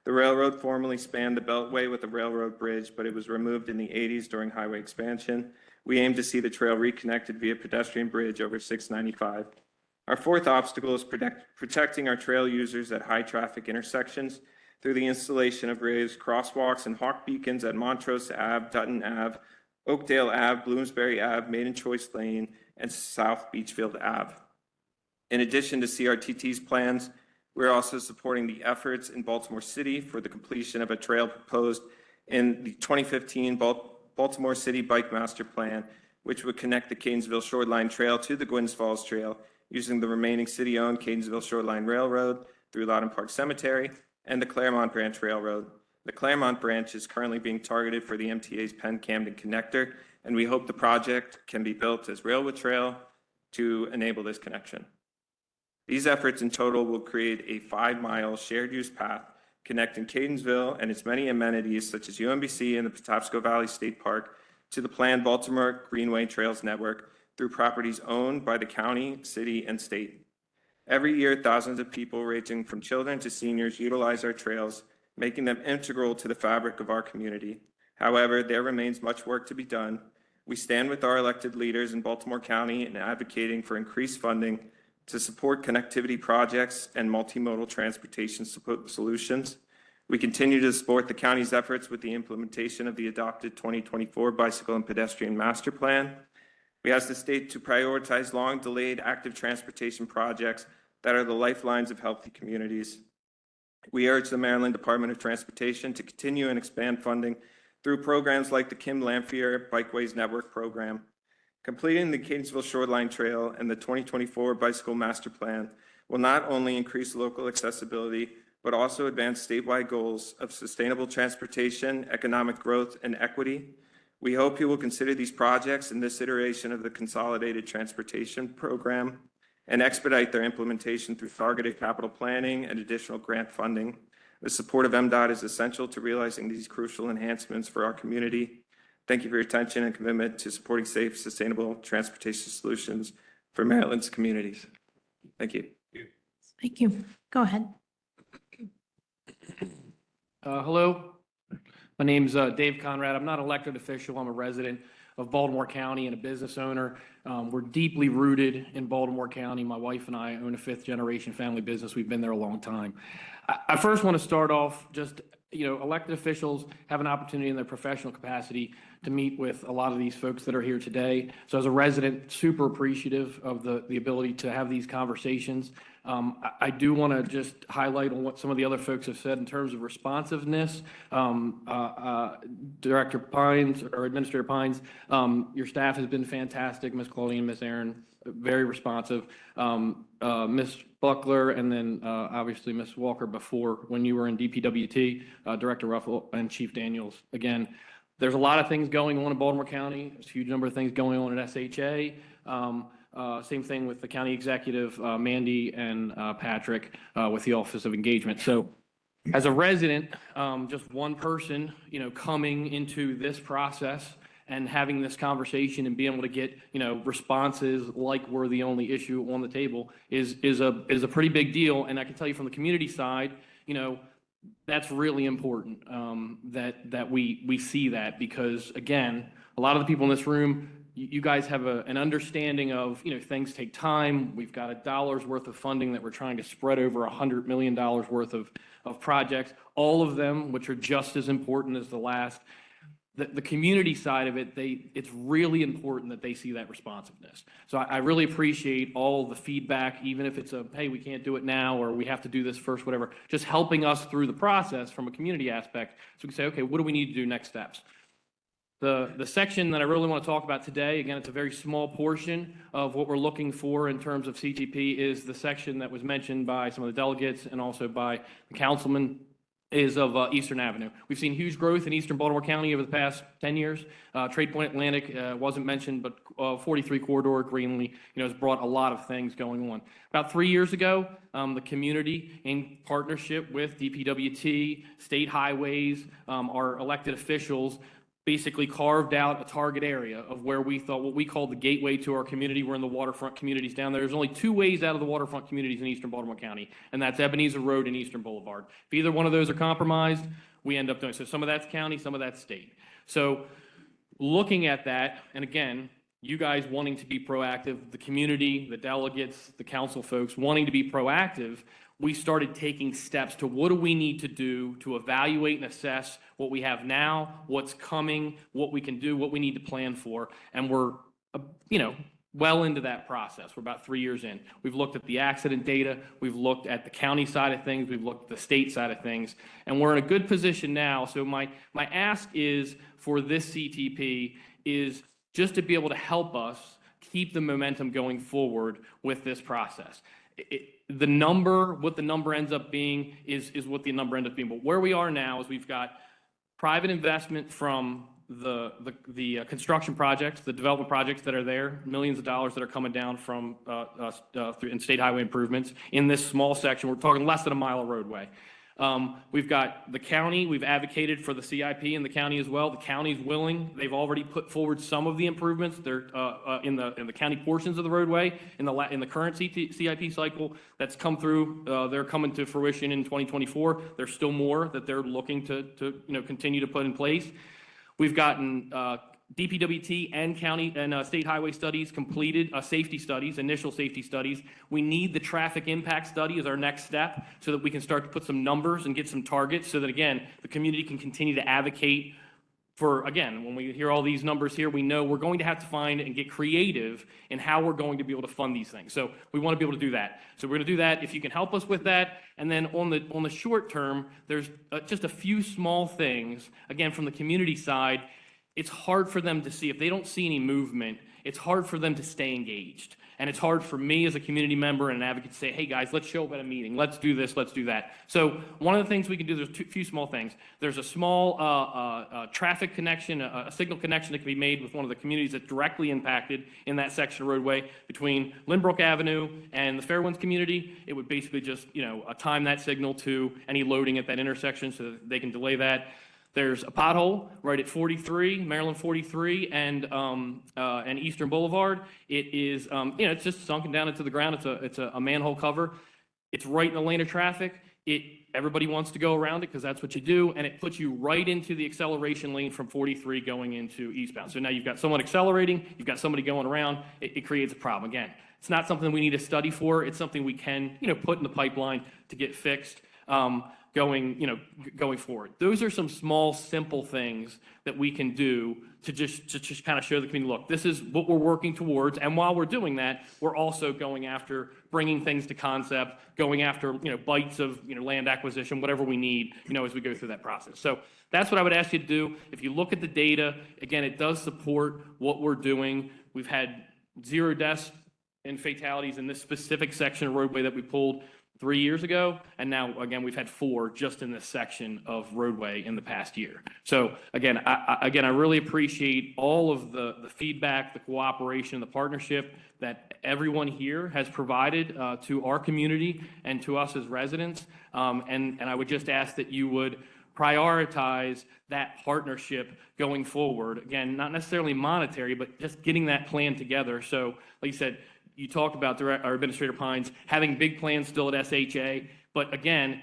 The railroad formerly spanned the Beltway with a railroad bridge, but it was removed in the 80s during highway expansion. We aim to see the trail reconnected via pedestrian bridge over 695. Our fourth obstacle is protecting our trail users at high traffic intersections through the installation of raised crosswalks and hawk beacons at Montrose Ave, Dutton Ave, Oakdale Ave, Bloomsbury Ave, Maiden Choice Lane, and South Beachfield Ave. In addition to CRTT's plans, we're also supporting the efforts in Baltimore City for the completion of a trail proposed in the 2015 Baltimore City Bike Master Plan, which would connect the Catonsville Shoreline Trail to the Gwynns Falls Trail using the remaining city-owned Catonsville Shoreline Railroad through Loudon Park Cemetery and the Claremont Branch Railroad. The Claremont Branch is currently being targeted for the MTA's Penn-Camden connector, and we hope the project can be built as railroad trail to enable this connection. These efforts in total will create a 5-mile shared use path connecting Catonsville and its many amenities such as UMBC and the Patapsco Valley State Park to the planned Baltimore Greenway Trails Network through properties owned by the county, city, and state. Every year, thousands of people ranging from children to seniors utilize our trails, making them integral to the fabric of our community. However, there remains much work to be done. We stand with our elected leaders in Baltimore County in advocating for increased funding to support connectivity projects and multimodal transportation solutions. We continue to support the county's efforts with the implementation of the adopted 2024 Bicycle and Pedestrian Master Plan. We ask the state to prioritize long-delayed active transportation projects that are the lifelines of healthy communities. We urge the Maryland Department of Transportation to continue and expand funding through programs like the Kim Lamphere Bikeways Network Program. Completing the Catonsville Shoreline Trail and the 2024 Bicycle Master Plan will not only increase local accessibility, but also advance statewide goals of sustainable transportation, economic growth, and equity. We hope you will consider these projects in this iteration of the Consolidated Transportation Program and expedite their implementation through targeted capital planning and additional grant funding. The support of MDOT is essential to realizing these crucial enhancements for our community. Thank you for your attention and commitment to supporting safe, sustainable transportation solutions for Maryland's communities. Thank you. Thank you. Go ahead. Hello, my name's Dave Conrad. I'm not an elected official. I'm a resident of Baltimore County and a business owner. We're deeply rooted in Baltimore County. My wife and I own a 5th-generation family business. We've been there a long time. I first want to start off just, elected officials have an opportunity in their professional capacity to meet with a lot of these folks that are here today. So as a resident, super appreciative of the ability to have these conversations. I do want to just highlight on what some of the other folks have said in terms of responsiveness. Director Pines or Administrator Pines, your staff has been fantastic. Ms. Claudine, Ms. Aaron, very responsive. Ms. Buckler, and then obviously Ms. Walker before when you were in DPWT, Director Ruffle and Chief Daniels. Again, There's a lot of things going on in Baltimore County. There's a huge number of things going on at SHA. Same thing with the county executive, Mandy and Patrick, with the Office of Engagement. So as a resident, just one person, coming into this process and having this conversation and being able to get, responses like we're the only issue on the table is a pretty big deal. And I can tell you from the community side, that's really important, that we see that, because again, a lot of the people in this room, you guys have an understanding of, things take time. We've got $1 worth of funding that we're trying to spread over $100 million worth of projects, all of them, which are just as important as the last. The community side of it, it's really important that they see that responsiveness. So I really appreciate all the feedback, even if it's hey, we can't do it now, or we have to do this first, whatever, just helping us through the process from a community aspect. So we can say, okay, what do we need to do next steps? The section that I really want to talk about today, again, it's a very small portion of what we're looking for in terms of CTP, is the section that was mentioned by some of the delegates and also by the councilman, is of Eastern Avenue. We've seen huge growth in Eastern Baltimore County over the past 10 years. Trade Point Atlantic wasn't mentioned, but 43 Corridor, Greenlee, has brought a lot of things going on. About 3 years ago, the community, in partnership with DPWT, state highways, our elected officials, basically carved out a target area of where we thought, what we called the gateway to our community. We're in the waterfront communities down there. There's only 2 ways out of the waterfront communities in Eastern Baltimore County, and that's Ebenezer Road and Eastern Boulevard. If either one of those are compromised, we end up doing, so some of that's county, some of that's state. So looking at that, and again, you guys wanting to be proactive, the community, the delegates, the council folks wanting to be proactive, we started taking steps to what do we need to do to evaluate and assess what we have now, what's coming, what we can do, what we need to plan for. And we're, well into that process. We're about 3 years in. We've looked at the accident data. We've looked at the county side of things. We've looked at the state side of things. And we're in a good position now. So my ask is for this CTP is just to be able to help us keep the momentum going forward with this process. What the number ends up being is what the number ends up being. But where we are now is we've got private investment from the construction projects, the development projects that are there, millions of dollars that are coming down from in state highway improvements in this small section. We're talking less than a mile of roadway. We've got the county. We've advocated for the CIP in the county as well. The county's willing. They've already put forward some of the improvements. They're in the county portions of the roadway in the current CIP cycle that's come through. They're coming to fruition in 2024. There's still more that they're looking to continue to put in place. We've gotten DPWT and county and state highway studies completed, safety studies, initial safety studies. We need the traffic impact study as our next step so that we can start to put some numbers and get some targets so that, again, the community can continue to advocate for, again, when we hear all these numbers here, we know we're going to have to find and get creative in how we're going to be able to fund these things. So we want to be able to do that. So we're going to do that if you can help us with that. And then on the short term, there's just a few small things, again, from the community side. It's hard for them to see. If they don't see any movement, it's hard for them to stay engaged. And it's hard for me as a community member and an advocate to say, hey guys, let's show up at a meeting. Let's do this, let's do that. So one of the things we can do, there's a few small things. There's a small traffic connection, a signal connection that can be made with one of the communities that's directly impacted in that section of roadway between Lynbrook Avenue and the Fairwinds community. It would basically just, time that signal to any loading at that intersection so that they can delay that. There's a pothole right at 43, Maryland 43, and Eastern Boulevard. It is, it's just sunken down into the ground. It's a manhole cover. It's right in the lane of traffic. Everybody wants to go around it because that's what you do, and it puts you right into the acceleration lane from 43 going into eastbound. So now you've got someone accelerating, you've got somebody going around. It creates a problem. Again, it's not something we need a study for. It's something we can, put in the pipeline to get fixed. Going forward. Those are some small, simple things that we can do to just kind of show the community, look, this is what we're working towards. And while we're doing that, we're also going after bringing things to concept, going after, bites of, land acquisition, whatever we need, as we go through that process. So that's what I would ask you to do. If you look at the data, again, it does support what we're doing. We've had 0 deaths and fatalities in this specific section of roadway that we pulled. 3 years ago, and now, again, we've had 4 just in this section of roadway in the past year. So again, I really appreciate all of the feedback, the cooperation, the partnership that everyone here has provided to our community and to us as residents. And I would just ask that you would prioritize that partnership going forward. Again, not necessarily monetary, but just getting that plan together. So like you said, you talked about our Administrator Pines having big plans still at SHA, but again,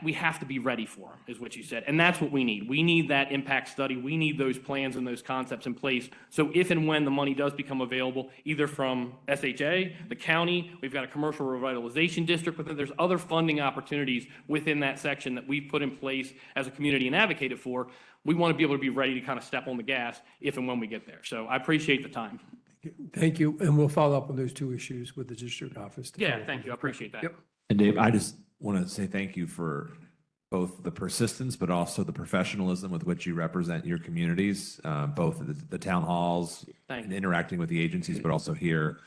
we have to be ready for them, is what you said. And that's what we need. We need that impact study. We need those plans and those concepts in place. So if and when the money does become available, either from SHA, the county, we've got a commercial revitalization district, but then there's other funding opportunities within that section that we've put in place as a community and advocated for. We want to be able to be ready to kind of step on the gas if and when we get there. So I appreciate the time. Thank you. And we'll follow up on those 2 issues with the district office. Yeah, thank you. I appreciate that. Yep. And Dave, I just want to say thank you for both the persistence, but also the professionalism with which you represent your communities, both at the town halls and interacting with the agencies, but also here.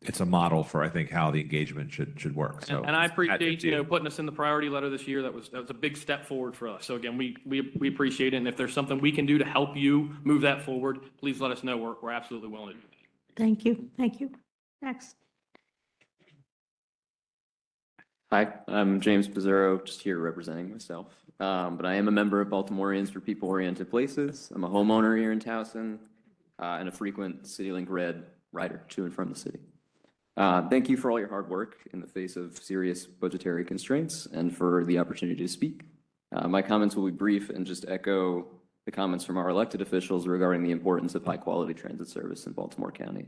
It's a model for, I think, how the engagement should work. So, and I appreciate, putting us in the priority letter this year. That was a big step forward for us. So again, we appreciate it. And if there's something we can do to help you move that forward, please let us know. We're absolutely willing to do that. Thank you. Thank you. Next. Hi, I'm James Pizzaro, just here representing myself. But I am a member of Baltimoreans for People-Oriented Places. I'm a homeowner here in Towson and a frequent CityLink Red rider to and from the city. Thank you for all your hard work in the face of serious budgetary constraints and for the opportunity to speak. My comments will be brief and just echo the comments from our elected officials regarding the importance of high-quality transit service in Baltimore County.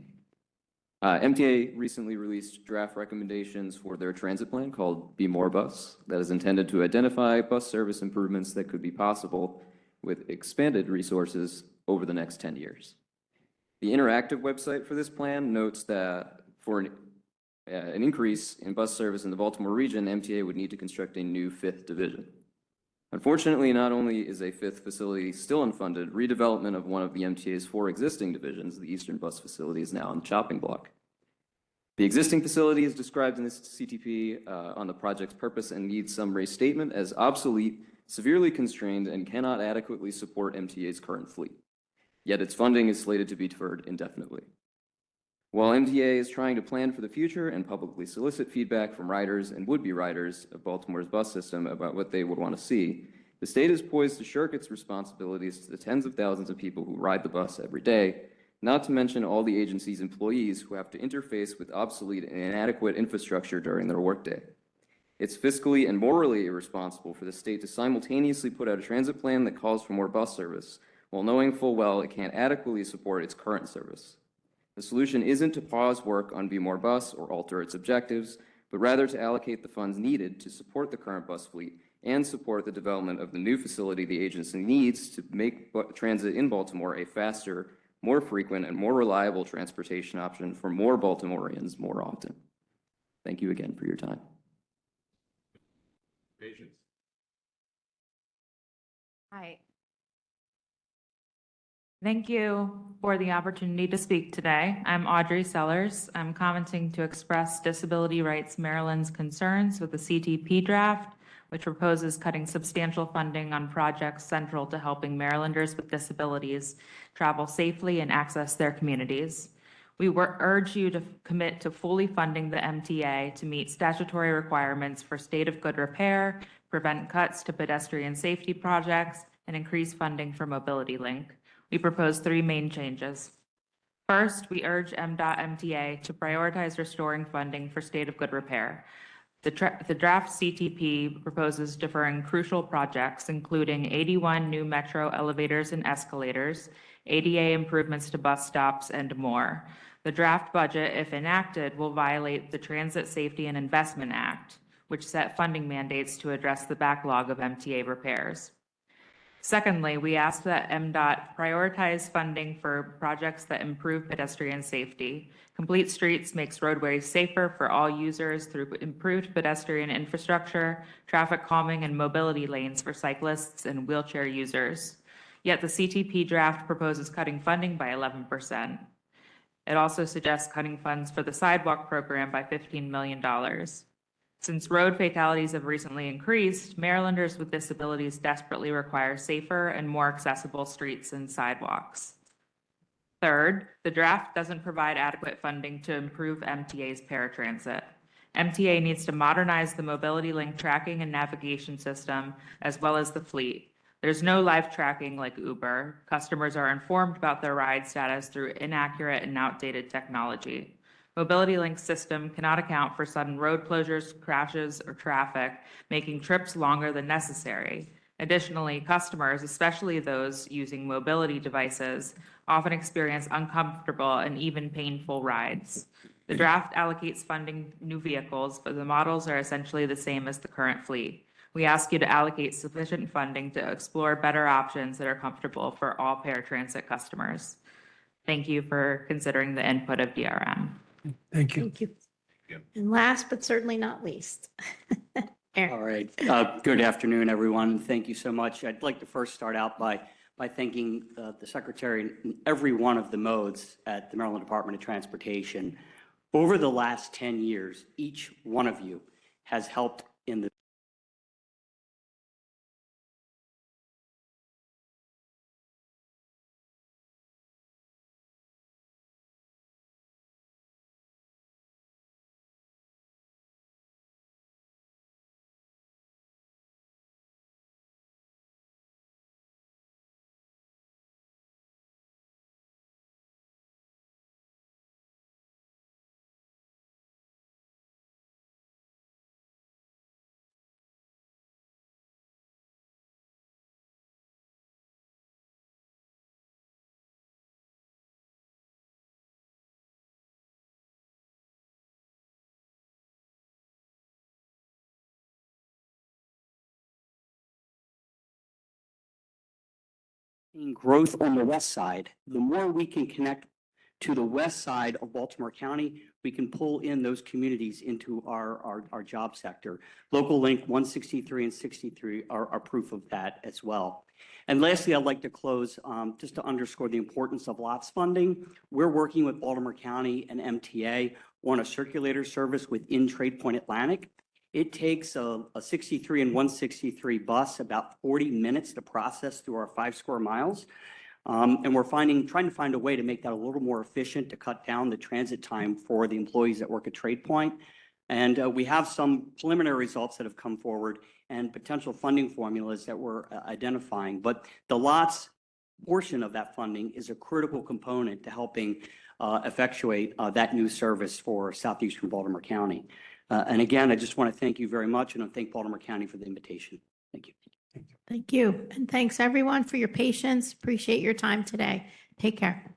MTA recently released draft recommendations for their transit plan called Be More Bus that is intended to identify bus service improvements that could be possible with expanded resources over the next 10 years. The interactive website for this plan notes that for an increase in bus service in the Baltimore region, MTA would need to construct a new 5th division. Unfortunately, not only is a 5th facility still unfunded, redevelopment of one of the MTA's 4 existing divisions, the Eastern Bus Facility, is now on the chopping block. The existing facility is described in this CTP on the project's purpose and needs summary statement as obsolete, severely constrained, and cannot adequately support MTA's current fleet. Yet its funding is slated to be deferred indefinitely. While MTA is trying to plan for the future and publicly solicit feedback from riders and would-be riders of Baltimore's bus system about what they would want to see, the state is poised to shirk its responsibilities to the tens of thousands of people who ride the bus every day, not to mention all the agency's employees who have to interface with obsolete and inadequate infrastructure during their workday. It's fiscally and morally irresponsible for the state to simultaneously put out a transit plan that calls for more bus service, while knowing full well it can't adequately support its current service. The solution isn't to pause work on Be More Bus or alter its objectives, but rather to allocate the funds needed to support the current bus fleet and support the development of the new facility the agency needs to make transit in Baltimore a faster, more frequent, and more reliable transportation option for more Baltimoreans more often. Thank you again for your time. Patience. Hi. Thank you for the opportunity to speak today. I'm Audrey Sellers. I'm commenting to express Disability Rights Maryland's concerns with the CTP draft, which proposes cutting substantial funding on projects central to helping Marylanders with disabilities travel safely and access their communities. We urge you to commit to fully funding the MTA to meet statutory requirements for state of good repair, prevent cuts to pedestrian safety projects, and increase funding for Mobility Link. We propose 3 main changes. First, we urge MDOT MTA to prioritize restoring funding for state of good repair. The draft CTP proposes deferring crucial projects, including 81 new metro elevators and escalators, ADA improvements to bus stops, and more. The draft budget, if enacted, will violate the Transit Safety and Investment Act, which set funding mandates to address the backlog of MTA repairs. Secondly, we ask that MDOT prioritize funding for projects that improve pedestrian safety. Complete Streets makes roadways safer for all users through improved pedestrian infrastructure, traffic calming, and mobility lanes for cyclists and wheelchair users. Yet the CTP draft proposes cutting funding by 11%. It also suggests cutting funds for the sidewalk program by $15 million. Since road fatalities have recently increased, Marylanders with disabilities desperately require safer and more accessible streets and sidewalks. Third, the draft doesn't provide adequate funding to improve MTA's paratransit. MTA needs to modernize the Mobility Link tracking and navigation system as well as the fleet. There's no live tracking like Uber. Customers are informed about their ride status through inaccurate and outdated technology. Mobility Link system cannot account for sudden road closures, crashes, or traffic, making trips longer than necessary. Additionally, customers, especially those using mobility devices, often experience uncomfortable and even painful rides. The draft allocates funding new vehicles, but the models are essentially the same as the current fleet. We ask you to allocate sufficient funding to explore better options that are comfortable for all paratransit customers. Thank you for considering the input of DRM. Thank you. Thank you. And last but certainly not least. Aaron. All right. Good afternoon, everyone. and Thank you so much. I'd like to first start out by thanking the Secretary in every one of the modes at the Maryland Department of Transportation. Over the last 10 years, each one of you has helped in the growth on the west side. The more we can connect to the west side of Baltimore County, we can pull in those communities into our job sector. Local Link 163 and 63 are proof of that as well. And lastly, I'd like to close just to underscore the importance of lots funding. We're working with Baltimore County and MTA on a circulator service within Trade Point Atlantic. It takes a 63 and 163 bus about 40 minutes to process through our 5 square miles. And we're trying to find a way to make that a little more efficient to cut down the transit time for the employees that work at Trade Point. And we have some preliminary results that have come forward and potential funding formulas that we're identifying. But the lots portion of that funding is a critical component to helping effectuate that new service for southeastern Baltimore County. And again, I just want to thank you very much, and I thank Baltimore County for the invitation. Thank you. Thank you. And thanks everyone for your patience. Appreciate your time today. Take care.